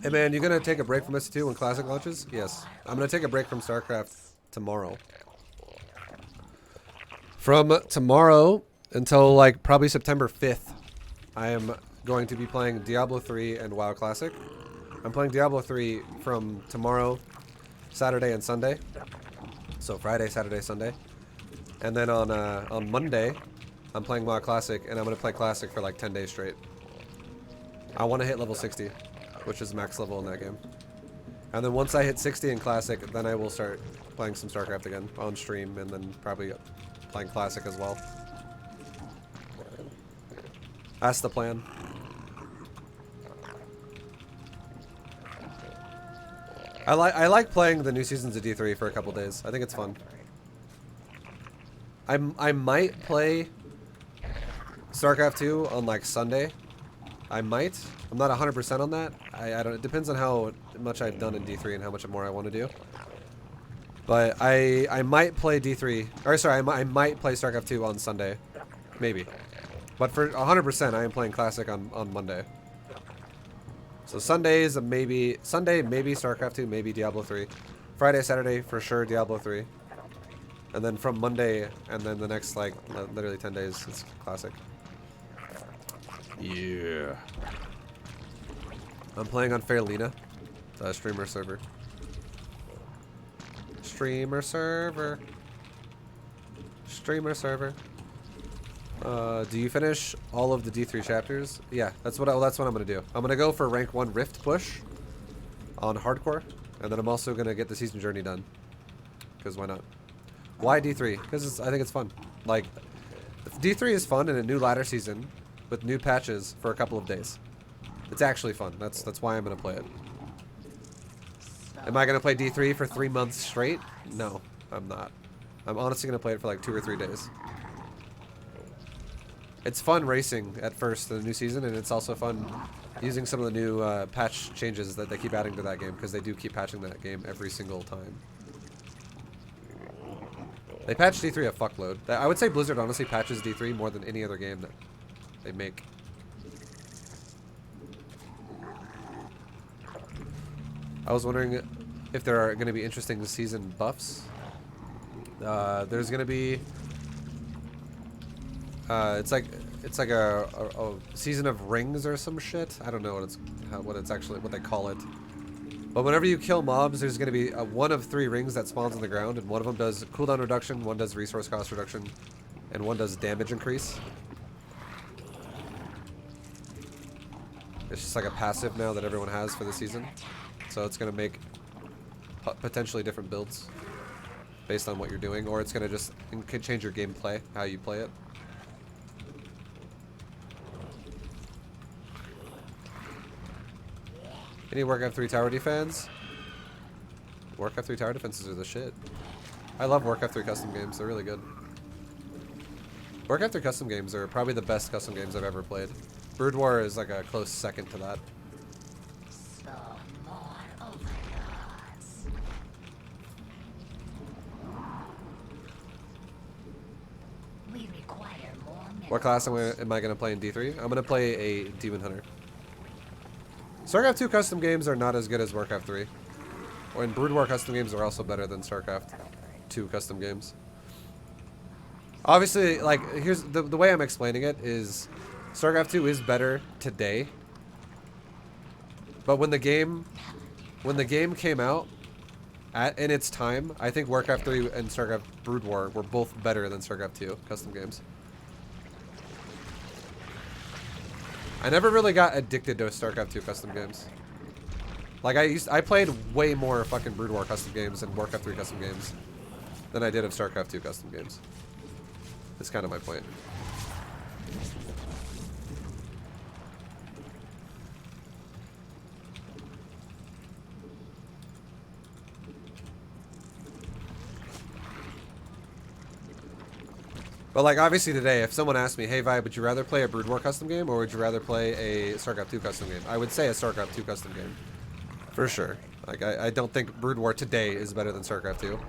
Hey man, you gonna take a break from SC2 when Classic launches? Yes. I'm gonna take a break from StarCraft tomorrow. From tomorrow until like probably September 5th, I am going to be playing Diablo 3 and WoW Classic. I'm playing Diablo 3 from tomorrow, Saturday and Sunday. So Friday, Saturday, Sunday. And then on Monday, I'm playing WoW Classic, and I'm gonna play Classic for like 10 days straight. I want to hit level 60, which is max level in that game. And then once I hit 60 in Classic, then I will start playing some StarCraft again on stream, and then probably playing Classic as well. That's the plan. I like playing the new seasons of D3 for a couple days. I think it's fun. I might play StarCraft 2 on like Sunday. I might. I'm not 100% on that. I don't. It depends on how much I've done in D3 and how much more I want to do. But I might play D3. Or sorry, I might play StarCraft 2 on Sunday, maybe. But for 100%, I am playing Classic on Monday. So Sundays, maybe Sunday, maybe StarCraft 2, maybe Diablo 3. Friday, Saturday, for sure Diablo 3. And then from Monday, and then the next like literally 10 days, it's Classic. Yeah. I'm playing on Fairlina, the streamer server. Streamer server. Streamer server. Do you finish all of the D3 chapters? Yeah, that's what I'm gonna do. I'm gonna go for rank 1 Rift push on hardcore, and then I'm also gonna get the season journey done. Cause why not? Why D3? Because I think it's fun. Like, D3 is fun in a new ladder season with new patches for a couple of days. It's actually fun. That's why I'm gonna play it. Am I gonna play D3 for 3 months straight? No, I'm not. I'm honestly gonna play it for like 2 or 3 days. It's fun racing at first in the new season, and it's also fun using some of the new patch changes that they keep adding to that game, because they do keep patching that game every single time. They patch D3 a fuckload. I would say Blizzard honestly patches D3 more than any other game that they make. I was wondering if there are going to be interesting season buffs. There's going to be... it's like a season of rings or some shit. I don't know what they call it. But whenever you kill mobs, there's going to be one of 3 rings that spawns on the ground, and one of them does cooldown reduction, one does resource cost reduction, and one does damage increase. It's just like a passive now that everyone has for the season, so it's going to make potentially different builds based on what you're doing, or it's going to just change your gameplay, how you play it. Any Warcraft 3 tower defense? Warcraft 3 tower defenses are the shit. I love Warcraft 3 custom games. They're really good. Warcraft 3 custom games are probably the best custom games I've ever played. Brood War is like a close second to that. What class am I going to play in D3? I'm going to play a Demon Hunter. StarCraft 2 custom games are not as good as Warcraft 3. And Brood War custom games are also better than StarCraft 2 custom games. Obviously, like, here's the way I'm explaining it is StarCraft 2 is better today. But when the game came out in its time, I think Warcraft 3 and StarCraft Brood War were both better than StarCraft 2 custom games. I never really got addicted to StarCraft 2 custom games. Like I played way more fucking Brood War custom games and Warcraft 3 custom games than I did of StarCraft 2 custom games. That's kind of my point. But like obviously today, if someone asked me, hey ViBE, would you rather play a Brood War custom game or would you rather play a StarCraft 2 custom game? I would say a StarCraft 2 custom game. For sure. Like I don't think Brood War today is better than StarCraft 2.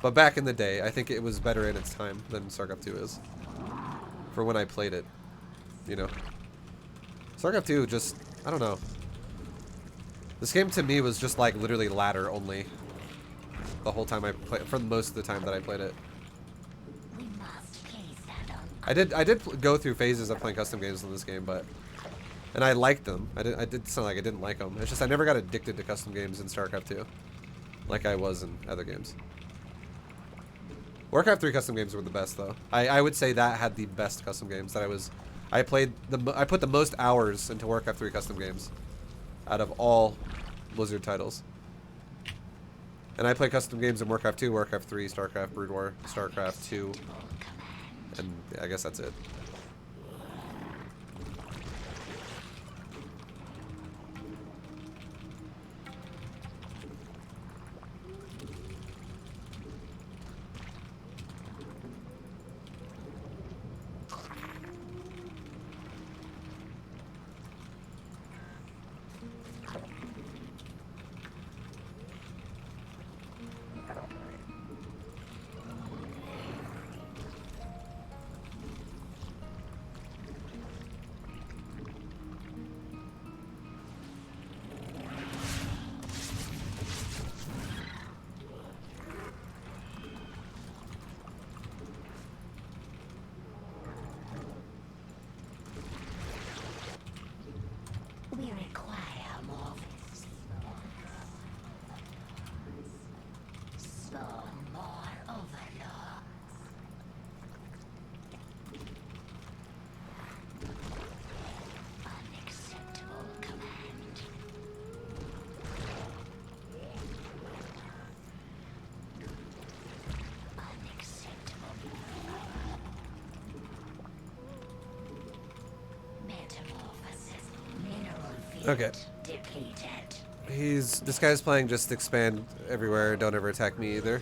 But back in the day, I think it was better in its time than StarCraft 2 is. For when I played it. You know. StarCraft 2 just, I don't know. This game to me was just like literally ladder only. The whole time I played, for most of the time that I played it. We must place that on. I did go through phases of playing custom games in this game, and I liked them. I did sound like I didn't like them. It's just I never got addicted to custom games in StarCraft 2, like I was in other games. Warcraft 3 custom games were the best though. I would say that had the best custom games that I put the most hours into Warcraft 3 custom games out of all Blizzard titles. And I play custom games in Warcraft 2, Warcraft 3, StarCraft, Brood War, StarCraft 2, and I guess that's it. We require more. Spawn more overlords. Unacceptable command. Unacceptable. Metamorphosis. Mineral field Okay. depleted. This guy's playing just expand everywhere, don't ever attack me either.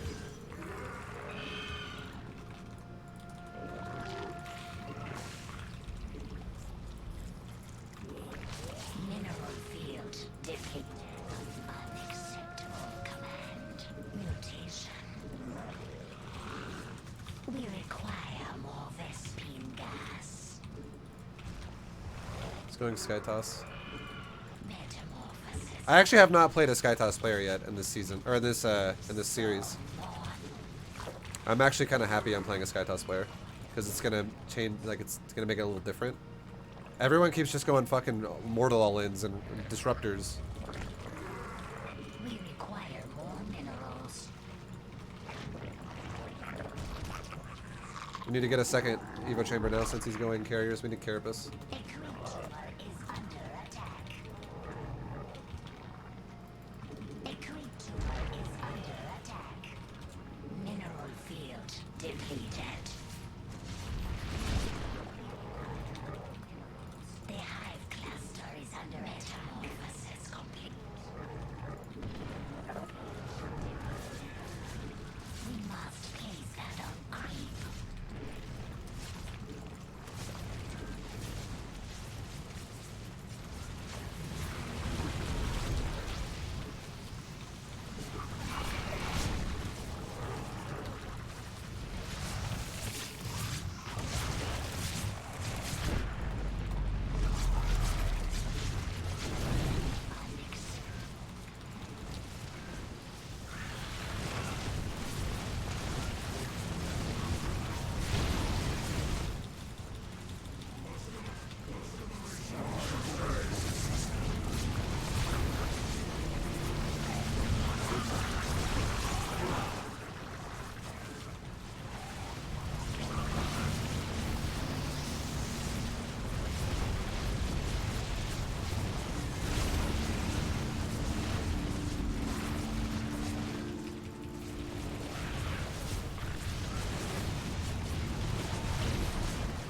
Mineral field depleted. Unacceptable command. Mutation. We require more Vespine gas. It's going Sky Toss. Metamorphosis. I actually have not played a Sky Toss player yet in this season, or in this series. I'm actually kind of happy I'm playing a Sky Toss player, because it's gonna change, like it's gonna make it a little different. Everyone keeps just going fucking mortal all-ins and disruptors. We require more minerals. We need to get a second Evo chamber now since he's going carriers. We need Carapace. A creature is under attack. A creature is under attack. Mineral field depleted. The hive cluster is under metamorphosis complete. We must place that on creep.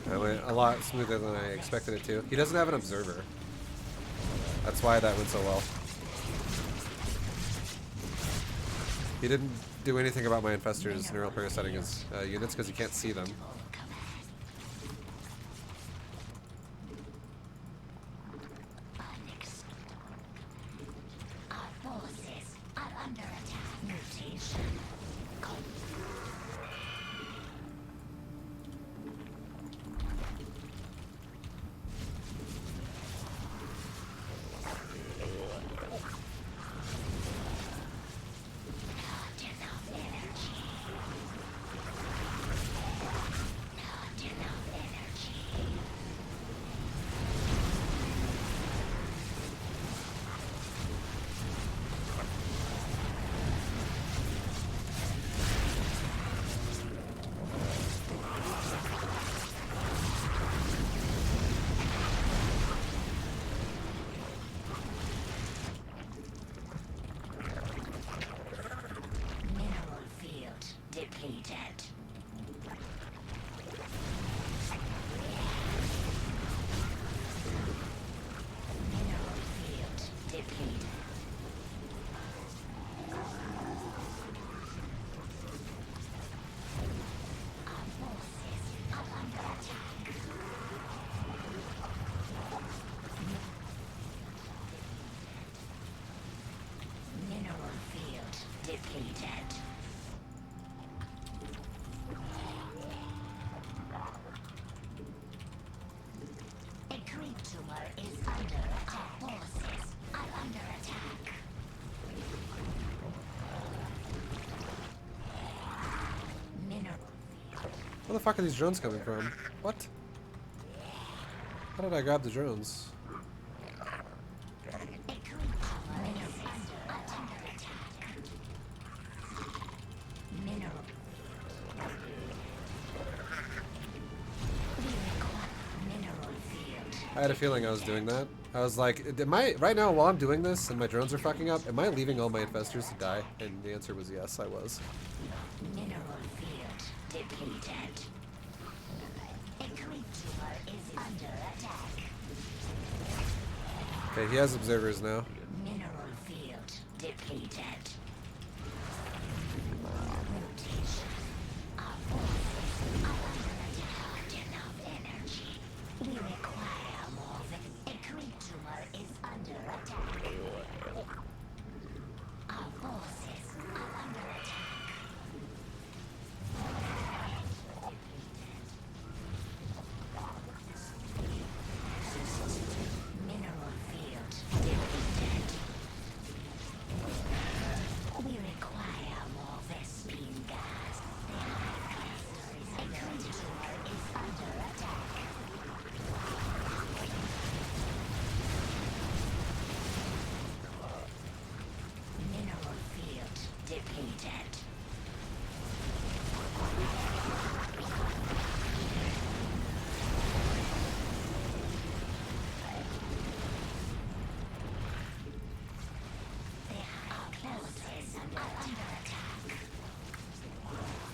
That went a lot smoother than I expected it to. He doesn't have an observer. That's why that went so well. He didn't do anything about my infestors neural parasiting his units because he can't see them. Our forces are under attack. Mutation. Mineral field depleted. A creep tumor is under attack. Our forces are under attack. Mineral Where the fuck are these drones coming from? What? How did I grab the drones? I had a feeling I was doing that. I was like, am I, right now while I'm doing this and my drones are fucking up, am I leaving all my infestors to die? And the answer was yes, I was. mineral field depleted. A creep tumor is under attack. Okay, he has observers now. Mineral field depleted. Mutation. Our forces are under attack. Not enough energy. We require more of it. A creep tumor is under attack. Our forces are under attack. Mineral field depleted. We require more Vespine gas. The hive cluster is under attack. Mineral field depleted. The hive clusters are under attack.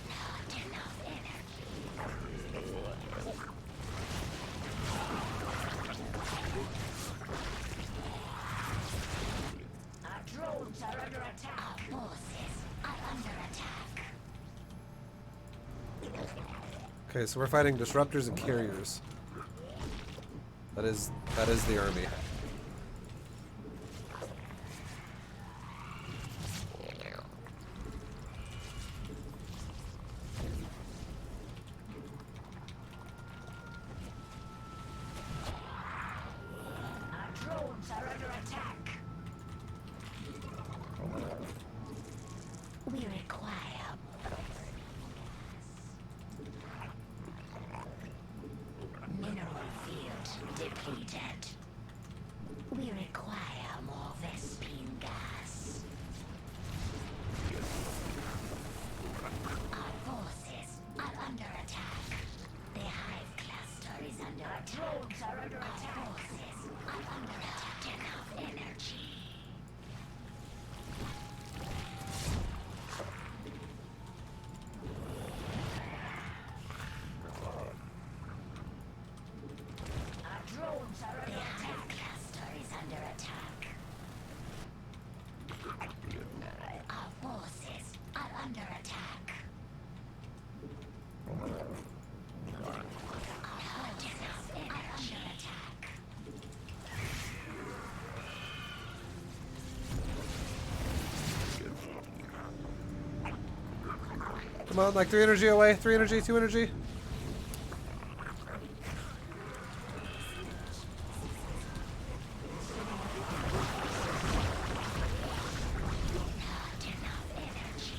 Not enough energy. Our drones are under attack. Our forces are under attack. Okay, so we're fighting disruptors and carriers. That is the army. Our drones are under attack. We require mineral field depleted. We require more Vespine gas. Our forces are under attack. The hive cluster is under attack. Drones are under attack. Our forces are under attack. Not enough energy. Our drones are under attack. The hive cluster is under attack. Our forces are under attack. Our enough energy. Are under attack. Come on, like 3 energy away. 3 energy, 2 energy. Not enough energy.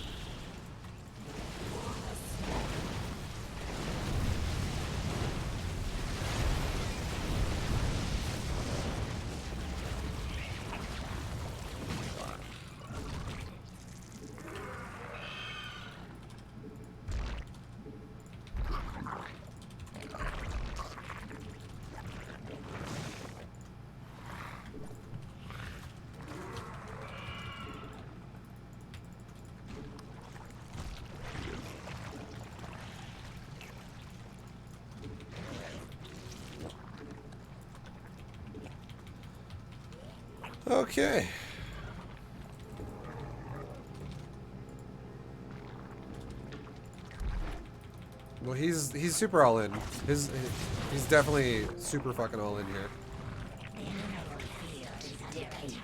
Okay. Well, he's super all in. He's definitely super fucking all in here. The mineral field is depleted.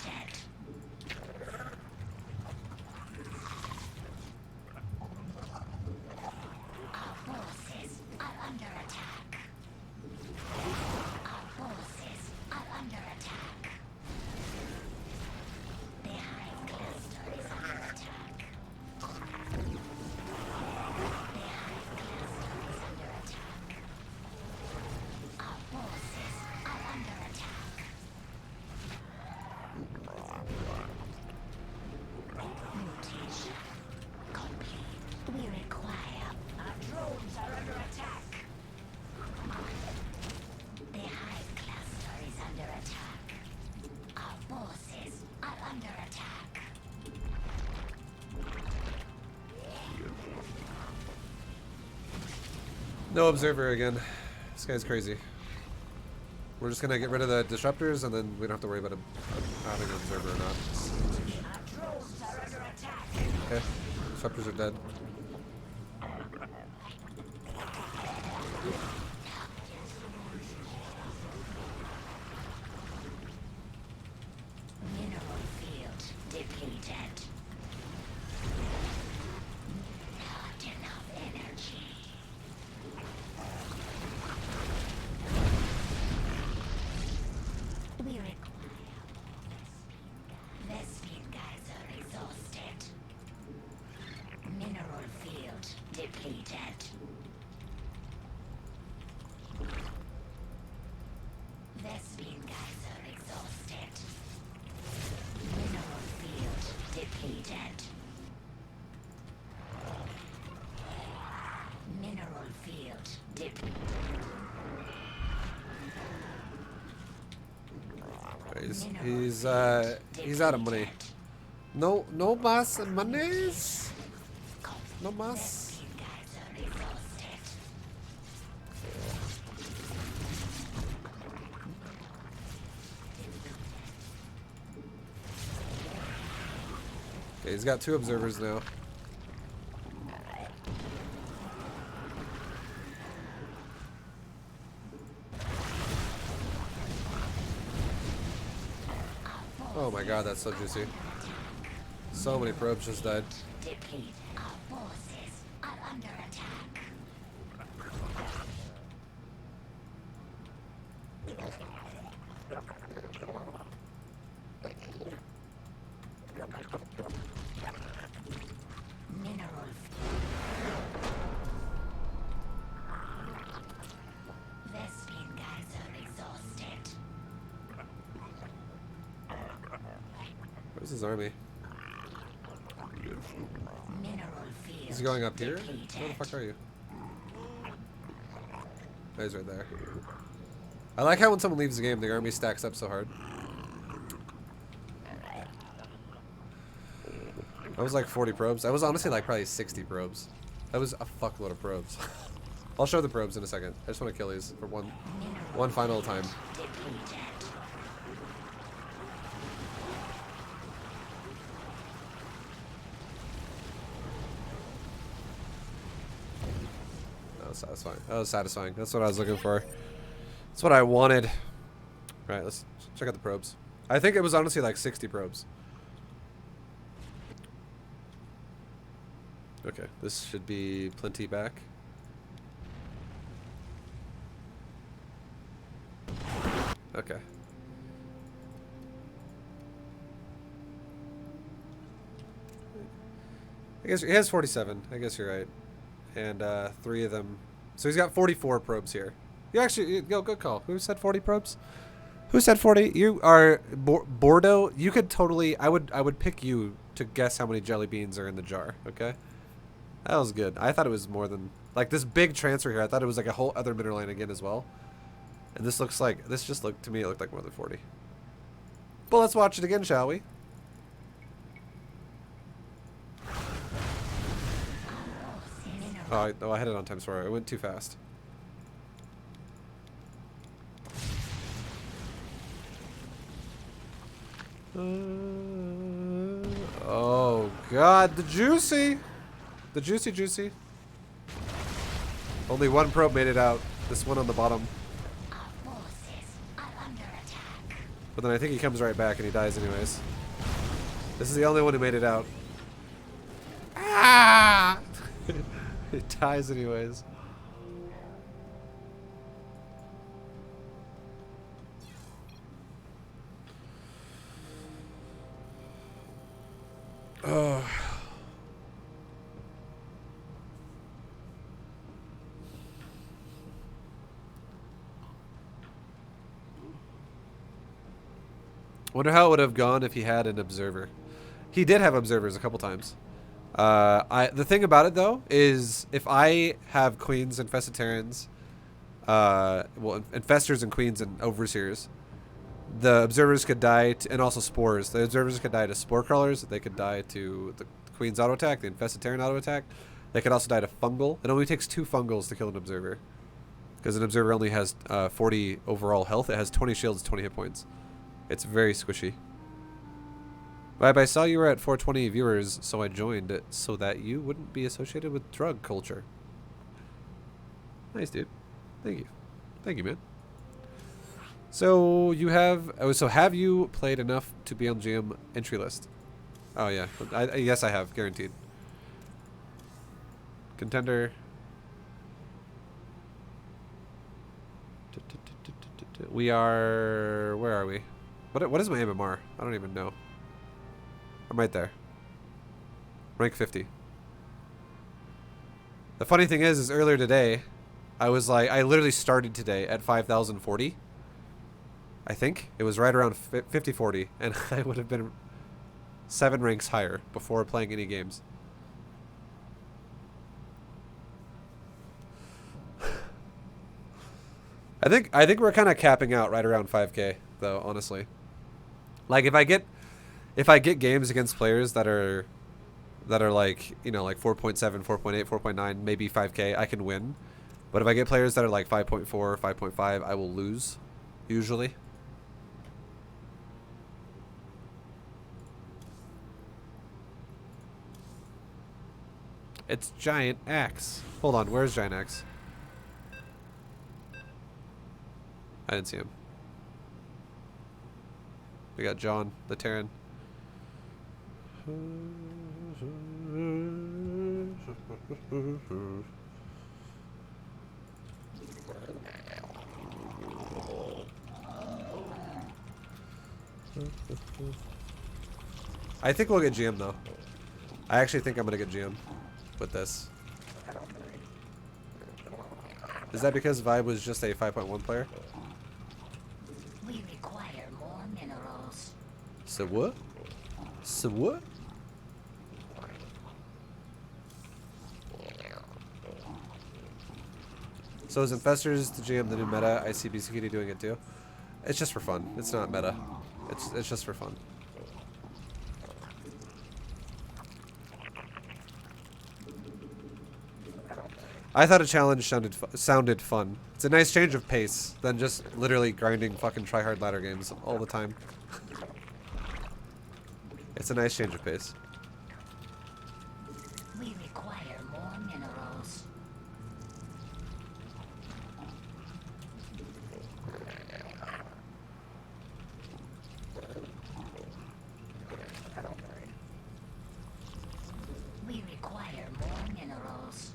Our forces are under attack. Our forces are under attack. The hive cluster is under attack. The hive cluster is under attack. Our forces are under attack. Mutation complete. We require. Our drones are under attack. The hive cluster is under attack. Our forces are under attack. No observer again. This guy's crazy. We're just gonna get rid of the disruptors, and then we don't have to worry about having an observer or not. Our drones are under attack. Okay, disruptors are dead. Mineral field depleted. Not enough energy. We require Vespine guys are exhausted. Mineral field depleted. Vespine guys are exhausted. Mineral field depleted. Mineral field depleted. He's out of money. No más monies. No más. Vespine guys are exhausted. Okay, he's got 2 observers now. Oh my god, that's so juicy. So many probes just died. Deplete. Our forces are under attack. Mineral. Vespine guys are exhausted. Where's his army? Mineral field. He's going up here? depleted. Where the fuck are you? Oh, he's right there. I like how when someone leaves the game, the army stacks up so hard. That was like 40 probes. That was honestly like probably 60 probes. That was a fuckload of probes. I'll show the probes in a second. I just want to kill these for one final time. Depleted. That was satisfying. That was satisfying. That's what I was looking for. That's what I wanted. All right, let's check out the probes. I think it was honestly like 60 probes. Okay, this should be plenty back. Okay. I guess he has 47. I guess you're right. And 3 of them. So he's got 44 probes here. You actually, good call. Who said 40 probes? Who said 40? You are Bordeaux. You could totally. I would pick you to guess how many jelly beans are in the jar. Okay. That was good. I thought it was more than like this big transfer here. I thought it was like a whole other mineral line again as well. And this looks like this just looked to me. It looked like more than 40. But let's watch it again, shall we? Oh, I had it on times 4. I went too fast. Oh god, the juicy! The juicy. Only one probe made it out. This one on the bottom. Our forces are under attack. But then I think he comes right back and he dies anyways. This is the only one who made it out. Ah! He dies anyways. Oh. Wonder how it would have gone if he had an observer. He did have observers a couple times. The thing about it though is if I have queens, infested terrans, infestors and queens and overseers, the observers could die and also spores. The observers could die to spore crawlers. They could die to the queen's auto attack, the infested terran auto attack. They could also die to fungal. It only takes 2 fungals to kill an observer, because an observer only has 40 overall health. It has 20 shields, 20 hit points. It's very squishy. ViBE, I saw you were at 420 viewers, so I joined it so that you wouldn't be associated with drug culture. Nice, dude. Thank you. Thank you, man. So you have... Oh, so have you played enough to be on GM entry list? Oh, yeah. Yes, I have. Guaranteed. Contender. We are... Where are we? What is my MMR? I don't even know. I'm right there. Rank 50. The funny thing is earlier today, I was like, I literally started today at 5,040. I think. It was right around 50-40, and I would have been 7 ranks higher before playing any games. I think we're kind of capping out right around 5K though, honestly. Like if I get games against players that are like, you know, like 4.7, 4.8, 4.9, maybe 5K, I can win. But if I get players that are like 5.4, 5.5, I will lose usually. It's Giant Axe. Hold on, where's Giant Axe? I didn't see him. We got John, the Terran. I think we'll get GM though. I actually think I'm gonna get GM with this. Is that because ViBE was just a 5.1 player? We require more minerals. So what? So what? So is Infestors the GM the new meta? I see BCKD doing it too. It's just for fun. It's not meta. It's just for fun. I thought a challenge sounded fun. It's a nice change of pace than just literally grinding fucking tryhard ladder games all the time. It's a nice change of pace. We require more minerals. We require more minerals.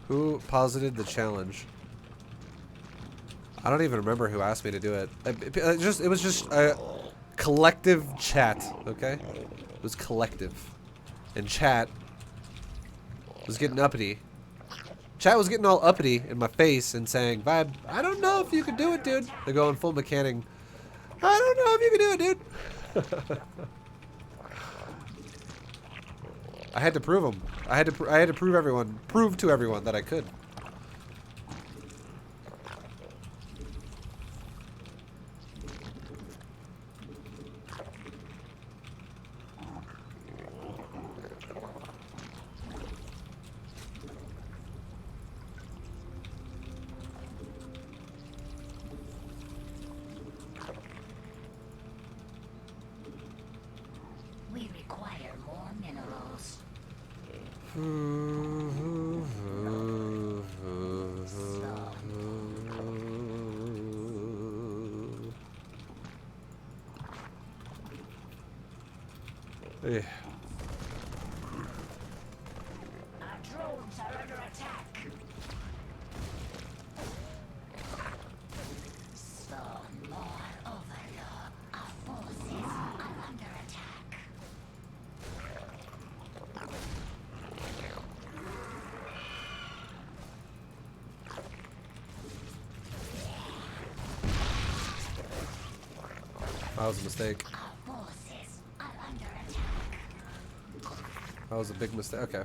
Who posited the challenge? I don't even remember who asked me to do it. It was just a collective chat, okay? It was collective. And chat was getting uppity. Chat was getting all uppity in my face and saying, ViBE, I don't know if you can do it, dude. They're going full mechanic. I don't know if you can do it, dude. I had to prove them. I had to prove to everyone that I could. We require more minerals. Yeah. Our drones are under attack. Spawn more overlord. Our forces are under attack. That was a mistake. Our forces are under attack. That was a big mistake. Okay.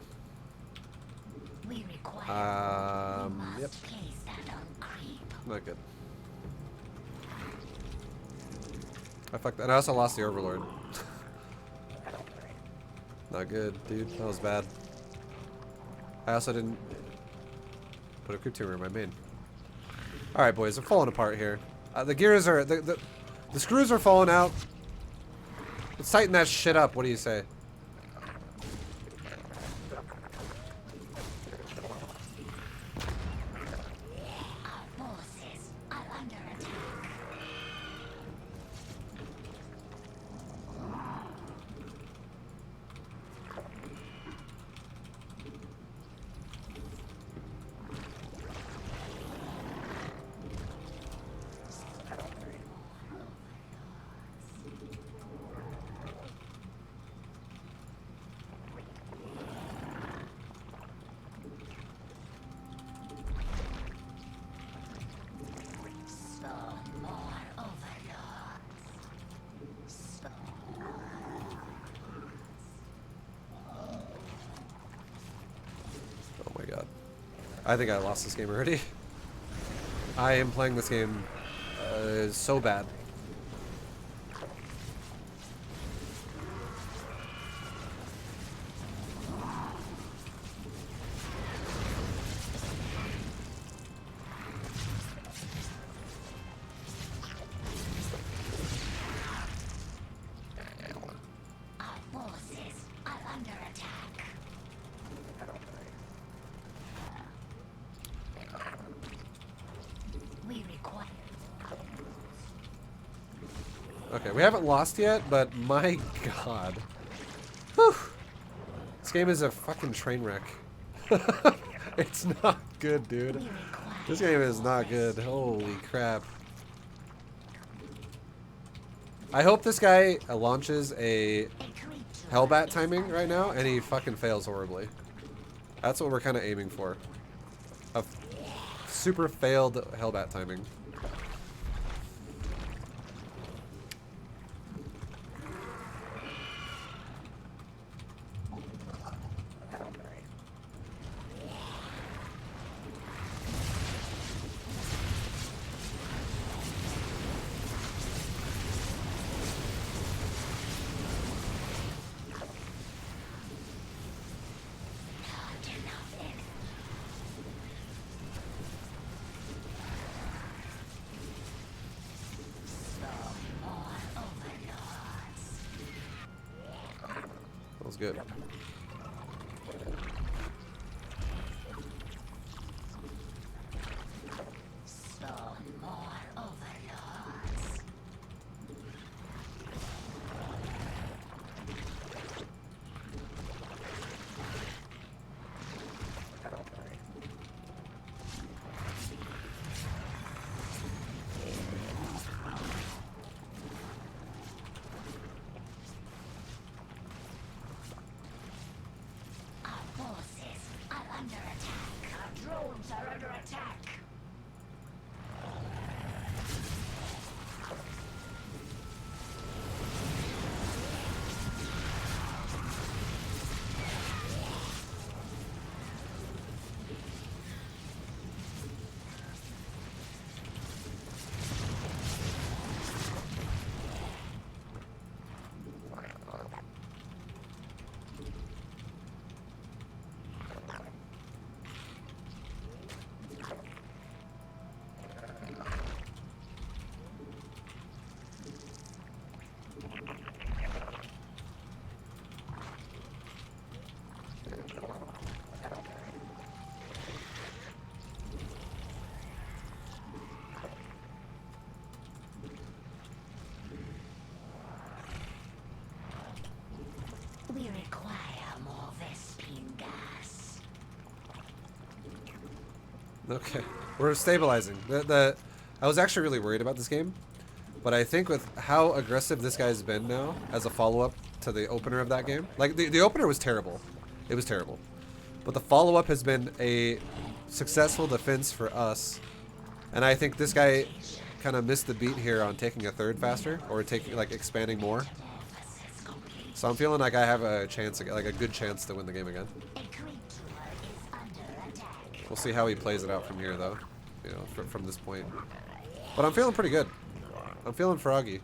We require. We must Yep. place that on creep. Not good. I fucked. And I also lost the Overlord. Not good, dude. That was bad. I also didn't put a creep tumor in my main. All right, boys, I'm falling apart here. The gears are the screws are falling out. Let's tighten that shit up. What do you say? Our forces are under attack. Spawn more overlords. Oh my god. I think I lost this game already. I am playing this game so bad. Our forces are under attack. We require. Okay, we haven't lost yet, but my god. Whew. This game is a fucking train wreck. It's not good, dude. This game is not good. Holy crap. I hope this guy launches a Hellbat timing right now, and he fucking fails horribly. That's what we're kind of aiming for. A super failed Hellbat timing. That was good. Spawn more overlords. Okay, we're stabilizing. I was actually really worried about this game, but I think with how aggressive this guy's been now as a follow-up to the opener of that game, like the opener was terrible. It was terrible. But the follow-up has been a successful defense for us. And I think this guy kind of missed the beat here on taking a third faster or taking like expanding more. So I'm feeling like I have a chance, like a good chance to win the game again. We'll see how he plays it out from here, though. You know, from this point. But I'm feeling pretty good. I'm feeling froggy.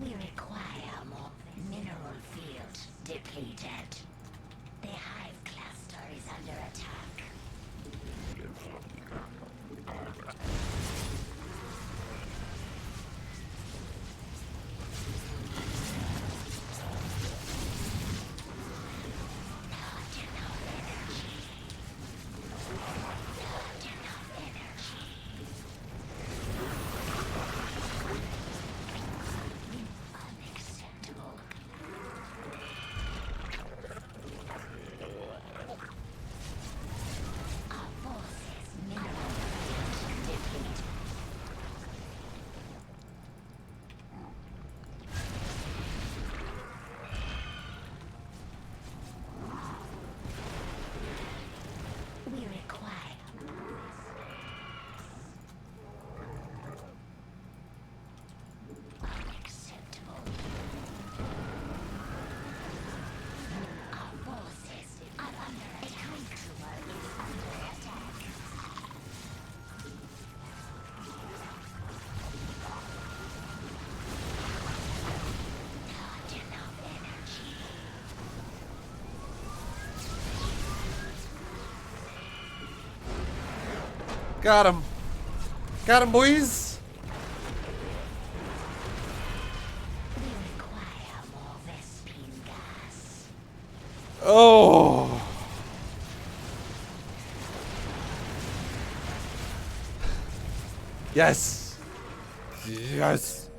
We require more mineral field depleted. The hive cluster is under attack. Got him. Got him, boys. We require more Vespene gas. Oh. Yes. Yes.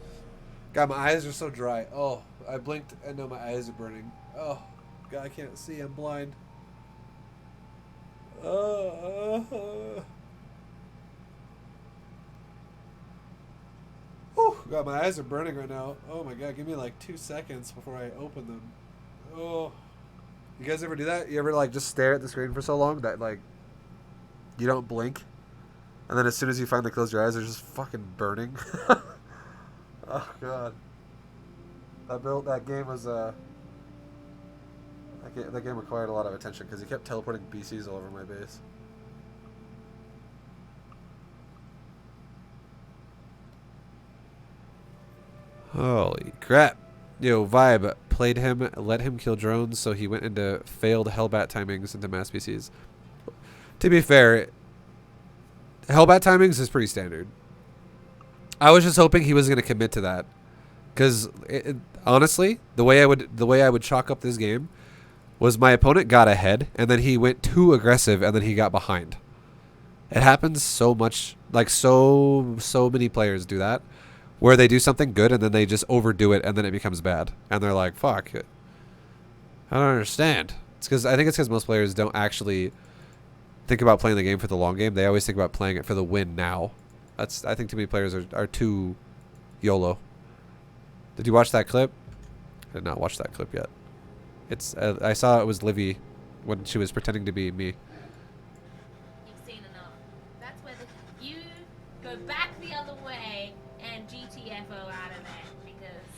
God, my eyes are so dry. Oh, I blinked and now my eyes are burning. Oh, God, I can't see. I'm blind. Oh, God, my eyes are burning right now. Oh my God, give me like 2 seconds before I open them. Oh, you guys ever do that? You ever like just stare at the screen for so long that like you don't blink, and then as soon as you finally close your eyes, they're just fucking burning. Oh God, that game was that game required a lot of attention because he kept teleporting BCs all over my base. Holy crap. Yo, ViBE played him, let him kill drones, so he went into failed Hellbat timings into mass PCs. To be fair, Hellbat timings is pretty standard. I was just hoping he was going to commit to that. Because, honestly, the way I would chalk up this game was my opponent got ahead, and then he went too aggressive, and then he got behind. It happens so much, like so many players do that. Where they do something good and then they just overdo it and then it becomes bad. And they're like, fuck. I don't understand. I think it's because most players don't actually think about playing the game for the long game. They always think about playing it for the win now. I think too many players are too YOLO. Did you watch that clip? I did not watch that clip yet. I saw it was Livy when she was pretending to be me. You've seen enough. That's where you go back the other way and GTFO out of that because,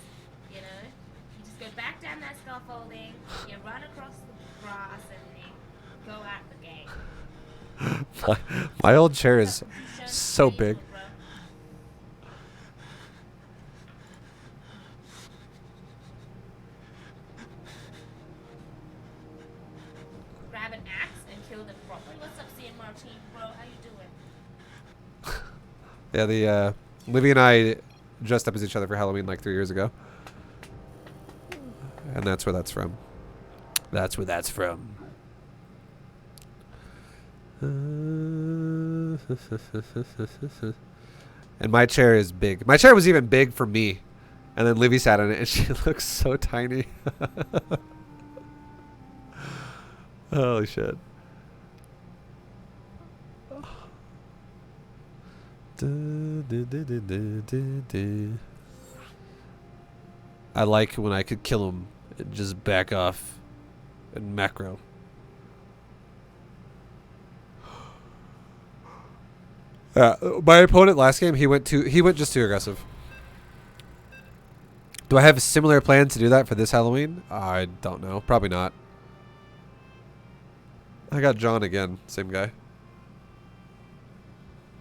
you know, you just go back down that scaffolding, you run across the grass and you go at the game. My old chair is so big. Grab an axe and kill them properly. What's up, CMR team, bro? How you doing? Yeah, the Livy and I dressed up as each other for Halloween like 3 years ago. And that's where that's from. That's where that's from. And my chair is big. My chair was even big for me. And then Livy sat on it and she looks so tiny. Holy shit. I like when I could kill him and just back off and macro. My opponent last game, he went just too aggressive. Do I have a similar plan to do that for this Halloween? I don't know. Probably not. I got John again. Same guy.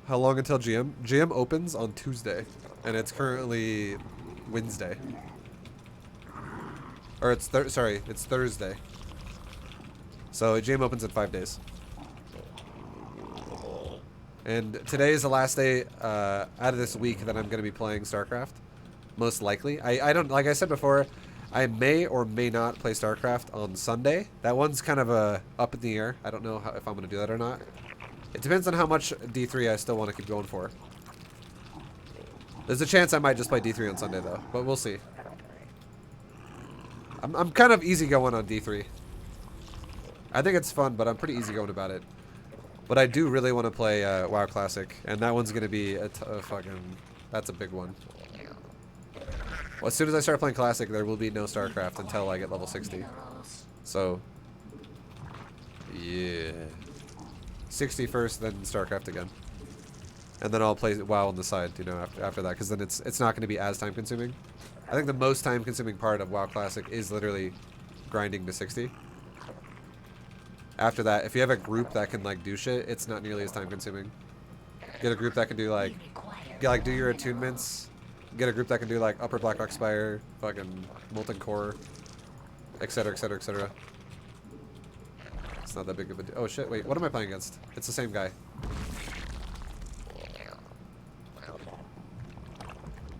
How long until GM? GM opens on Tuesday, and it's currently Wednesday. Or it's it's Thursday. So GM opens in 5 days. And today is the last day out of this week that I'm going to be playing StarCraft. Most likely. I don't, like I said before, I may or may not play StarCraft on Sunday. That one's kind of up in the air. I don't know if I'm going to do that or not. It depends on how much D3 I still want to keep going for. There's a chance I might just play D3 on Sunday though, but we'll see. I'm kind of easygoing on D3. I think it's fun, but I'm pretty easygoing about it. But I do really want to play WoW Classic, and that one's going to be a fucking... That's a big one. Well, as soon as I start playing Classic, there will be no StarCraft until I get level 60. So, yeah. 60 first, then StarCraft again. And then I'll play WoW on the side, you know, after that, because then it's not going to be as time-consuming. I think the most time-consuming part of WoW Classic is literally grinding to 60. After that, if you have a group that can, like, do shit, it's not nearly as time-consuming. Get a group that can do, like, do your attunements. Get a group that can do, like, Upper Blackrock Spire, fucking Molten Core, etc., etc., etc. It's not that big of a... Oh, shit, wait, what am I playing against? It's the same guy.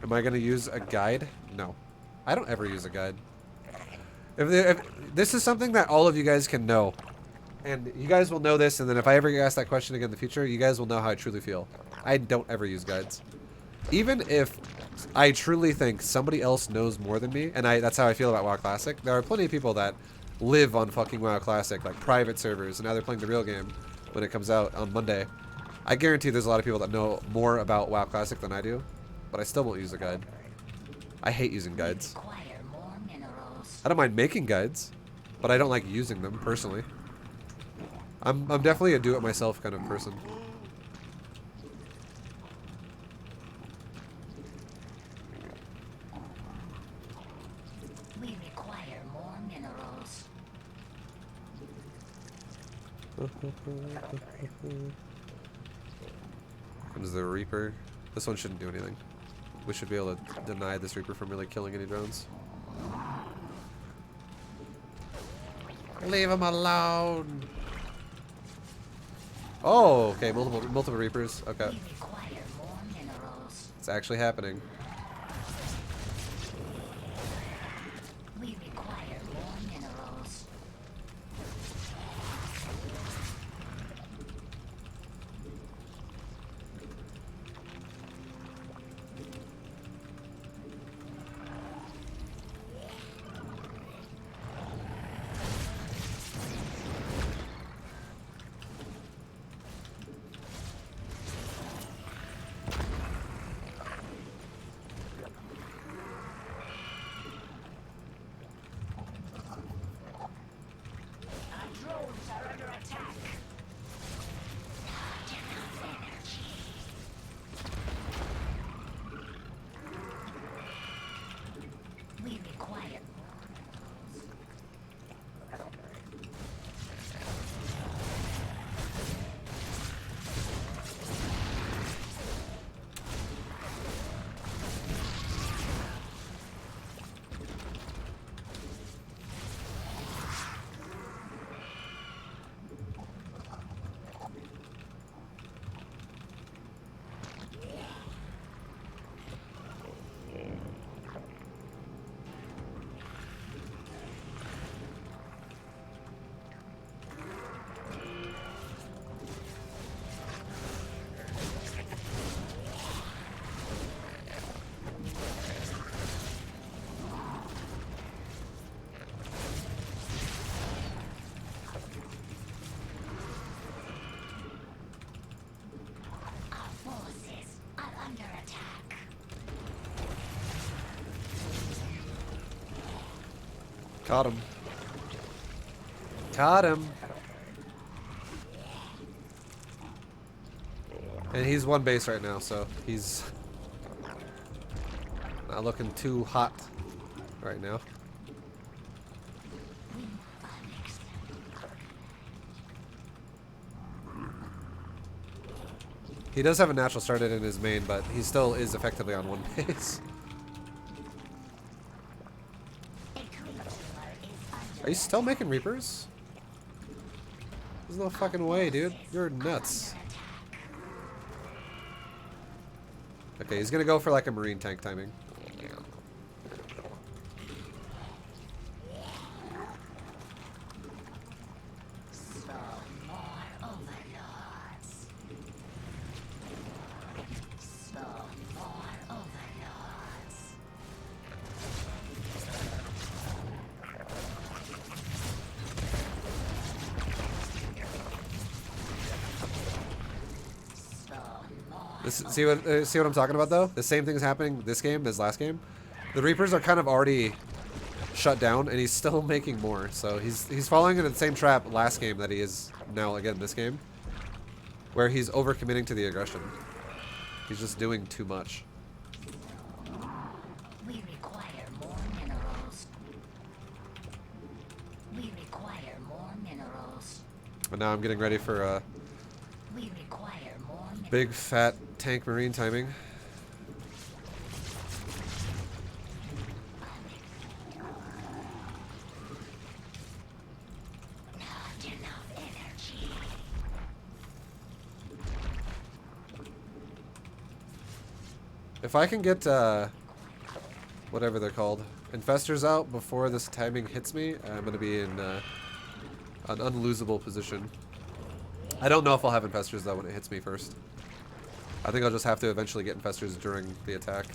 Am I going to use a guide? No. I don't ever use a guide. If this is something that all of you guys can know. And you guys will know this, and then if I ever get asked that question again in the future, you guys will know how I truly feel. I don't ever use guides. Even if I truly think somebody else knows more than me, and that's how I feel about WoW Classic, there are plenty of people that live on fucking WoW Classic, like private servers, and now they're playing the real game when it comes out on Monday. I guarantee there's a lot of people that know more about WoW Classic than I do, but I still won't use a guide. I hate using guides. I don't mind making guides, but I don't like using them personally. I'm definitely a do-it-myself kind of person. We require more minerals. Comes the Reaper. This one shouldn't do anything. We should be able to deny this Reaper from really killing any drones. Leave him alone. Oh, okay, multiple Reapers. Okay. We require more minerals. It's actually happening. We require more minerals. Caught him. Caught him. And he's one base right now, so he's not looking too hot right now. He does have a natural started in his main, but he still is effectively on one base. Are you still making Reapers? There's no fucking way, dude. You're nuts. Okay, he's gonna go for like a marine tank timing. See what I'm talking about though? The same thing's happening this game as last game. The Reapers are kind of already shut down, and he's still making more. So he's falling into the same trap last game that he is now again this game, where he's overcommitting to the aggression. He's just doing too much. We require more minerals. We require more minerals. But now I'm getting ready for a We require more minerals. big fat tank marine timing. Not enough energy. If I can get whatever they're called. Infestor's out before this timing hits me. I'm going to be in an unlosable position. I don't know if I'll have Infestors though when it hits me first. I think I'll just have to eventually get Infestors during the attack.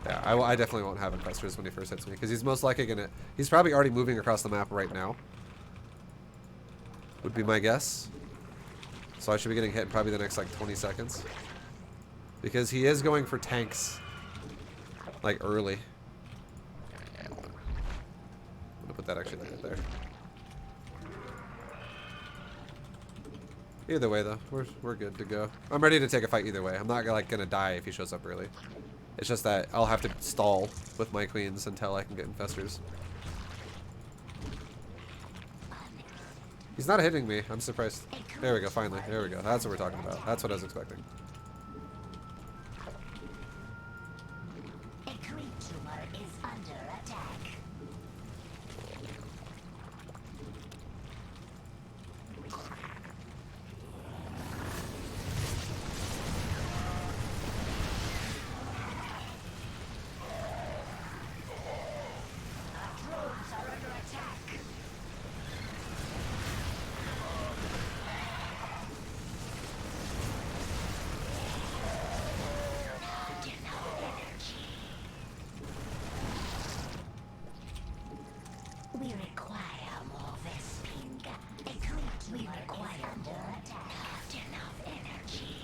Yeah, I definitely won't have Infestors when he first hits me, because he's most likely gonna... He's probably already moving across the map right now. Would be my guess. So I should be getting hit in probably the next, like, 20 seconds. Because he is going for tanks, like, early. I'm gonna put that actually right there. Either way, though, we're good to go. I'm ready to take a fight either way. I'm not, like, gonna die if he shows up early. It's just that I'll have to stall with my queens until I can get Infestors. He's not hitting me. I'm surprised. There we go, finally. There we go. That's what we're talking about. That's what I was expecting. A creature is under attack. We require more Vespinga. We require more attack. Not enough energy.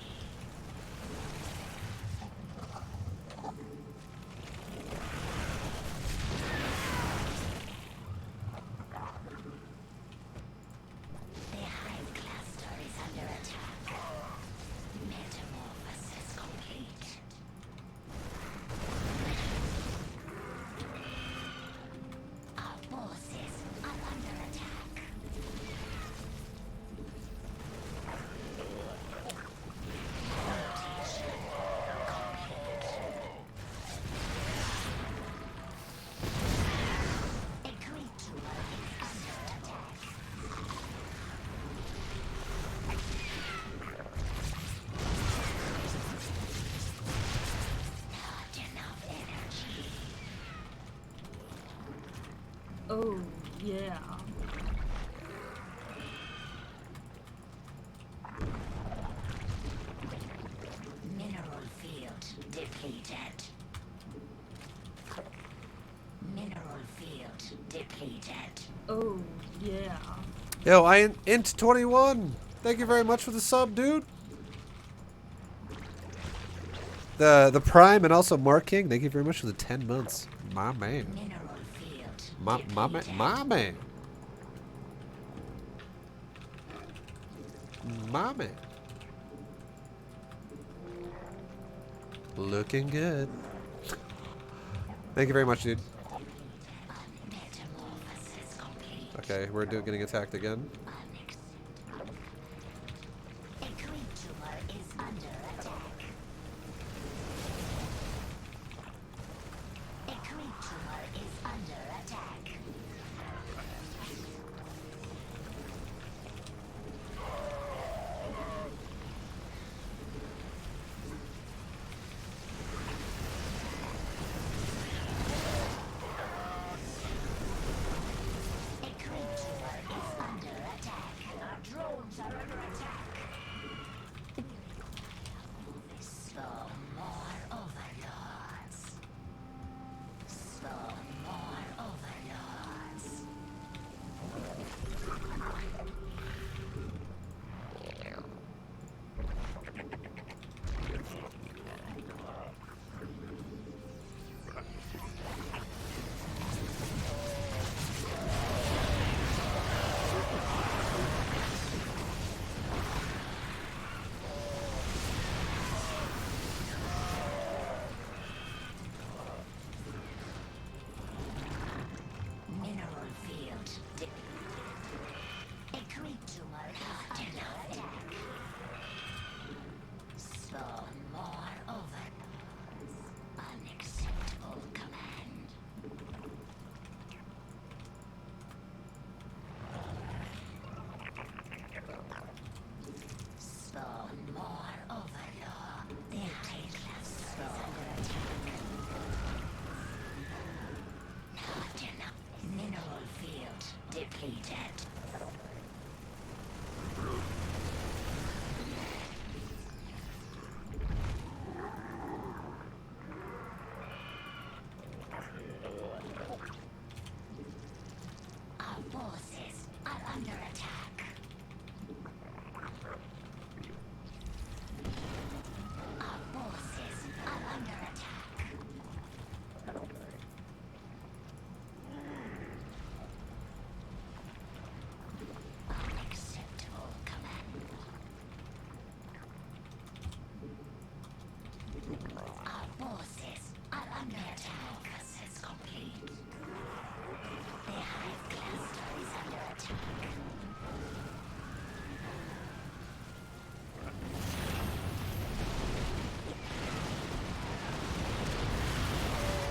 The hive cluster is under attack. Metamorphosis complete. Our forces are under attack. Rotation complete. A creature is under attack. Not enough energy. Oh, yeah. Mineral field depleted. Mineral field depleted. Oh, yeah. Yo, int21. Thank you very much for the sub, dude. The Prime and also Mark King, thank you very much for the 10 months. My man. Mineral field My man. My man. My man. Looking good. Thank you very much, dude. metamorphosis complete. Okay, we're getting attacked again. A creature is under attack. A creature is under attack. A creature is under attack. forces are under attack. Process complete. The hive cluster is under attack.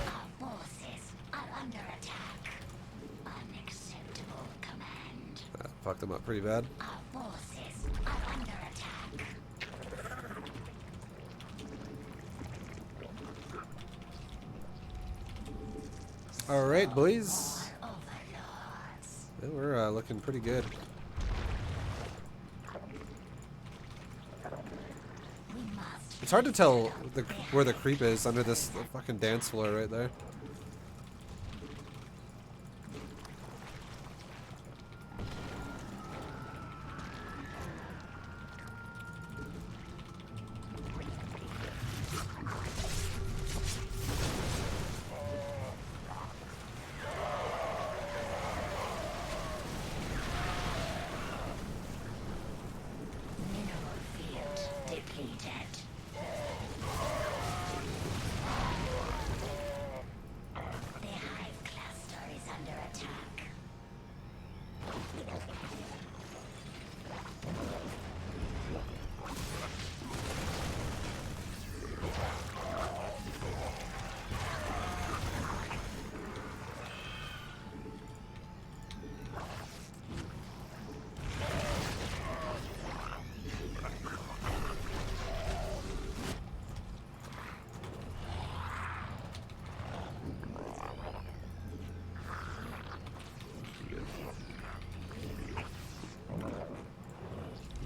Our forces are under attack. Unacceptable command. That fucked them up pretty bad. Our forces are under attack. All right, boys. Overlords. Yeah, we're looking pretty good. We must. It's hard to tell where the creep is under this fucking dance floor right there. Mineral field depleted. The hive cluster is under attack.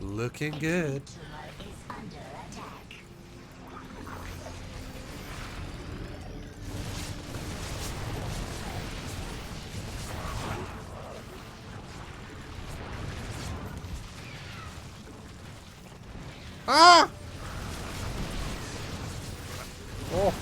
Looking good. Tumor is under attack. Ah! Oh.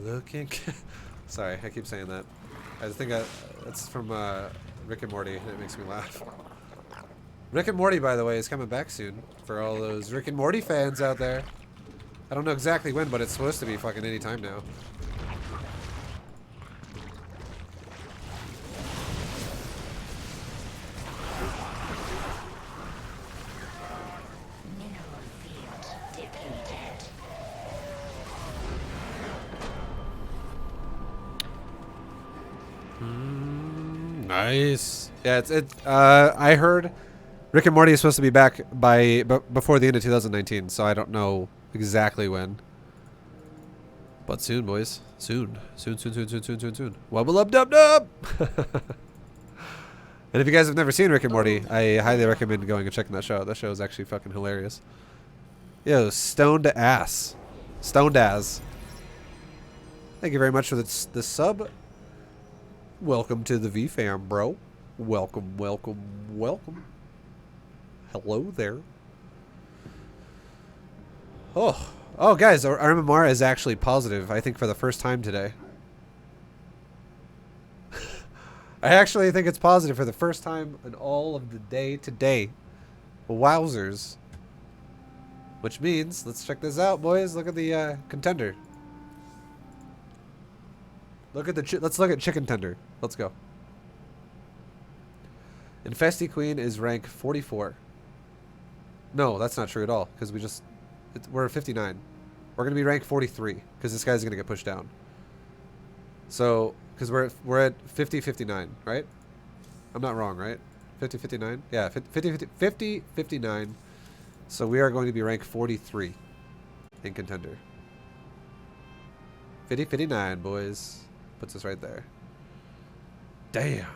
Looking. Sorry, I keep saying that. I just think that's from Rick and Morty, and it makes me laugh. Rick and Morty, by the way, is coming back soon for all those Rick and Morty fans out there. I don't know exactly when, but it's supposed to be fucking any time now. Mineral field depleted. Nice. Yeah, I heard Rick and Morty is supposed to be back before the end of 2019, so I don't know exactly when. But soon, boys. Soon. Soon. Wubble up dub dub. And if you guys have never seen Rick and Morty, I highly recommend going and checking that show. That show is actually fucking hilarious. Yo, stoned ass. Stoned ass. Thank you very much for the sub. Welcome to the V fam, bro. Welcome. Hello there. Oh, guys, our MMR is actually positive. I think for the first time today. I actually think it's positive for the first time in all of the day today. Wowzers. Which means, let's check this out, boys. Look at the contender. Let's look at chicken tender. Let's go. Infesty Queen is rank 44. No, that's not true at all, because we're at 59. We're gonna be rank 43 because this guy's gonna get pushed down. So, because we're at 50-59, right? I'm not wrong, right? 50-59. Yeah, 50-59. So we are going to be rank 43 in contender. 50-59, boys. Puts us right there. Damn.